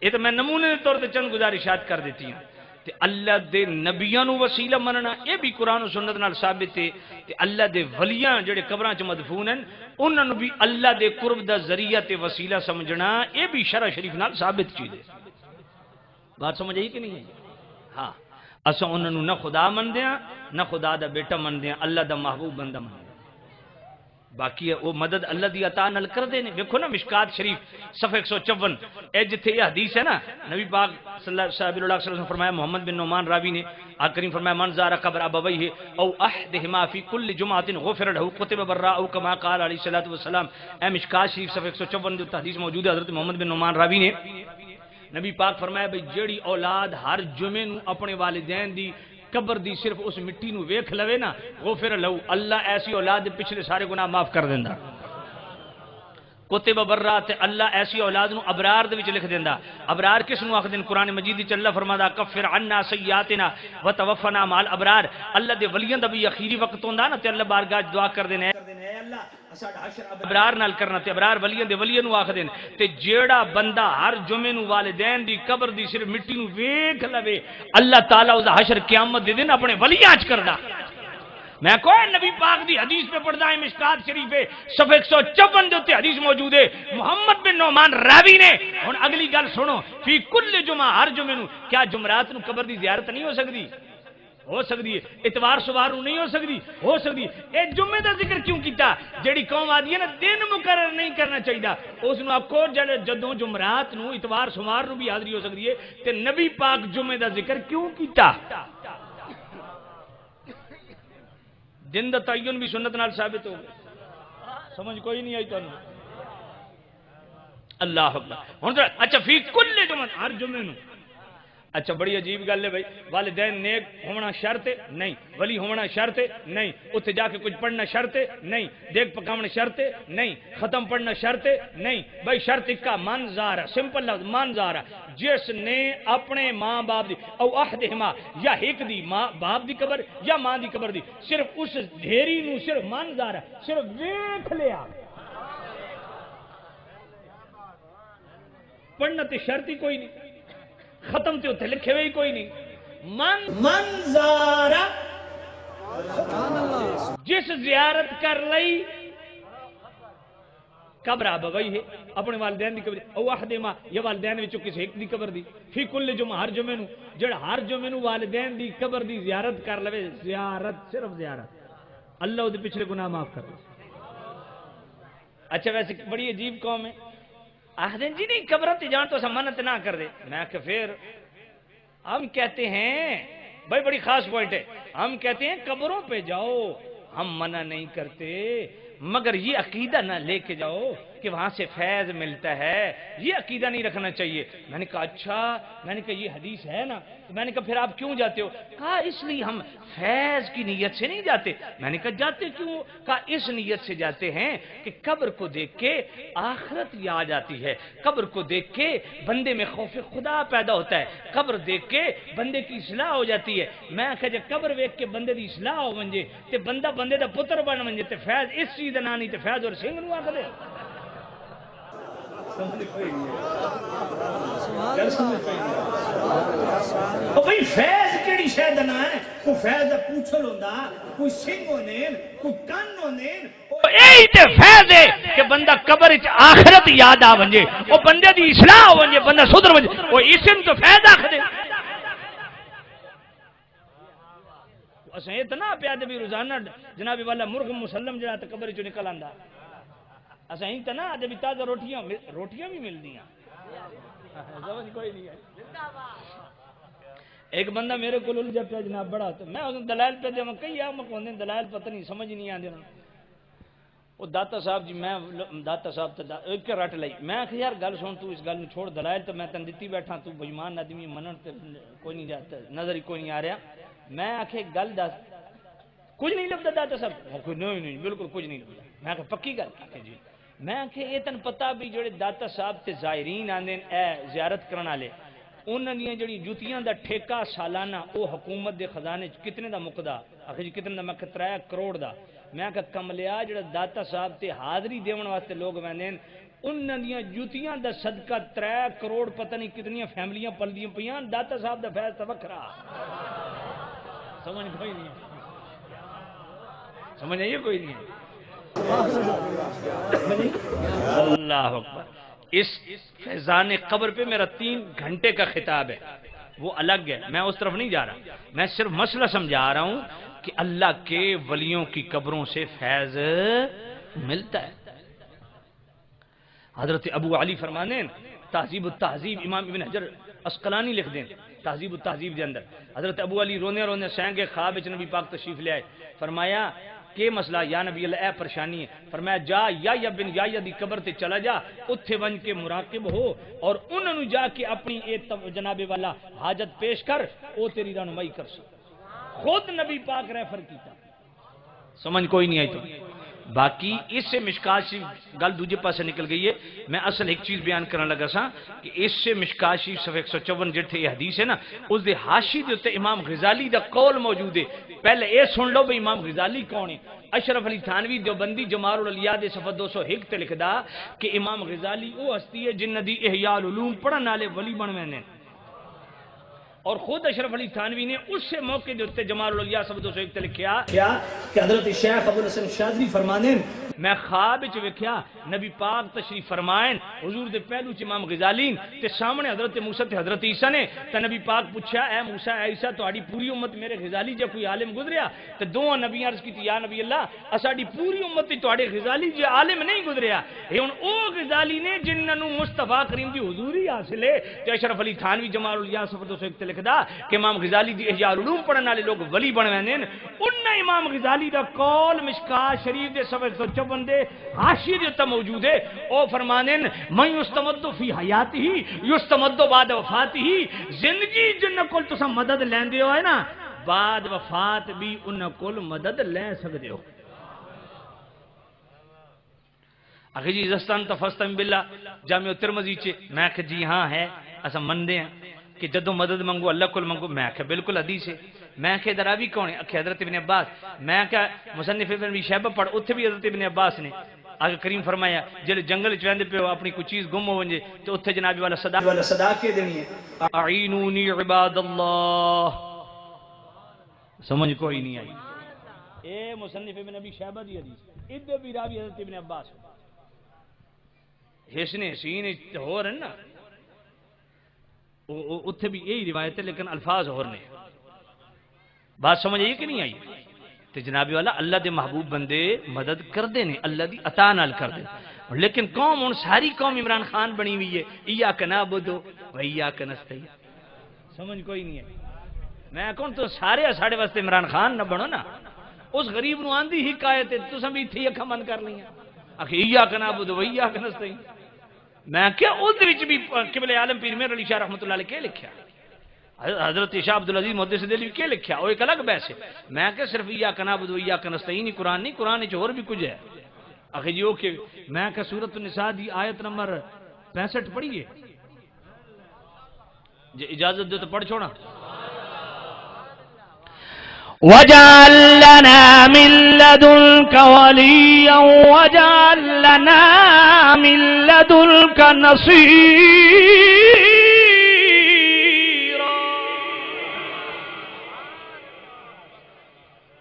یہ تو میں نمونے دے طور تے چند گزارشات کر دیتی ہوں. تے اللہ دے نبیاں نو وسیلہ مننا یہ بھی قرآن و سنت نال ثابت ہے. تے اللہ دے ولیاں جڑے قبراں چ مدفون ہیں انہاں نو بھی اللہ دے قرب دا ذریعہ تے وسیلہ سمجھنا یہ بھی شرع شریف نال ثابت چیز ہے. بات سمجھ آئی کہ نہیں ہے؟ ہاں اساں انہاں نو نہ خدا مندے ہاں نہ خدا دا بیٹا مندے ہاں, اللہ دا محبوب بندہ مندے ہاں. باقی وہ مدد اللہ دی عطا نال کر دے نے. دیکھو نا مشکات شریف صفحہ 154 اے جتھے یہ حدیث ہے نا نبی پاک صلی اللہ علیہ وسلم نے فرمایا محمد بن نعمان راوی نے آقا کریم فرمایا من زار قبر ابویہ او احدہما فی کل جمعۃ غفر له کتب برا او کما قال علیہ الصلوۃ والسلام. اے مشکات شریف صفحہ 154 جو حدیث موجود ہے حضرت محمد بن نعمان راوی نے نبی پاک فرمایا بھئی جیڑی اولاد ہر جمعے نو اپنے والدین دی قبر دی صرف اس مٹی نو ویکھ لوے نا غفر لو اللہ ایسی اولاد دے پچھلے سارے گناہ معاف کر دیندا. کتب برات اللہ ایسی اولاد نو ابرار دے وچ لکھ دیندا. ابرار کس نو آکھدے قرآن مجید وچ اللہ فرمادا کفر عنا سیئاتنا وتوفنا مع الابرار. اللہ دے ولیاں دا بھی اخیری وقت ہوندا نا تے اللہ بارگاہ دعا کر دینے اے اللہ اساڈا حشر ابرار نال کرنا تے ابرار ولیاں دے ولیاں نو آکھدے تے جیڑا بندہ ہر جمعے نو والدین دی قبر دی صرف مٹی نو ویکھ لوے اللہ تعالی او دا حشر قیامت دے دن اپنے ولیاں وچ کردا. میں کوئی نبی پاک دی حدیث پہ پڑھدا ہے مشکات شریف ہے صفحہ 154 دے تے حدیث موجود ہے محمد بن نعمان راوی نے. ہن اگلی گل سنو فی کل جمعہ ہر جمعے نو کیا جمعرات نو قبر دی زیارت نہیں ہو سکتی؟ ہو سکتی ہے. اتوار سوار نو نہیں ہو سکتی؟ ہو سکتی ہے. اے جمعے دا ذکر کیوں کیتا؟ جیڑی قوم آدھی ہے نا دن مقرر نہیں کرنا چاہیے اس نو آکھو جدوں جمعرات نو اتوار سوار نو بھی حاضری ہو سکتی ہے تے نبی پاک جمعے دا ذکر کیوں کیتا؟ دن دا تعین بھی سنت نال ثابت ہو گیا. سمجھ کوئی نہیں آئی تو اللہ اکبر. اچھا فی کل جمعہ ہر جمعے نو. اچھا بڑی عجیب گل ہے بھائی والدین نیک ہونا شرط ہے نہیں, ولی ہونا شرط ہے نہیں, اتنے جا کے کچھ پڑھنا شرط ہے نہیں, دیکھ پکاونا شرط ہے نہیں, ختم پڑھنا شرط ہے نہیں. بھائی شرط کا منظارہ سمپل لفظ منظارہ جس نے اپنے ماں باپ دی او احدہما یا ایک دی ماں باپ دی قبر یا ماں دی قبر دی صرف اس ڈھیری نو صرف منظارہ صرف ویکھ لیا پڑھنا تے شرط ہی کوئی نہیں, ختم تے اتنے لکھے ہوئے کوئی نہیں. منظارہ جس زیارت کر لئی قبر ابوی ہے اپنے والدین دی قبر او احدہما یا والدین وچوں کسی ایک دی قبر دی فی کل جمعہ ہر جمعے نو جڑا ہر جمعے نو والدین دی قبر دی زیارت کر لوے زیارت صرف زیارت اللہ دے پچھلے گناہ معاف کر دے. اچھا ویسے بڑی عجیب قوم ہے آخدین جی نہیں قبروں تے جان تو سمانت نہ کر دے. میں کہ پھر ہم کہتے ہیں بھائی بڑی خاص پوائنٹ ہے ہم کہتے ہیں قبروں پہ جاؤ ہم منع نہیں کرتے، مگر یہ عقیدہ نہ لے کے جاؤ کہ وہاں سے فیض ملتا ہے، یہ عقیدہ نہیں رکھنا چاہیے۔ میں نے کہا اچھا، میں نے کہا یہ حدیث ہے نا، تو میں نے کہا پھر آپ کیوں جاتے ہو؟ کہا اس لیے ہم فیض کی نیت سے نہیں جاتے۔ میں نے کہا جاتے کیوں؟ کہا اس نیت سے جاتے ہیں کہ قبر کو دیکھ کے آخرت یاد آتی ہے، قبر کو دیکھ کے بندے میں خوف خدا پیدا ہوتا ہے، قبر دیکھ کے بندے کی اصلاح ہو جاتی ہے۔ میں کہا جب قبر دیکھ کے بندے دی اصلاح ہو ونجے تے بندہ بندے دا پتر بن ونجے تے فیض اس چیز دا نام نہیں تے فیض اور سنگھ نو آکھدے۔ بھئی فیض کیڑی شے دا نام ہے؟ کوئی فیض دا پوچھل ہوندا، کوئی سنگھ ہوندے، کوئی کن ہوندے، یہی تے فیض ہے کہ بندہ قبر وچ آخرت یاد آ ونجے، او بندے دی اصلاح ہو ونجے، بندہ سدھر ونجے، او اسم تو فیض آکھدے۔ اساں اتنا پیادے بھی روزانہ جناب والا مرغ مسلم جڑا تے قبر چوں نکل آندا، اساں اتنا دے بھی تازہ روٹیاں بھی ملدیاں، سمجھ کوئی نہیں ہے۔ ایک بندہ میرے کو الجھا پیا جناب بڑا، تو میں اس دلائل پہ دے میں کئی آ مکوندے دلائل پتہ نہیں سمجھ نہیں آندے انہاں۔ وہ داتا صاحب جی، میں داتا صاحب تے ایک رٹ لئی، میں کہ یار گل سن، تو اس گل نو چھوڑ، دلائل تے میں تن دتی بیٹھا، تو بے ایمان آدمی منن تے کوئی نہیں جاتا، نظر ہی کوئی نہیں آ رہا۔ میں آکھے گل دس، کچھ نہیں لبدا داتا صاحب؟ کوئی نہیں بالکل کچھ نہیں لبدا۔ میں کہ پکی گل کہ جی؟ میں کہ یہ تن پتہ بھی جڑے داتا صاحب تے زائرین آندے اے زیارت کرن والے، انہاں دی جڑی جوتیاں دا ٹھیکہ سالانہ او حکومت دے خزانے چ کتنے دا مقدا؟ آخر جی کتنے دا؟ میں کہ 3 کروڑ دا۔ میں کہ کملیا جڑا داتا صاحب تے حاضری دیون واسطے لوگ ویندے انہاں دی جوتیاں دا صدقہ 3 کروڑ پتہ نہیں کتنی فیملیاں پلدیاں پیاں، داتا صاحب دا فیض تے وکھرا۔ سمجھ کوئی نہیں، سمجھ آئیے کوئی نہیں؟ اللہ اکبر۔ اس فیضان قبر پہ میرا 3 گھنٹے کا خطاب ہے، وہ الگ ہے، میں اس طرف نہیں جا رہا، میں صرف مسئلہ سمجھا رہا ہوں کہ اللہ کے ولیوں کی قبروں سے فیض ملتا ہے۔ حضرت ابو علی فرمانے تہذیب التہذیب، امام ابن حجر اسقلانی لکھ دیں تہذیب التہذیب کے اندر، حضرت ابو علی رونے رونے سینگے خواب وچ نبی پاک تشریف لے آئے، فرمایا کہ مسئلہ یا نبی اللہ اے پریشانی ہے، فرمایا جا یا بن یا دی قبر تے چلا جا، اتھے ون کے مراقب ہو اور انہوں نے جا کے اپنی جناب والا حاجت پیش کر، او تیری رہنمائی کر سو۔ خود نبی پاک ریفر کیتا۔ سمجھ کوئی نہیں آئی تو باقی اس سے مشکات شریف گل دوجے پاسے نکل گئی ہے۔ میں اصل ایک چیز بیان کرنے لگا سا کہ اس سے مشکات شریف صفحہ 154 جڑے یہ حدیث ہے نا، اس دے حاشی دے تے امام غزالی دا قول موجود ہے۔ پہلے اے سن لو بھئی امام غزالی کون ہے۔ اشرف علی تھانوی دیوبندی جمال الاولیاء دے صفحہ 201 تے لکھدا کہ امام غزالی وہ ہستی ہے جن دی احیاء العلوم پڑھن والے ولی بنوے نے، اور خود اشرف علی تھانوی نے اس سے موقع دیتے جمال الاولیاء صفحہ 201 تے لکھیا کیا کہ حضرت شیخ ابو الحسن شاذلی فرمانے میں خواب وچ ویکھیا نبی پاک تشریف فرمائیں حضور دے پہلو چ امام غزالی تے سامنے حضرت موسی تے حضرت عیسیٰ نے، تے نبی پاک پوچھا اے موسی اے عیسیٰ تہاڈی پوری امت میرے غزالی جے کوئی عالم گزریا؟ تے دوواں نبی عرض کیتی یا نبی اللہ اساڈی پوری امت تے تہاڈے غزالی جے عالم نہیں گزریا۔ اے ہن او غزالی نے جنہاں نوں مصطفی کریم دی حضوری حاصل ہے، تے اشرف علی تھانوی جمال الاولیاء صفحہ 201 تے لکھدا کہ امام غزالی دی احیاء العلوم پڑھن والے لوگ ولی بن ویندے نے۔ انہاں امام غزالی دا قول مشکات شریف دے صفحہ 154 دے حاشیے دے تے موجود ہے۔ او فرمانے من یستمد فی حیاتہ یستمد بعد وفاتہ، زندگی جنہاں کول تساں مدد لیندے ہو ہے نا، بعد وفات بھی انہاں کول مدد لے سکدے ہو۔ اخی جی زستان تفستم باللہ جامع ترمذی چ میں کہ جی ہاں ہے، اساں مندے ہیں کہ جدوں مدد منگو اللہ کول منگو۔ میں کہ بالکل حدیث ہے۔ میں کہ دراوی کون ہے؟ کہ حضرت ابن عباس۔ میں کہ مصنف ابن ابی شیبہ پڑھ، اتھے بھی حضرت ابن عباس نے آگے کریم فرمایا جلے جنگل چ ویندے پیو اپنی کوئی چیز گم ہو ونجے تو اتھے جناب والا صدا کے دینی ہے اعینونی عباد اللہ۔ سمجھ کوئی نہیں آئی؟ اے مصنف ابن ابی شیبہ دی حدیث، ادھر بھی راوی حضرت ابن عباس۔ حسن حسین ہو رہے نا اتھے بھی یہی روایت ہے لیکن الفاظ اور نے۔ بات سمجھ آئی کہ نہیں آئی؟ تو جناب والا اللہ دے محبوب بندے مدد کر دے نے، اللہ دی عطا نال کر دے، لیکن قوم ان ساری قوم عمران خان بنی ہوئی ہے، ایاک نعبدو و ایاک نستعین۔ سمجھ کوئی نہیں ہے؟ میں کون تو سارے ساڑھے واسطے عمران خان نہ بنو نا، اس غریب نو آندھی حکایت تساں بھی تھی اکھاں بند کر لیاں اکھے ایاک نعبد و ایاک نستعین میں کیا ادھر وچ بھی قبلہ عالم پیر مہر علی شاہ رحمۃ اللہ علیہ کے لکھیا حضرت شاہ عبد العزیز محدث دہلوی کے لکھیا وہ ایک الگ بحث ہے میں کہ صرف ایاک نعبد و ایاک نستعین ہی قرآن نہیں قرآن وچ اور بھی کچھ ہے اکھے جی اوکے میں کہ سورۃ النساء دی آیت نمبر 65 پڑھیے جی اجازت دے تو پڑھ چھوڑا وَجَعَلْ لَنَا مِن لَّدُنْكَ وَلِيًّا وَجَعَلْ لَنَا مِن لَّدُنْكَ نَصِيرًا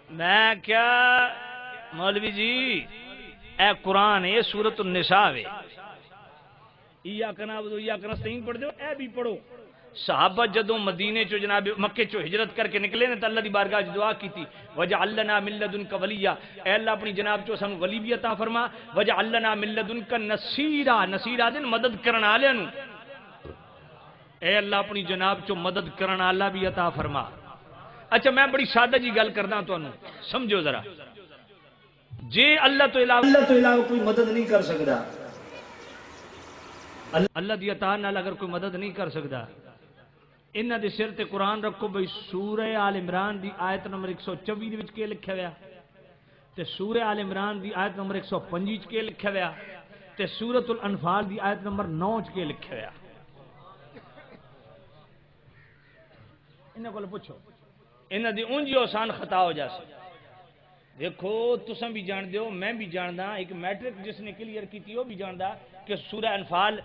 میں کیا مولوی جی اے قرآن ہے سورۃ النساء ہے ایاک نعبد و ایاک نستعین پڑھ دو اے بھی پڑھو صحابہ جدوں مدینے چو جناب مکے چو ہجرت کر کے نکلے نے تو اللہ دی بارگاہ وچ دعا کی تھی وجعل لنا من لدنک ولیا اے اللہ اپنی جناب چو سانو ولی بھی عطا فرما وجعل لنا من لدنک نصیرا نصیرا دین مدد کرن والے نو اے اللہ اپنی جناب چو مدد کرن والا بھی عطا فرما اچھا میں بڑی سادہ جی گل کردا تانوں سمجھو ذرا جے اللہ تو علاوہ کوئی مدد نہیں کر سکدا اللہ دی عطا نال اگر کوئی مدد نہیں کر سکدا انہاں دے سر تے قرآن رکھو بھئی سورہ آل عمران دی آیت نمبر 124 دے وچ کے لکھیا ہویا تے سورہ آل عمران دی آیت نمبر 125 وچ کے لکھیا ہویا تے سورۃ الانفال دی آیت نمبر 9 وچ کے لکھیا ہویا انہاں کول پوچھو انہاں دی اونجی آسان خطا ہو جاسی دیکھو تساں بھی جان دیو میں بھی جاندا ایک میٹرک جس نے کلیئر کیتی وہ بھی جاندا کہ سورہ انفال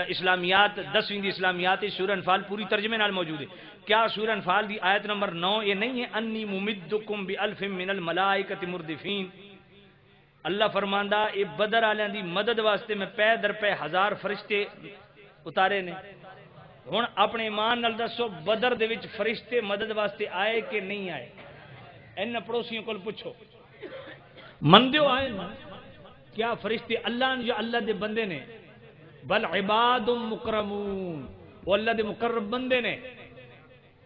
اسلامیات 10ویں دی اسلامیات سورہ انفال پوری ترجمے نال موجود ہے کیا سورہ انفال دی آیت نمبر 9 یہ نہیں ہے انی ممدکم بالف من الملائکۃ مردفین اللہ فرماندا اے بدر والےاں دی مدد واسطے میں پے در پے 1000 فرشتے اتارے نے ہن اپنے ایمان نال دسو بدر دے وچ فرشتے مدد واسطے آئے کہ نہیں آئے ان پڑوسیوں کو پوچھو مندیو آئے نا کیا فرشتے اللہ نے جو اللہ دے بندے نے بل عباد مکرمون وہ اللہ دے مقرب بندے نے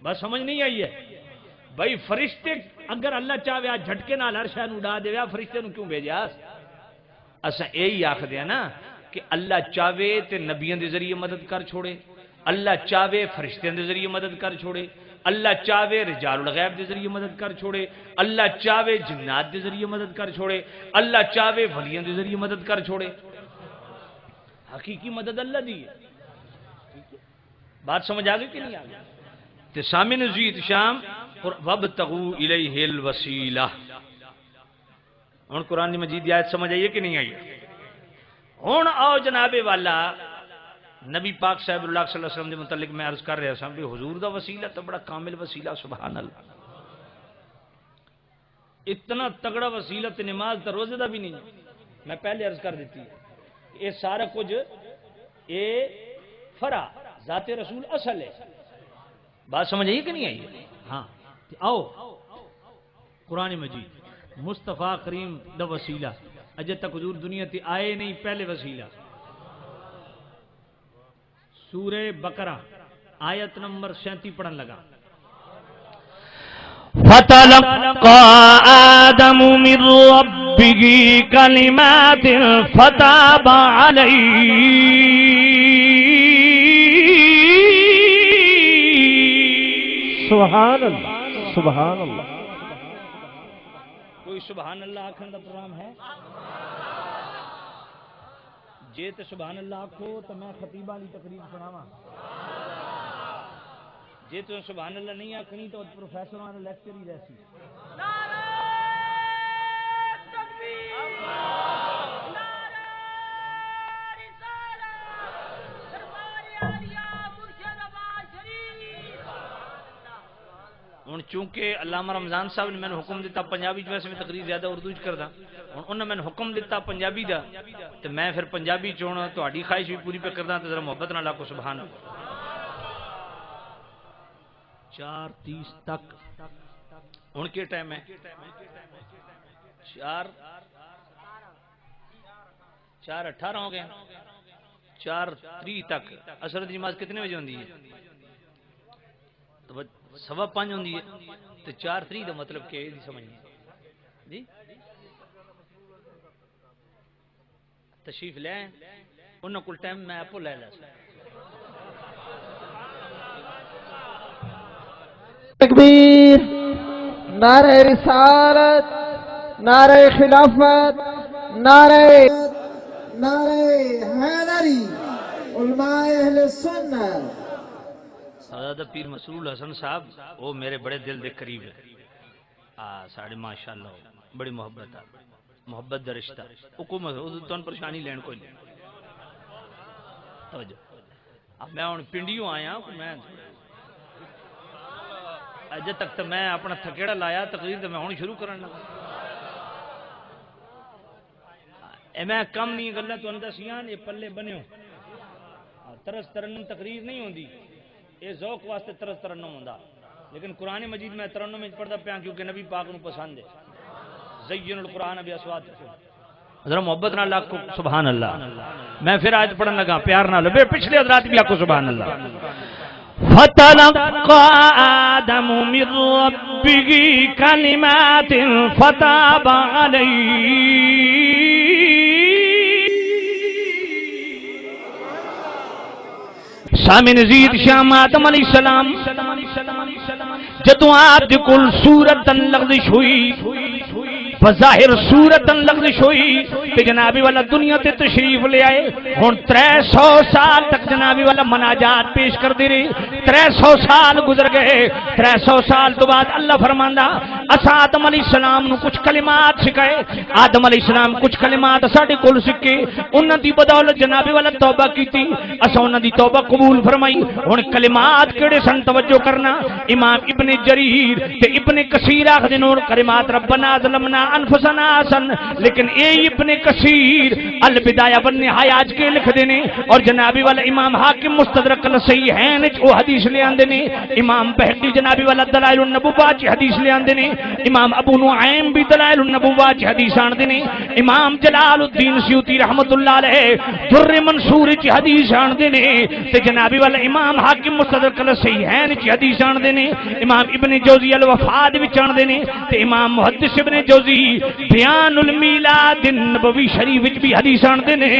بس سمجھ نہیں آئی ہے بھائی فرشتے اگر اللہ چاہے جھٹکے نال ہر شے نوں اڑا دے فرشتے نوں کیوں بھیجیا اساں یہی آکھدے ہیں نا کہ اللہ چاہے تے نبیوں دے ذریعے مدد کر چھوڑے اللہ چاہے فرشتیاں دے ذریعے مدد کر چھوڑے اللہ چاہے رجال الغیب دے ذریعے مدد کر چھوڑے اللہ چاہے جنات دے ذریعے مدد کر چھوڑے اللہ چاہے ولیاں دے ذریعے مدد کر چھوڑے حقیقی مدد اللہ دی ہے بات سمجھ آ گئی کہ نہیں آ گئی تے سامن زید شام وابتغوا الیہ الوسیلہ ہن قرآن مجید کی آیت سمجھ آئیے کہ نہیں آئی ہن آؤ جناب والا نبی پاک صاحب اللہ صلی اللہ علیہ وسلم دے متعلق میں عرض کر رہا سا بھی حضور دا وسیلہ تو بڑا کامل وسیلہ سبحان اللہ اتنا تگڑا وسیلہ تے نماز تے روزے دا بھی نہیں میں پہلے عرض کر دیتی یہ سارا کچھ اے فرع ذات رسول اصل ہے بات سمجھ آئی کہ نہیں آئی ہاں آؤ قرآن مجید مصطفیٰ کریم دا وسیلہ اجے تک حضور دنیا تے آئے نہیں پہلے وسیلہ سورہ بقرہ آیت نمبر 37 پڑھن لگا فَتَلَقَّى آدَمُ مِن رَّبِّهِ كَلِمَاتٍ فَتَابَ عَلَيْهِ سبحان اللہ سبحان اللہ کوئی سبحان اللہ آکھن دا پروگرام ہے جے تے سبحان اللہ آکھو تو میں خطیبہ علی تقریر سناواں جے تو سبحان اللہ نہیں آکھنی تو پروفیسر والا لیکچر ہی رہسی نعرہ تکبیر نعرہ رسالت دربار عالیہ مرشد آباد شریف ہن چونکہ علامہ رمضان صاحب نے میں حکم دیتا پنجابی ویسے میں تقریر زیادہ اردو چ کردا ہن انہاں میں حکم دیتا پنجابی دا تے میں پھر پنجابی چ ہن تہاڈی خواہش بھی پوری پہ کردا تے ذرا محبت نال آکھو سبحان اللہ 4:30 تک ہن کے ٹائم ہے 4:18 ہو گئے 4:30 تک عصر دی نماز کتنے بجے ہوندی ہے تو 5:15 ہوندی ہے تے 4:30 دا مطلب کہ یہ سمجھ جی تشریف لے انہوں کو ٹائم میں آپ لے لیا تکبیر، نعرہ رسالت، نعرہ خلافت، نعرہ حیدری، علماء اہل سنت۔ سادہ پیر مسرور حسن صاحب وہ میرے بڑے دل دے قریب ہے، ساڑھے ماشاءاللہ بڑی محبت ہے، محبت دا رشتہ حکومت تون پریشانی لین کوئی نہیں توجہ۔ اب میں ہوں پنڈیوں آیا میں اجے تک تو میں اپنا تھکیڑا لایا تقریر تو میں ہوں شروع کرنے لگا میں کم نہیں گلا تو دسیاں یہ پلے بنو ترس ترنم تقریر نہیں ہوندی یہ ذوق واسطے ترس ترنم ہوندا لیکن قرآن مجید میں ترنم میں پڑھدا پیا کیونکہ نبی پاک نو پسند ہے زین القرآن باصواتکم ذرا محبت نال لاکھو سبحان اللہ۔ میں پھر آیت پڑھن لگا پیار نال پچھلے حضرات بھی آکھو سبحان اللہ۔ فتلقى آدم من ربه كلمات فتاب عليه سامع نزید شام آدم علیہ السلام جدو آپ دی کل صورتاً لغزش ہوئی بظاہر صورتاً لغزش ہوئی کہ جنابی والا دنیا تے تشریف لے آئے ہون 300 سال تک جنابی والا مناجات پیش کر دی رہی 300 سال گزر گئے 300 سال تو بعد اللہ فرماندا اسا آدم علیہ السلام نو کچھ کلمات سکھائے آدم علیہ السلام کچھ کلمات ساڈے کول سکھے انہاں دی بدولت جنابی والا توبہ کیتی اسا انہاں دی توبہ قبول فرمائی ہن کلمات کیڑے سن توجہ کرنا امام ابن جریر تے ابن کثیر آخدے نور کلمات ربنا ظلمنا انفسنا سن لیکن اے ابن کثیر البدایہ والنہایہ آج کے لکھ دینے اور جنابی والا امام حاکم مستدرک الصحیحین او حدیث لے آندے نے امام بہقی جنابی والا دلائل النبوہ چ حدیث لے آندے نے امام ابو نعیم بھی دلائل النبوہ چ حدیث آندے نے امام جلال الدین سیوطی رحمت اللہ علیہ در منصور چ حدیث آندے نے تے جنابی والا امام حاکم مستدرک الصحیحین چ حدیث آندے نے امام ابن جوزی الوفاد وچ آندے نے تے امام محدث ابن جوزی بیان المیلاد النبوی شریف وچ بھی حدیث آندے نے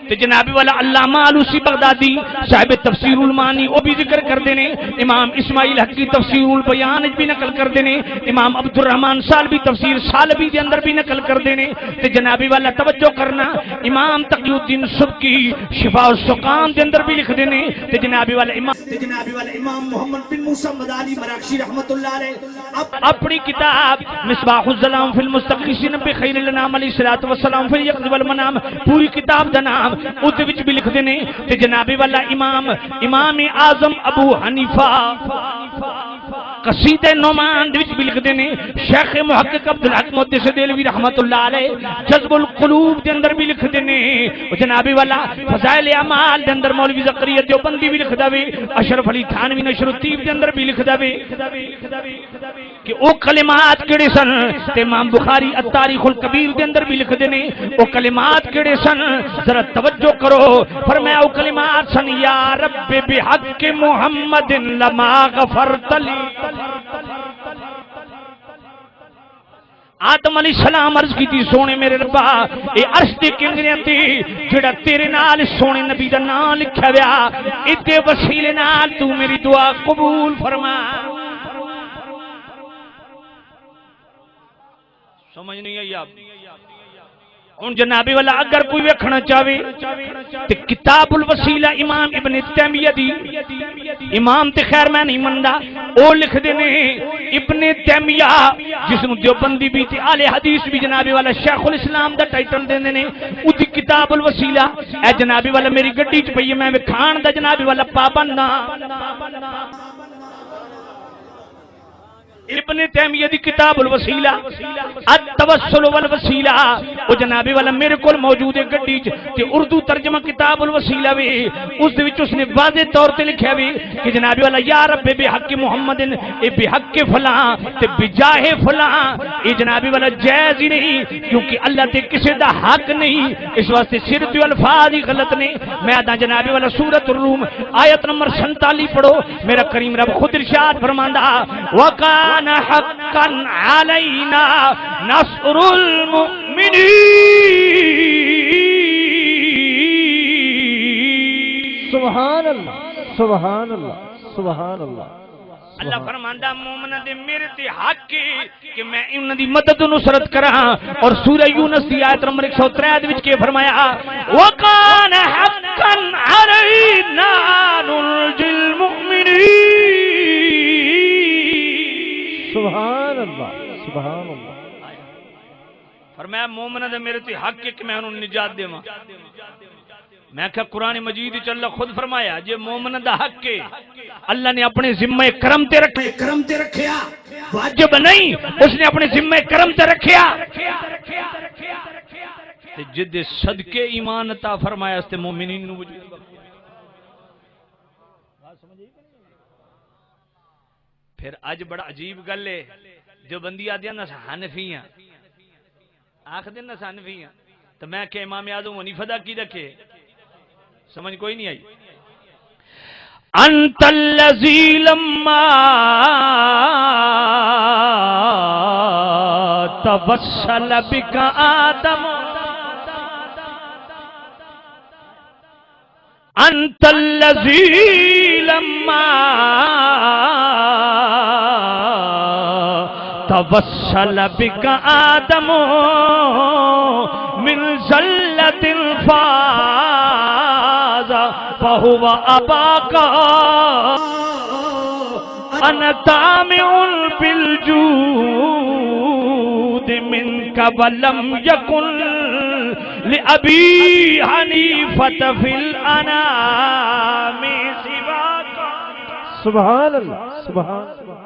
تے جنابی والا علامہ علوسی بغدادی صاحب تفسیر المعانی وہ بھی ذکر کردے نے امام اسماعیل حقی تفسیر البیان بھی نقل کردے نے امام عبد الرحمن سالبی تفسیر سالبی دے اندر بھی نقل کردے نے تے جنابی والا توجہ کرنا امام تقی الدین سبکی شفاء السقام دے اندر بھی لکھ دے نے تے جنابی والا امام محمد بن موسی مدانی مراکشی رحمت اللہ علیہ اپنی کتاب مصباح الظلام فی المستغیثین بخیر الانام علیہ الصلوۃ والسلام فی یقظ والمنام پوری کتاب دا نام اس وچ بھی لکھ دینے تے جنابی والا امام اعظم ابو حنیفہ قصیدہ نعمان دے وچ بھی لکھ دینے شیخ محقق عبدالحق محدث دہلوی رحمت اللہ علیہ جذب القلوب دے اندر بھی لکھ دینے جنابی والا فضائل اعمال دے اندر مولوی زکریا دیوبندی بھی لکھ داوے اشرف علی تھانوی نشر الطیب دے اندر بھی لکھ داوے کہ او کلمات کیڑے سن تے امام بخاری التاریخ الکبیر دے اندر بھی لکھ دینے او کلمات کیڑے سن ذرا توجہ کرو فرمایا او کلمات سن یا رب بحق محمد لما غفرت لی آدم علیہ السلام عرض کی تھی سونے میرے ربا اے عرش دے کنگریاں تے جڑا تیرے نال سونے نبی دا نام لکھا ویا اتے وسیلے نال تو میری دعا قبول فرما سمجھ نہیں آئی آپ ان جنابی والا اگر کوئی ویکھنا چاہے تے کتاب الوسیلہ امام ابن تیمیہ دی امام تے خیر میں نہیں مندا او لکھ دینے ابن تیمیہ جس نو دیوبندی بھی تے اہل حدیث بھی جنابی والا شیخ الاسلام دا ٹائٹل دیندے نے او دی کتاب الوسیلہ اے جنابی والا میری گڈی چ پئی میں وکھان دا جنابی والا پابند نہ ابن تیمیہ دی کتاب الوسیلہ التوسل والوسیلہ او جنابی والا میرے کول موجود ہے گڈی تے اردو ترجمہ کتاب الوسیلہ وی اس دے وچ اس نے واضح طور تے لکھیا وی کہ جنابی والا یا رب بحق محمد اے بحق فلاں تے بجاہ فلاں اے جنابی والا جائز ہی نہیں کیونکہ اللہ تے کسی دا حق نہیں اس واسطے صرف الفاظ ہی غلط نے میں ادا جنابی والا سورۃ الروم آیت نمبر 47 پڑھو میرا کریم رب خود ارشاد فرماندا وقال وَكَانَ حَقًّا عَلَيْنَا نَصْرُ الْمُؤْمِنِينَ. سبحان اللہ سبحان اللہ سبحان اللہ. اللہ فرماندا مومن دے میرے تے حق ہے کہ میں انہاں دی مدد و نصرت کراں. اور سورہ یونس دی آیت نمبر 163 دے وچ کی فرمایا وَكَانَ حَقًّا عَلَيْنَا نُنْجِي الْمُؤْمِنِينَ. سبحان اللہ سبحان اللہ. فرمایا مومن دے میرے تے حق ہے کہ میں انہاں نوں نجات دیواں. میں کہا قرآن مجید وچ اللہ خود فرمایا جے مومن دا حق ہے اللہ نے اپنے ذمہ کرم تے رکھیا واجب نہیں اس نے اپنے ذمہ کرم تے رکھیا تے جد صدقے ایمان عطا فرمایا اس تے مومنین نو وجود پھر اج بڑا عجیب گل ہے جو بندی آدیاں نہ حنفیاں آکھ دے نہ حنفیاں تو میں کہ امام اعظم حنیفہ دا کی رکھے سمجھ کوئی نہیں آئی. انت الذی لما توسل بک آدم انت الذی لما توسل بک آدم من زلت فاز فهو أباك أنا طامع بالجود منك ولم يكن لأبي حنيفة في الأنام سواك. سبحان اللہ سبحان اللہ.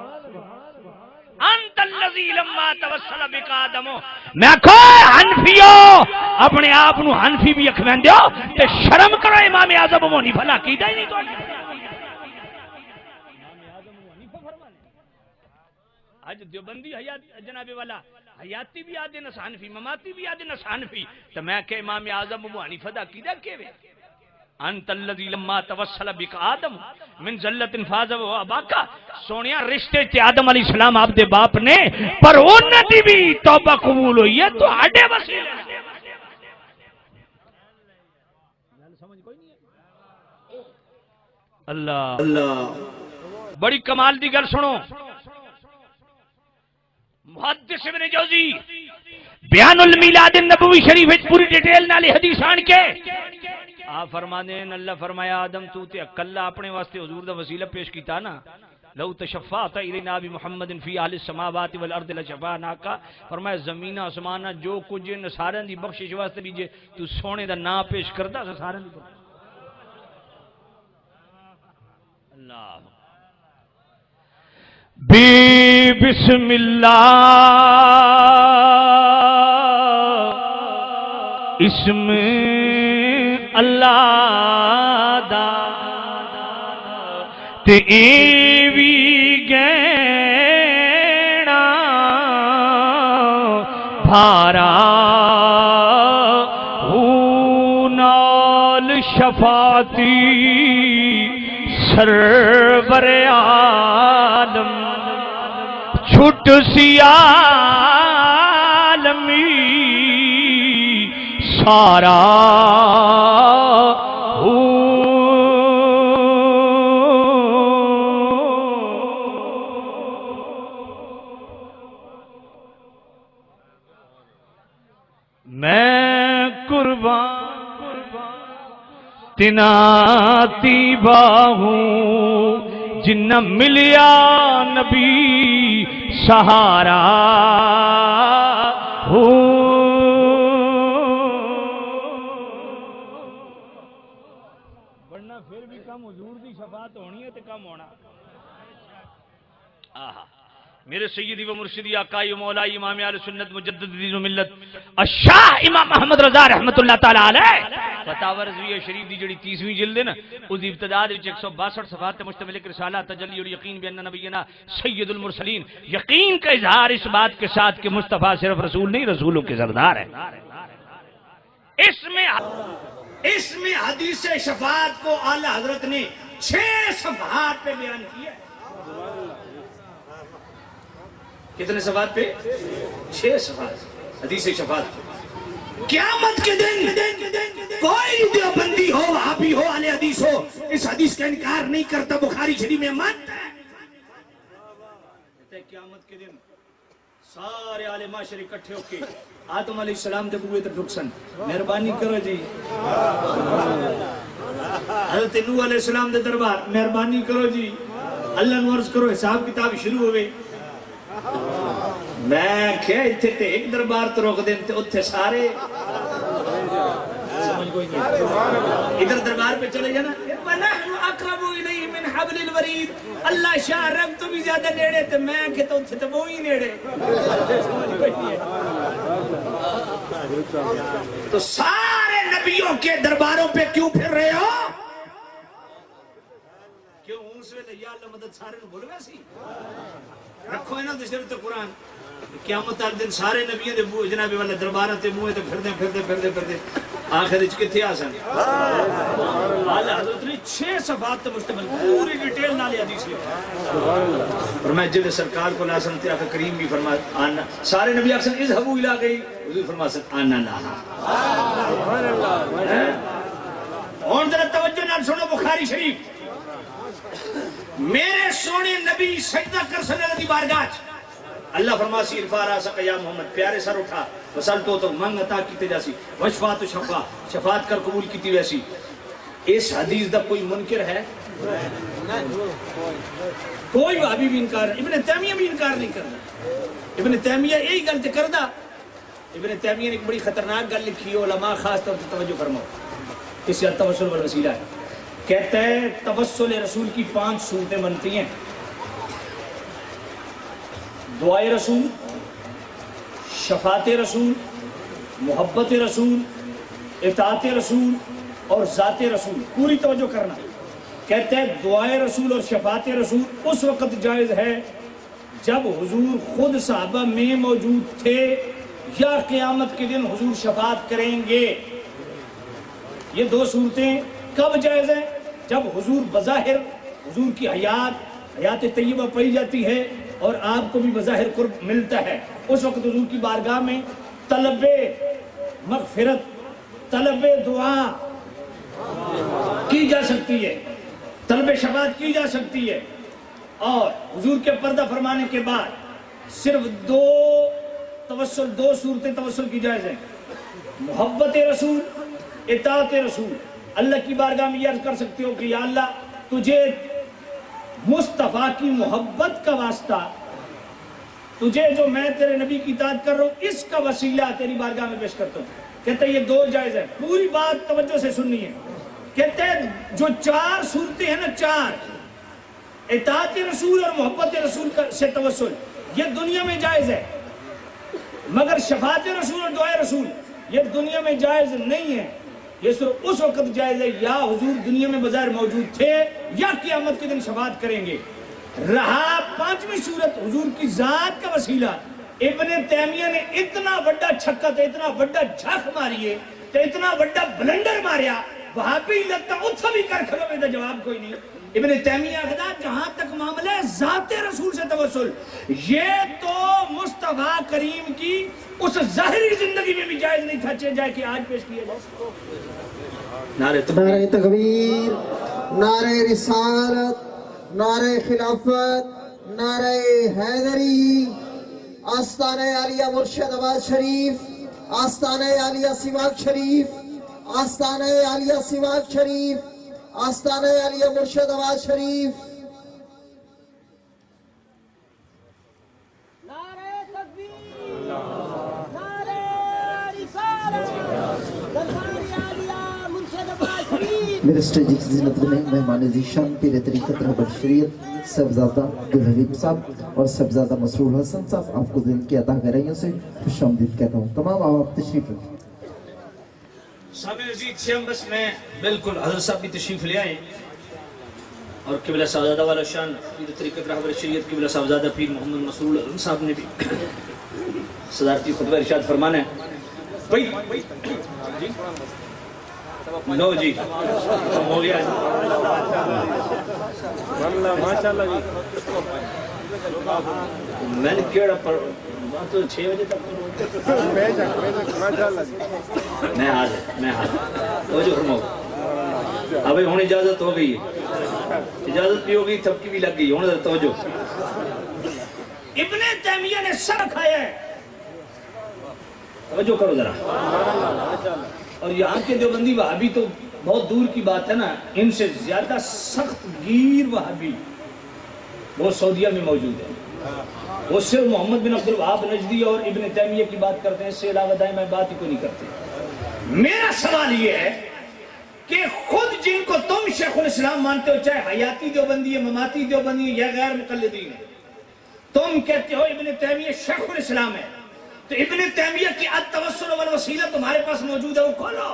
انت الذی لما توسل بک آدم. میں کہو حنفیو اپنے آپ نو حنفی بھی اکھویں دیو تے شرم کرو امام اعظم ابو حنیفہ لا کیدا ہی نہیں تو اج دیوبندی حیات جناب والا حیاتی بھی آدے نہ حنفی مماتی بھی آدے نہ حنفی تو میں کہ امام اعظم ابو حنیفہ دا کیدا کیویں انت الذی لما توسل بک آدم من ذلت فاز و اباکا. سونیا رشتے تے آدم علیہ السلام آپ دے باپ نے پر انہاں دی بھی توبہ قبول ہوئی ہے تو اڈے وسیلے اللہ بڑی کمال دی گل سنو. محدث ابن جوزی بیان المیلاد النبوی شریف وچ پوری ڈیٹیل نال حدیث آن کے آپ فرمانے اللہ فرمایا آدم تو تے اکلا اپنے واسطے حضور دا وسیلہ پیش کیتا نا لو تشفعت الینا بمحمد فی اہل السماوات والارض لشفعناک. فرمایا زمین آسمان جو کچھ ان سارے دی بخشش واسطے بھی جے تو سونے دا نام پیش کردا سارے دی اللہ بسم اللہ اسم اللہ دا تے ایوی گینا بھارا نال شفاعتی سرور عالم چھٹ سی عالمی سارا میں قربان تناتی باہوں جنہ ملیا نبی سہارا ہو. ورنہ پھر بھی کم حضور دی شفاعت ہونی ہے تے کم ہونا. آہا میرے سیدی و مرشدی آقائی و مولائی امام اہل سنت مجدد دین و ملت الشاہ امام محمد رضا رحمت اللہ تعالی علیہ فتاوی رضویہ شریف دی جڑی 30ویں جلد ہے نا اس دی ابتدا وچ 162 صفحات تے مشتمل ایک رسالہ تجلی اور یقین بان نبینا سید المرسلین یقین کا اظہار اس بات کے ساتھ کہ مصطفیٰ صرف رسول نہیں رسولوں کے سردار ہے. اس میں حدیث شفاعت کو اعلی حضرت نے 6 صفحات پہ بیان کیا. کتنے صفات پہ؟ 6 صفات حدیث شفاعت. قیامت کے دن کوئی دیوبندی ہو، وہابی ہو، اہل حدیث ہو، اس حدیث کا انکار نہیں کرتا، بخاری شریف میں مانتا ہے. قیامت کے دن سارے عالم معاشرے اکٹھے ہو کے آدم علیہ السلام دے بوئے تے ڈکسن، مہربانی کرو جی. حضرت نوح علیہ السلام دے دربار، مہربانی کرو جی، اللہ نو عرض کرو حساب کتاب شروع ہوئے. میں کہا اتھے تے ایک دربار تو روک دیں تے اتھے سارے سمجھ کوئی نہیں. ادھر دربار پہ چلے جانا وَنَحْنُ أَقْرَبُ إِلَيْهِ مِنْ حَبْلِ الْوَرِيدِ، اللہ شاہ رب تو بھی زیادہ نیڑے تے میں کہ تو اتھے تو وہی نیڑے. تو سارے نبیوں کے درباروں پہ کیوں پھر رہے ہو؟ کیوں اس ویلے یا اللہ مدد سارے نو بول گیا سی؟ رکھو ہے نا دشرت قرآن. قیامت والے دن سارے نبیوں دے بو جناب والا درباراں تے منہ تے پھردے آخر وچ کتھے آ سن؟ اعلی حضرت نے 6 صفات تے مشتمل پوری ڈیٹیل نال حدیث لکھی. اور میں جلد سرکار کو لاسن تے آقا کریم بھی فرما آنا سارے نبی اکثر اذهبوا الى گئی حضور فرما سن آنا لا. سبحان اللہ. اور ذرا توجہ نال سنو بخاری شریف. میرے سونے نبی سجدہ کر سنے لگی بارگاہ چ. اللہ فرماسی ارفع راسک یا محمد، پیارے سر اٹھا، وصل تو مانگ عطا کیتے جاسی، وشفا تو شفا، شفاعت کر قبول کیتی ویسی. اس حدیث دا کوئی منکر ہے؟ کوئی وہابی بھی انکار، ابن تیمیہ بھی انکار نہیں کرتا. ابن تیمیہ یہی گل تے کردا. ابن تیمیہ نے ایک بڑی خطرناک گل لکھی ہے، علماء خاص طور پر توجہ فرماؤ. اس سے توسل والوسیلہ ہے. کہتا ہے توسل رسول کی 5 صورتیں بنتی ہیں: دعائے رسول، شفاعت رسول، محبت رسول، اطاعت رسول اور ذات رسول. پوری توجہ کرنا. کہتے ہیں دعائے رسول اور شفاعت رسول اس وقت جائز ہے جب حضور خود صحابہ میں موجود تھے یا قیامت کے دن حضور شفاعت کریں گے. یہ 2 صورتیں کب جائز ہیں؟ جب حضور بظاہر حضور کی حیات طیبہ پائی جاتی ہے اور آپ کو بھی بظاہر قرب ملتا ہے. اس وقت حضور کی بارگاہ میں طلب مغفرت، طلب دعا کی جا سکتی ہے، طلب شفاعت کی جا سکتی ہے. اور حضور کے پردہ فرمانے کے بعد صرف 2 صورتیں توسل کی جائز ہیں: محبت رسول، اطاعت رسول. اللہ کی بارگاہ میں یہ عرض کر سکتے ہو کہ یا اللہ تجھے مصطفیٰ کی محبت کا واسطہ، تجھے جو میں تیرے نبی کی اطاعت کر رہا ہوں اس کا وسیلہ تیری بارگاہ میں پیش کرتا ہوں. کہتے ہیں یہ 2 جائز ہے. پوری بات توجہ سے سننی ہے. کہتے ہیں جو 4 صورتیں ہیں نا، 4 اطاعت رسول اور محبت رسول سے توسل، یہ دنیا میں جائز ہے. مگر شفاعت رسول اور دعائے رسول یہ دنیا میں جائز نہیں ہے. یہ صرف اس وقت جائز ہے یا حضور دنیا میں بظاہر موجود تھے یا قیامت کے دن شفاعت کریں گے. رہا 5ویں صورت حضور کی ذات کا وسیلہ. ابن تیمیہ نے اتنا بڑا چھکا تے اتنا بڑا جھک ماری تے اتنا بڑا بلنڈر ماریا، وہاں پہ ہی لگتا اتھا بھی کر کھلو میں دا جواب کوئی نہیں. ابن تیمیہ کہتا جہاں تک معاملہ ہے ذات رسول سے توسل، یہ تو مصطفیٰ کریم کی اس ظاہری زندگی میں بھی جائز نہیں تھا جائے کہ آج پیش کیا جائے. نعرہ تکبیر، نعرہ رسالت، نعرہ خلافت، نعرہ حیدری، آستانہ عالیہ مرشد آباد شریف، آستانہ عالیہ سیواک شریف، آستانہ عالیہ سیواک شریف، آستانہ عالیہ مرشد آباد شریف. نعرہ تکبیر، نعرہ رسالت، دربار عالیہ مرشد آباد شریف. میرے اسٹیج کی زینت میں مہمان ذیشان پیر طریقت رہبر شریعت صاحبزادہ عبدالحبیب صاحب اور صاحبزادہ مسرور حسن صاحب آپ کو دل کی عطا گرائیوں سے خوش آمدید کہتا ہوں. تمام آپ تشریف رکھیں. صاحب عزیز شام بس میں بالکل حضرت صاحب بھی تشریف لے آئے اور قبلہ صاحبزادہ والا شان پیر طریقت رہبر شریعت قبلہ صاحبزادہ پیر محمد مسرور حسن صاحب نے بھی صدارتی خطبہ ارشاد فرمانا ہے. لو جی ہو گیا. ماشاءاللہ جی. میں نے کیڑا پر تو 6 بجے تک میں حاضر وہ جو فرماؤ ابھی ہوں اجازت ہو گئی ہے، اجازت بھی ہو گئی، تھپکی بھی لگ گئی، ہوں توجہ۔ ابن تیمیہ نے سر کھایا ہے، توجہ کرو ذرا۔ اور یہاں کے دیوبندی وہابی تو بہت دور کی بات ہے نا، ان سے زیادہ سخت گیر وہابی وہ سعودیہ میں موجود ہے۔ وہ صرف محمد بن عبد الوہاب نجدی اور ابن تیمیہ کی بات کرتے ہیں، اس سے علاوہ دائیں بات ہی کو نہیں کرتے۔ میرا سوال یہ ہے کہ خود جن کو تم شیخ الاسلام مانتے ہو، چاہے حیاتی دیوبندی ہے، مماتی دیوبندی ہے یا غیر مقلدین ہے، تم کہتے ہو ابن تیمیہ شیخ الاسلام ہے، تو ابن تیمیہ کی التوسل والوسیلہ تمہارے پاس موجود ہے، وہ کھولو۔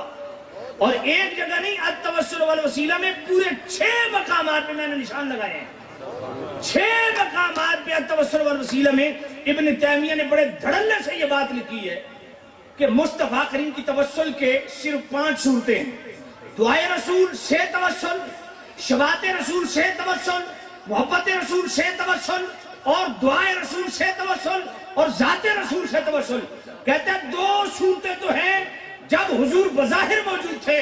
اور ایک جگہ نہیں، التوسل والوسیلہ میں پورے 6 مقامات پہ میں نے نشان لگائے ہیں، 6 مقامات پہ التوسل والوسیلہ میں ابن تیمیہ نے بڑے دھڑلے سے یہ بات لکھی ہے کہ مصطفیٰ کریم کی توسل کے صرف 5 صورتیں ہیں: دعائے رسول سے توسل، شفاعت رسول سے توسل، محبت رسول سے توسل، اور دعائے رسول سے توسل، اور ذات رسول سے توسل۔ کہتے ہیں 2 صورتیں تو ہیں جب حضور بظاہر موجود تھے،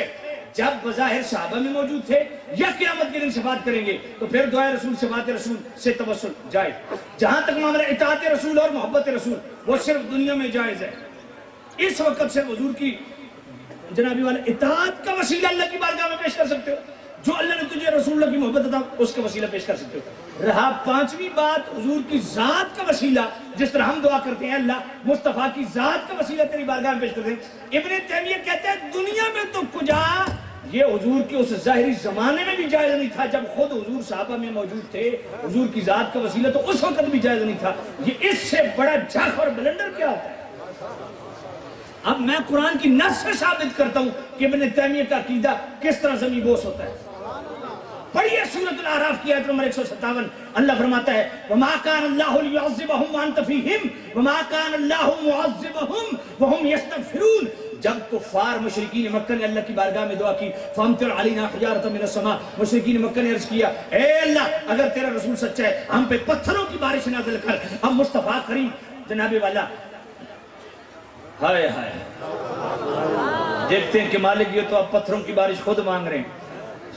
جب بظاہر صحابہ میں موجود تھے، یا قیامت کے دن شفاعت کریں گے، تو پھر دعائے رسول شفاعت رسول سے توسل جائز۔ جہاں تک معاملہ اطاعت رسول اور محبت رسول، وہ صرف دنیا میں جائز ہے۔ اس وقت سے حضور کی جنابی والا اطاعت کا وسیلہ اللہ کی بارگاہ میں پیش کر سکتے ہو، جو اللہ نے تجھے رسول اللہ کی محبت عطا اس کا وسیلہ پیش کر سکتے ہو۔ رہا 5ویں بات حضور کی ذات کا وسیلہ، جس طرح ہم دعا کرتے ہیں اللہ مصطفیٰ کی ذات کا وسیلہ تیری بارگاہ میں پیش کرتے ہیں۔ ابن تیمیہ کہتے ہیں دنیا میں تو کجا، یہ حضور کے اس ظاہری زمانے میں بھی جائز نہیں تھا، جب خود حضور صحابہ میں موجود تھے، حضور کی ذات کا وسیلہ تو اس وقت بھی جائز نہیں تھا۔ یہ اس سے بڑا جھک اور بلنڈر کیا ہوتا ہے؟ اب میں قرآن کی نص سے ثابت کرتا ہوں کہ ابن تیمیہ کا عقیدہ کس طرح زمین بوس ہوتا ہے۔ پڑھیے سورۃ الاعراف کی آیت نمبر 157، اللہ فرماتا ہے وَمَا كَانَ اللَّهُ لِيُعَذِّبَهُمْ وَأَنْتَ فِيهِمْ وَمَا كَانَ اللَّهُ مُعَذِّبَهُمْ وَهُمْ يَسْتَغْفِرُونَ۔ جب کفار مشرکین مکہ نے اللہ کی بارگاہ میں دعا کی فَأَمْطِرْ عَلَيْنَا حِجَارَةً مِنَ السَّمَاءِ، مشرکین مکہ نے عرض کیا اے اللہ اگر تیرا رسول سچا ہے ہم پہ پتھروں کی بارش نازل کر۔ اب مصطفیٰ کریم جناب والا ہائے ہائے دیکھتے ہیں کہ مالک یہ تو اب پتھروں کی بارش خود مانگ رہے ہیں۔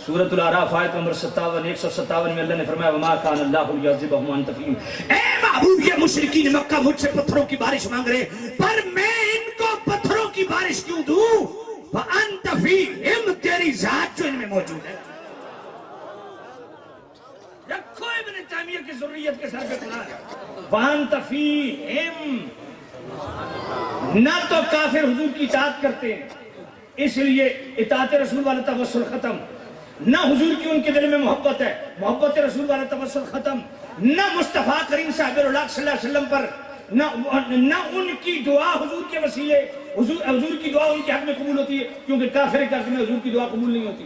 سورۃ الاعراف آیت نمبر 157 میں اللہ نے فرمایا وَمَا كَانَ اللَّهُ لِيُعَذِّبَهُمْ وَأَنْتَ فِيهِمْ۔ اے محبوب یہ مشرکین مکہ مجھ سے پتھروں کی بارش مانگ رہے ہیں، پر میں ان کو پتھروں کی بارش کیوں دوں؟ وَأَنْتَ فِيهِمْ، تیری ذات جو ان میں موجود ہے۔ رکھو ابن تیمیہ کی ذریت کے سر پہ قرآن وَأَنْتَ فِيهِمْ۔ نہ تو کافر حضور کی اطاعت کرتے ہیں اس لیے اطاعت رسول والا توسل ختم، نہ حضور کی ان کے دل میں محبت ہے، محبت رسول والا توسل ختم، نہ مصطفیٰ کریم صاحب اللہ صلی اللہ علیہ وسلم پر، نہ ان کی دعا حضور کے وسیلے، حضور کی دعا ان کے حق میں قبول ہوتی ہے، کیونکہ کافر کافر میں حضور کی دعا قبول نہیں ہوتی۔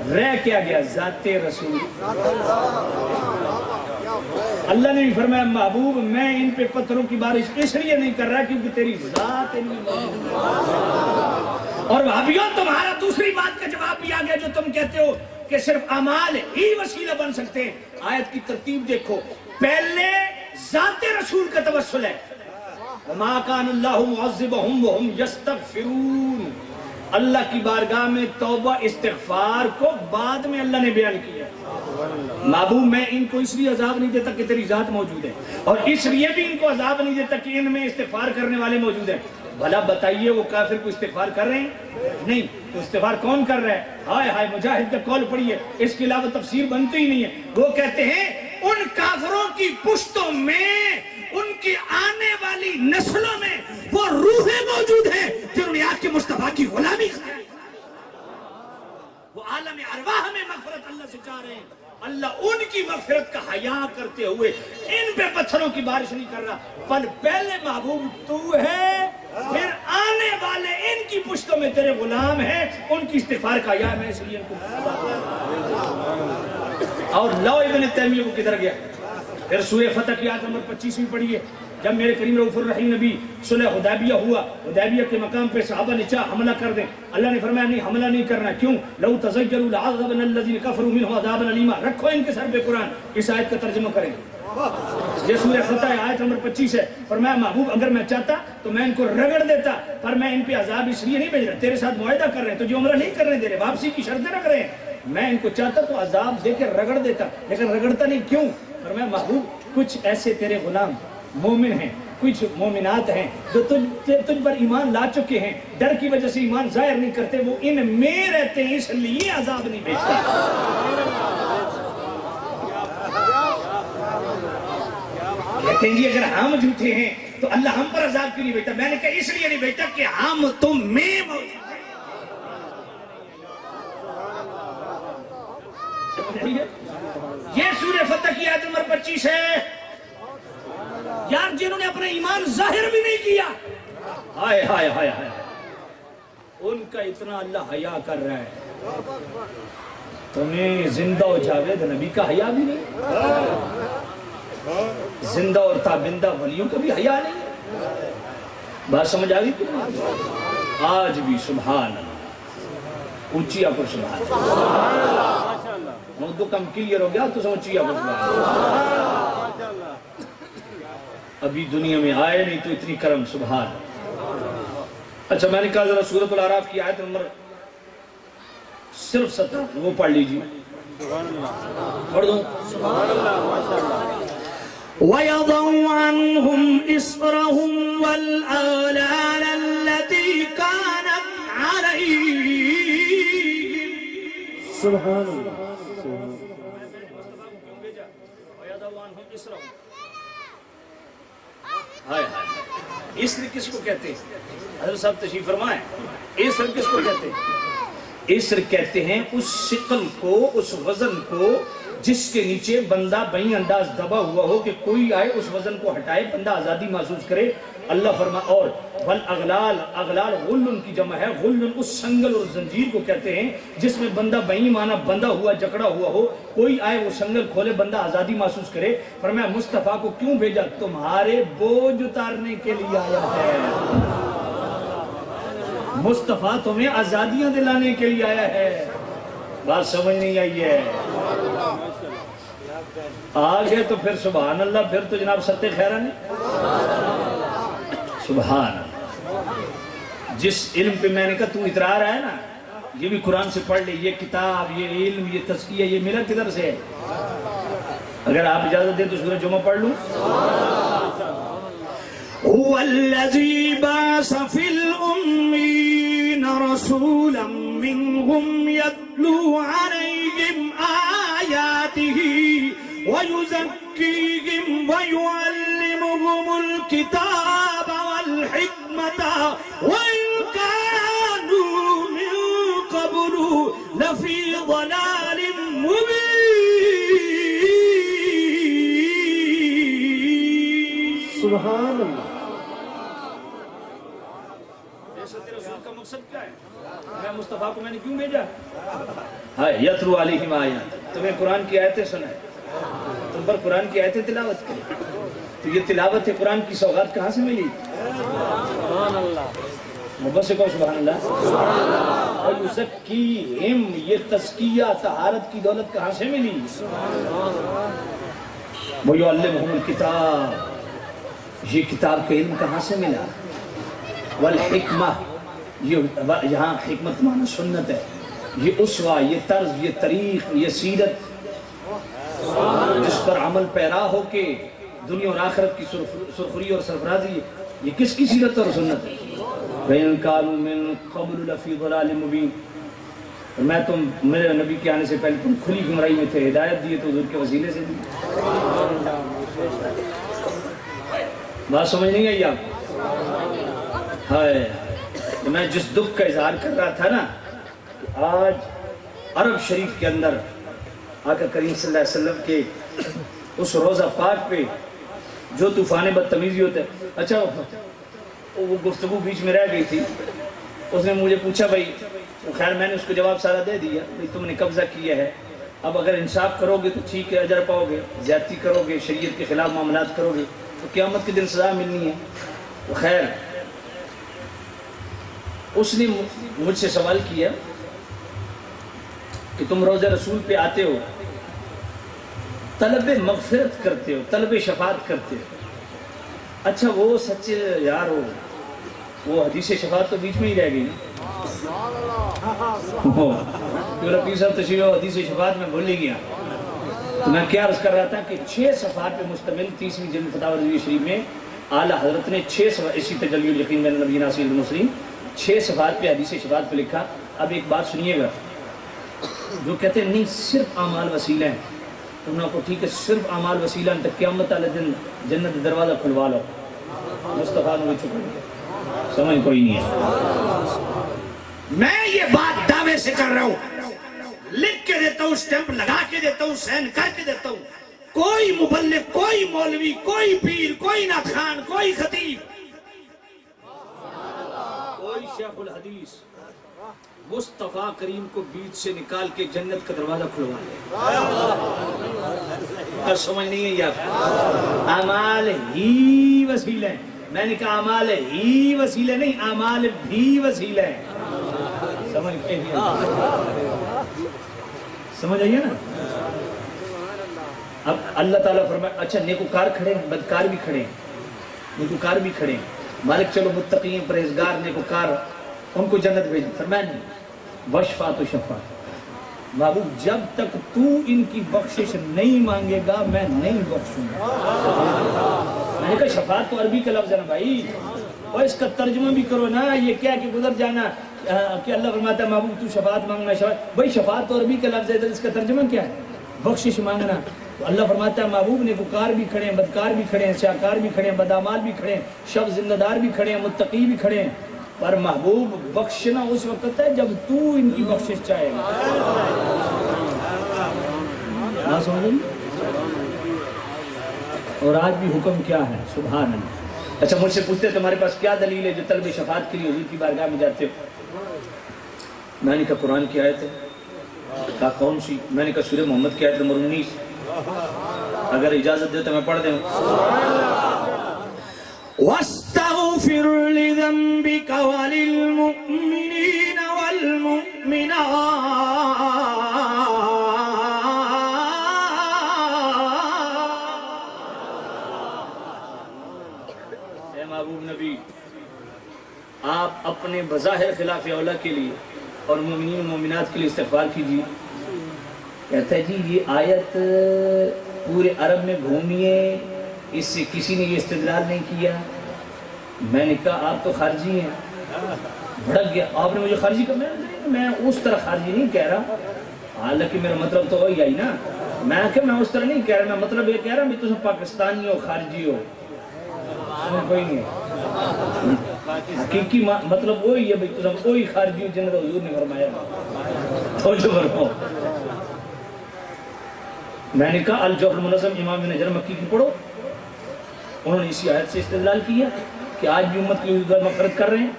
رہ کیا گیا ذات رسول۔ اللہ نے بھی فرمایا محبوب میں ان پہ پتھروں کی بارش اس لیے نہیں کر رہا کیونکہ تیری ذات نہیں۔ اور وہابیوں تمہارا دوسری بات کا جواب بھی آ گیا جو تم کہتے ہو کہ صرف اعمال ہی وسیلہ بن سکتے ہیں۔ آیت کی ترتیب دیکھو، پہلے ذات رسول کا توسل ہے وَمَا كَانَ اللَّهُ مُعَذِّبَهُمْ وَهُمْ يَسْتَغْفِرُونَ۔ اللہ کی بارگاہ میں توبہ استغفار کو بعد میں اللہ نے بیان کیا۔ محبوب میں ان کو اس لیے عذاب نہیں دیتا کہ تیری ذات موجود ہے، اور اس لیے بھی ان کو عذاب نہیں دیتا کہ ان میں استغفار کرنے والے موجود ہیں۔ بھلا بتائیے وہ کافر کو استغفار کر رہے ہیں؟ نہیں، تو استغفار کون کر رہا ہے؟ ہائے ہائے مجاہد کا قول پڑھیے، اس کے علاوہ تفسیر بنتی ہی نہیں ہے۔ وہ کہتے ہیں ان کافروں کی پشتوں میں، ان کی آنے والی نسلوں میں وہ روحیں موجود ہیں جنہوں نے آج کے مصطفیٰ کی غلامی کی۔ وہ عالم ارواح میں مغفرت اللہ سے چاہ رہے ہیں، اللہ ان کی مغفرت کا حیا کرتے ہوئے ان پہ پتھروں کی بارش نہیں کر رہا۔ پر پہلے محبوب تو ہے، پھر آنے والے ان کی پشتوں میں تیرے غلام ہیں، ان کی استغفار کا حیا میں اس لیے ان کو۔ اور لو ابن تیمیہ کو کدھر گیا؟ پھر سورہ فتح کی آیت نمبر 25 پڑھیے، جب میرے کریم رؤوف الرحیم نبی صلح حدیبیہ ہوا، حدیبیہ کے مقام پہ صحابہ نے چاہا حملہ کر دیں، اللہ نے فرمایا نہیں حملہ نہیں کرنا، کیوں؟ لو تزیلوا لعذبنا الذین کفروا منهم عذابا الیما، رکھو ان کے سر پہ قرآن، اس آیت کا ترجمہ کریں گے۔ یہ سورہ فتح ہے، آیت نمبر 25 ہے۔ فرمایا محبوب اگر میں چاہتا تو میں ان کو رگڑ دیتا، پر میں ان پہ عذاب اس لیے نہیں بھیج رہا، تیرے ساتھ معاہدہ کر رہے ہیں، تجھے عمرہ نہیں کرنے دے رہے، واپسی کی شرطیں رکھ رہے ہیں، میں ان کو چاہتا تو عذاب دے کے رگڑ دیتا، لیکن رگڑتا نہیں، کیوں؟ فرمایا محبوب کچھ ایسے تیرے غلام مومن ہیں، کچھ مومنات ہیں جو تجھ پر ایمان لا چکے ہیں، ڈر کی وجہ سے ایمان ظاہر نہیں کرتے، وہ ان میں رہتے ہیں، اس لیے عذاب نہیں بھیجتا۔ کہتے ہیں جی اگر ہم جھوٹے ہیں تو اللہ ہم پر عذاب کیوں نہیں بھیجتا؟ میں نے کہا اس لیے نہیں بھیجتا کہ ہم تم میں موجود ہیں۔ یہ سورہ فتح کی آیت نمبر 25 ہے۔ یار جنہوں نے اپنا ایمان ظاہر بھی نہیں کیا، ہائے ہائے ہائے ہائے، ان کا اتنا اللہ حیا کر رہا ہے، تمہیں زندہ و جاوید نبی کا حیا بھی نہیں، زندہ اور تابندہ ولیوں کا بھی حیا نہیں۔ بات سمجھ آگئی کہ آج بھی سبحان اللہ، اونچی پر سبحان اللہ، موضوع کم کلیئر ہو گیا تو سمجھیے پر سبحان اللہ۔ ابھی دنیا میں آئے نہیں تو اتنی کرم، سبحان اللہ۔ اچھا میں نے کہا ذرا سورۃ الاعراف کی آیت نمبر صرف 17 وہ پڑھ لیجیے، پڑھ دوں۔ وَيَضَعُ عَنْهُمْ إِصْرَهُمْ وَالْأَغْلَالَ الَّتِي كَانَتْ عَلَيْهِمْ۔ سبحان اللہ۔ اسر کس کو کہتے ہیں؟ حضرت صاحب تشریف فرمائیں، اسر کس کو کہتے ہیں؟ اسر کہتے ہیں اس ثقل کو، اس وزن کو جس کے نیچے بندہ بہی انداز دبا ہوا ہو کہ کوئی آئے اس وزن کو ہٹائے، بندہ آزادی محسوس کرے۔ اللہ فرما اور والاغلال، اغلال غلن کی جمع ہے، غلن اس سنگل اور زنجیر کو کہتے ہیں جس میں بندہ بہی مانا بندہ ہوا، جکڑا ہوا ہو، کوئی آئے وہ سنگل کھولے، بندہ آزادی محسوس کرے۔ فرمایا مصطفیٰ کو کیوں بھیجا؟ تمہارے بوجھ اتارنے کے لیے آیا ہے، مصطفیٰ تمہیں آزادیاں دلانے کے لیے آیا ہے۔ بات سمجھ نہیں آئی ہے؟ آگے تو پھر سبحان اللہ، پھر تو جناب ستِ خیرہ نہیں، سبحان اللہ۔ جس علم پہ میں نے کہا تو اترا رہا ہے نا، یہ بھی قرآن سے پڑھ لے، یہ کتاب، یہ علم، یہ تزکیہ، یہ ملا کدھر سے ہے؟ اگر آپ اجازت دیں تو سورہ جمعہ پڑھ لوں۔ هو الذي بعث في الأمين رسولا منهم يتلو عليهم آياته ويزكيهم ويعلمهم الكتاب والحكمة وإن كانوا من قبل لفي ضلال مبين۔ سبحان اللہ۔ رسول کا مقصد کیا ہے؟ میں مصطفیٰ کو میں نے کیوں بھیجا؟ یتلو علیہم آیات، تمہیں قرآن کی آیتیں سنائے، تم پر قرآن کی آیتیں تلاوت کریں۔ تو یہ تلاوت قرآن کی سوغات کہاں سے ملی؟ سبحان اللہ، محبت سے کہو سبحان اللہ۔ اور یزکیہم، یہ تزکیہ طہارت کی دولت کہاں سے ملی؟ ویعلمہم الکتاب، یہ کتاب کا علم کہاں سے ملا؟ والحکمہ، یہ یہاں حکمت معنی سنت ہے، یہ اسوہ، یہ طرز، یہ طریق، یہ سیرت جس پر عمل پیرا ہو کے دنیا اور آخرت کی سرخری اور سرفرازی، یہ کس کی سیرت اور سنت ہے؟ وَإِن كَانُوا مِن قَبْلُ لَفِي ضَلَالٍ مُبِينٍ۔ اور میں تم میرے نبی کے آنے سے پہلے تم کھلی گمراہی میں تھے، ہدایت دیے تو حضور کے وسیلے سے دی۔ بات سمجھ نہیں آئی آپ کو؟ میں جس دکھ کا اظہار کر رہا تھا نا، آج عرب شریف کے اندر آقا کریم صلی اللہ علیہ وسلم کے اس روزہ پاک پہ جو طوفان بدتمیزی ہوتا ہے۔ اچھا وہ گفتگو بیچ میں رہ گئی تھی، اس نے مجھے پوچھا بھائی، خیر میں نے اس کو جواب سارا دے دیا، بھائی تم نے قبضہ کیا ہے، اب اگر انصاف کرو گے تو ٹھیک ہے اجر پاؤ گے، زیادتی کرو گے، شریعت کے خلاف معاملات کرو گے تو قیامت کے دن سزا ملنی ہے. خیر اس نے مجھ سے سوال کیا کہ تم روضہ رسول پہ آتے ہو، طلب مغفرت کرتے ہو، طلب شفاعت کرتے ہو. اچھا وہ سچے یار ہو، وہ حدیث شفاعت تو بیچ میں ہی رہ گئی نا. رفیع صاحب تشریف حدیث شفاعت میں بھول ہی گیا. تو میں کیا عرض کر رہا تھا کہ 6 صفحات پہ مشتمل 30ویں جلد فتاوی رضویہ شریف میں اعلیٰ حضرت نے 6 صفحات، اسی تجلی الیقین بین نبینا سید المرسلین 6 صفحات پہ حدیث شفاعت پہ لکھا. اب ایک بات سنیے گا، جو کہتے ہیں نہیں صرف اعمال وسیلہ ہیں، تم نے کو ٹھیک ہے صرف اعمال وسیلہ ہیں تو قیامت والے دن جنت دروازہ کھلوا لو. مصطفیٰ نے چکا دیا، سمجھ کوئی نہیں ہے. میں یہ بات دعوے سے کر رہا ہوں، لکھ کے دیتا ہوں، سٹیمپ لگا کے دیتا ہوں، سین کر کے دیتا ہوں. کوئی مبلغ، کوئی مولوی، کوئی پیر، کوئی ناخان، کوئی خطیب، کوئی شیخ الحدیث مصطفیٰ کریم کو بیچ سے نکال کے جنت کا دروازہ کھلوا لے. سمجھ نہیں ہے یار، اعمال ہی وسیلہ ہیں. میں نے کہا اعمال ہی وسیلہ نہیں، اعمال بھی وسیلہ ہیں. سمجھ سمجھ آئیے نا. اب اللہ تعالیٰ فرمائے اچھا نیکوکار کھڑے ہیں، بدکار بھی کھڑے ہیں، نیکوکار بھی کھڑے ہیں. مالک چلو متقین پرہیزگار نیکوکار ان کو جنت بھیج. فرمایا نہیں، وشفاعت و شفاعت. محبوب جب تک تو ان کی بخشش نہیں مانگے گا میں نہیں بخشوں گا. میں نے کہا شفاعت تو عربی کا لفظ ہے نا بھائی، اور اس کا ترجمہ بھی کرو نا. یہ کیا کہ گزر جانا کہ اللہ فرماتا ہے محبوب تو شفاعت مانگنا. شفاعت بھائی شفاعت تو عربی کا لفظ ہے، اس کا ترجمہ کیا ہے؟ بخشش مانگنا. اللہ فرماتا ہے محبوب نیکوکار بھی کھڑے ہیں، بدکار بھی کھڑے ہیں، سیاکار بھی کھڑے ہیں، بدعمال بھی کھڑے ہیں، شب زندہ دار بھی کھڑے ہیں، متقی بھی کھڑے ہیں. پر محبوب بخشنا اس وقت ہے جب تو ان کی بخشش چاہے گا. نہ سمجھیں. اور آج بھی حکم کیا ہے؟ سبحان اللہ. اچھا مجھ سے پوچھتے تمہارے پاس کیا دلیل ہے جو طلب شفاعت کے لیے حضور کی بارگاہ میں جاتے ہو؟ میں نے کہا قرآن کی آیت ہے. کہا کون سی؟ میں نے کہا سورہ محمد کی آیت نمبر 19. اگر اجازت دے تو میں پڑھ دوں. واستغفر لذنبك وللمؤمنين والمؤمنات اے محبوب نبی آپ اپنے بظاہر خلاف اولا کے لیے اور مومنین و مومنات کے لیے استغفار کیجیے. کہتا ہے جی یہ آیت پورے عرب میں گھومی ہے، اس سے کسی نے یہ استدلال نہیں کیا. میں نے کہا آپ تو خارجی ہیں. بھڑک گیا. آپ نے مجھے خارجی کہا. میں اس طرح خارجی نہیں کہہ رہا، حالانکہ میرا مطلب تو وہی آئی نا. میں اس طرح نہیں کہہ رہا، میں مطلب یہ کہہ رہا ہوں تم پاکستانی ہو، خارجی ہو، کوئی نہیں ہے. حقیقی مطلب وہی ہے بھائی تم کوئی خارجی ہو جنرل حضور نے فرمایا. توجہ فرماؤ. میں نے کہا الجوہر المنظم امام ابن حجر مکی کی پڑھو. انہوں نے اسی آیت سے استدلال کیا کہ آج بھی امت کی حضور مغفرت کر رہے ہیں.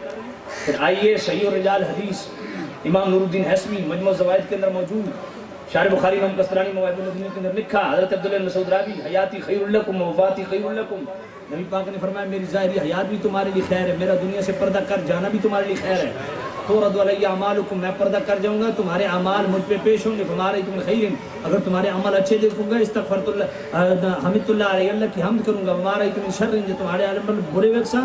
پھر آئیے صحیح الرجال حدیث امام نور الدین حسمی مجموع الزوائد کے اندر موجود، شارح بخاری امام قسطلانی مواہب الدین کے اندر لکھا. حضرت عبداللہ بن مسعود راوی حیاتی خیر لکم وفاتی خیر لکم. نبی پاک نے فرمایا میری ظاہری حیات بھی تمہارے لیے خیر ہے، میرا دنیا سے پردہ کر جانا بھی تمہارے لیے خیر ہے. تورد علی اعمالکم، میں پردہ کر جاؤں گا، تمہارے اعمال مجھ پہ پیش ہوں گے. فمارا تم خیر، اگر تمہارے عمل اچھے دیکھوں گا استغفرت اللہ حمد اللہ علیہ، اللہ کی حمد کروں گا. ہمارا تم شر، جو تمہارے عالم برے وقت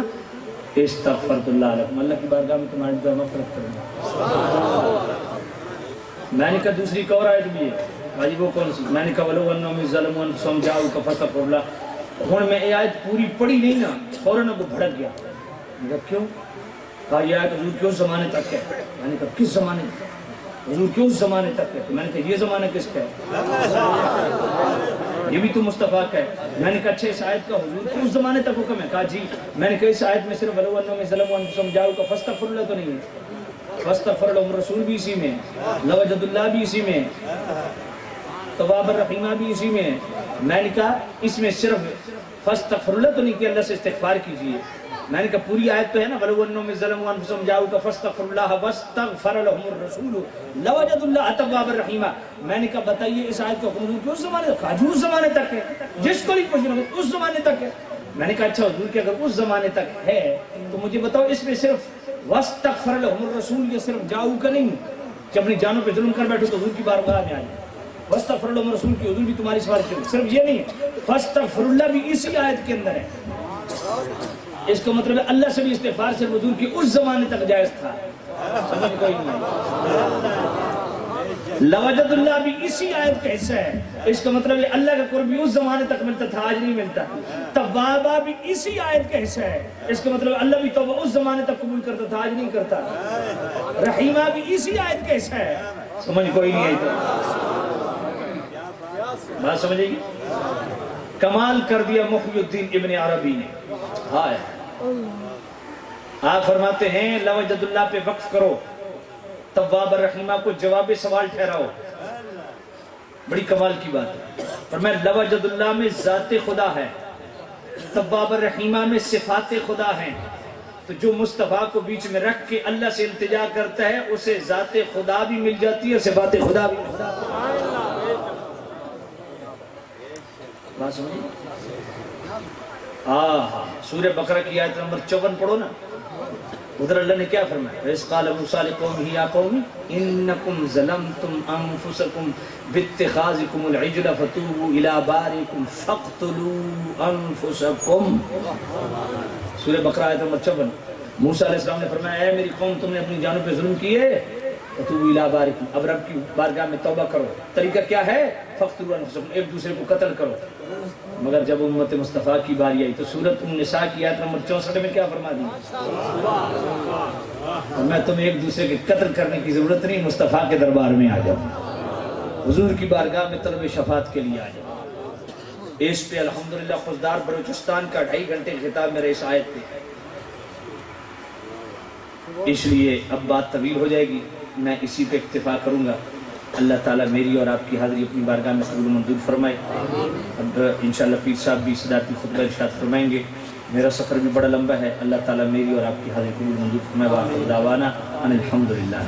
استغفرت اللہ علیکم، اللہ کی بارگاہ میں تمہاری دعا مغفرت کروں گا. میں نے کہا دوسری ایک اور آیت بھی ہے. بھائی وہ کون سی؟ میں نے کہا ولو انہم ظلموا انفسہم جاؤک فاستغفروا اللہ. ہوں میں یہ آیت پوری پڑھی نہیں نا، فوراً وہ بھڑک گیا. میں کہا کیوں؟ کہا یہ آیت حضور کیوں زمانے تک ہے؟ میں نے کہا کس زمانے؟ حضور کیوں زمانے تک ہے؟ میں نے کہا یہ زمانہ کس کا ہے؟ یہ بھی تو مصطفیٰ کا ہے. میں نے کہا اچھا اس آیت کا حضور کیوں زمانے تک حکم ہے؟ کہا جی. میں نے کہا اس آیت میں صرف ولو انہم ظلموا انفسہم جاؤک فاستغفروا اللہ تو نہیں ہے. فاستغفر لهم رسول بھی اسی میں، لوجد اللہ بھی اسی میں، تواب الرحیمہ بھی اسی میں. میں نے کہا اس میں صرف فاستغفر اللہ تو نہیں کہ اللہ سے استغفار کیجیے. میں نے کہا پوری آیت تو ہے نا ولو انہم ظلموا انفسہم جاؤک فاستغفر اللہ واستغفر لهم الرسول لوجد اللہ تواب الرحیمہ. میں نے کہا بتائیے اس آیت کا حکم کیوں اس زمانے تک؟ کہا جو اس زمانے تک ہے، جس کو نہیں پوچھنا اس زمانے تک ہے. میں نے کہا اچھا حضور کہ اگر اس زمانے تک ہے تو مجھے بتاؤ اس میں صرف وَاسْتَغْفَرَ لَهُمُ الرَّسُولُ یہ صرف جاؤ کا نہیں کہ اپنی جانوں پہ ظلم کر بیٹھو تو حضور کی بارگاہ میں آئے. وَاسْتَغْفَرَ لَهُمُ الرَّسُولُ کی حضور بھی تمہاری سفارش کریں. صرف یہ نہیں ہے, فَاسْتَغْفِرُ اللَّهَ بھی اسی آیت کے اندر ہے. اس کا مطلب ہے اللہ سے بھی استغفار صرف حضور کی اس زمانے تک جائز تھا. سمجھ کوئی نہیں. لوجد اللہ بھی اسی آیت کا حصہ ہے. اس کا مطلب ہے اللہ کا قرب بھی اس زمانے تک ملتا تھا, آج نہیں ملتا. توابہ بھی اسی آیت کا حصہ ہے. اس کا مطلب ہے اللہ بھی توبہ اس زمانے تک قبول کرتا تھا, آج نہیں کرتا. رحیمہ بھی اسی آیت کا حصہ ہے. سمجھ کوئی نہیں آئی تو بات سمجھے گی. کمال کر دیا محی الدین ابن عربی نے. ہائے آپ فرماتے ہیں لوجد اللہ پہ وقف کرو, تواب الرحیمہ کو جواب سوال ٹھہراؤ. بڑی کمال کی بات ہے. فرمایا لوجد اللہ میں ذات خدا ہے, تواب الرحیمہ میں صفات خدا ہیں. تو جو مصطفیٰ کو بیچ میں رکھ کے اللہ سے التجا کرتا ہے اسے ذات خدا بھی مل جاتی ہے, صفات خدا بھی. بات سمجھیں. سورہ بقرہ کی آیت نمبر 54 پڑھو نا. ادھر اللہ نے کیا فرمایا؟ وَإِذْ قَالَ مُوسَىٰ لِقَوْمِهِ يَا قَوْمِ إِنَّكُمْ ظَلَمْتُمْ أَنفُسَكُمْ بِاتِّخَاذِكُمُ الْعِجْلَ فَتُوبُوا إِلَىٰ بَارِئِكُمْ فَاقْتُلُوا أَنفُسَكُمْ. سورہ بقرہ آیت نمبر 54. موسیٰ علیہ السلام نے فرمایا اے میری قوم تم نے اپنی جانوں پہ ظلم کیے, فَتُوبُوا إِلَىٰ بَارِئِكُمْ اب رب کی بارگاہ میں توبہ کرو. طریقہ کیا ہے؟ فَاقْتُلُوا أَنفُسَكُمْ ایک دوسرے کو قتل کرو. مگر جب امت مصطفیٰ کی باری آئی تو سورۃ النساء کی آیت نمبر 64 میں کیا فرما دی؟ میں تمہیں ایک دوسرے کے قتل کرنے کی ضرورت نہیں, مصطفیٰ کے دربار میں آ جاؤ, حضور کی بارگاہ میں طلب شفاعت کے لیے آ جاؤ. اس پہ الحمدللہ خضدار بلوچستان کا 2.5 گھنٹے خطاب میرے اس آیت پہ. اس لیے اب بات طویل ہو جائے گی, میں اسی پہ اکتفا کروں گا. اللہ تعالیٰ میری اور آپ کی حاضری اپنی بارگاہ میں قبول و منظور فرمائے. اب انشاءاللہ پیر صاحب بھی صدارتی خطبہ ارشاد فرمائیں گے. میرا سفر بھی بڑا لمبا ہے. اللہ تعالیٰ میری اور آپ کی حاضری قبول و منظور فرمائے. وآخر دعوانا ان الحمدللہ.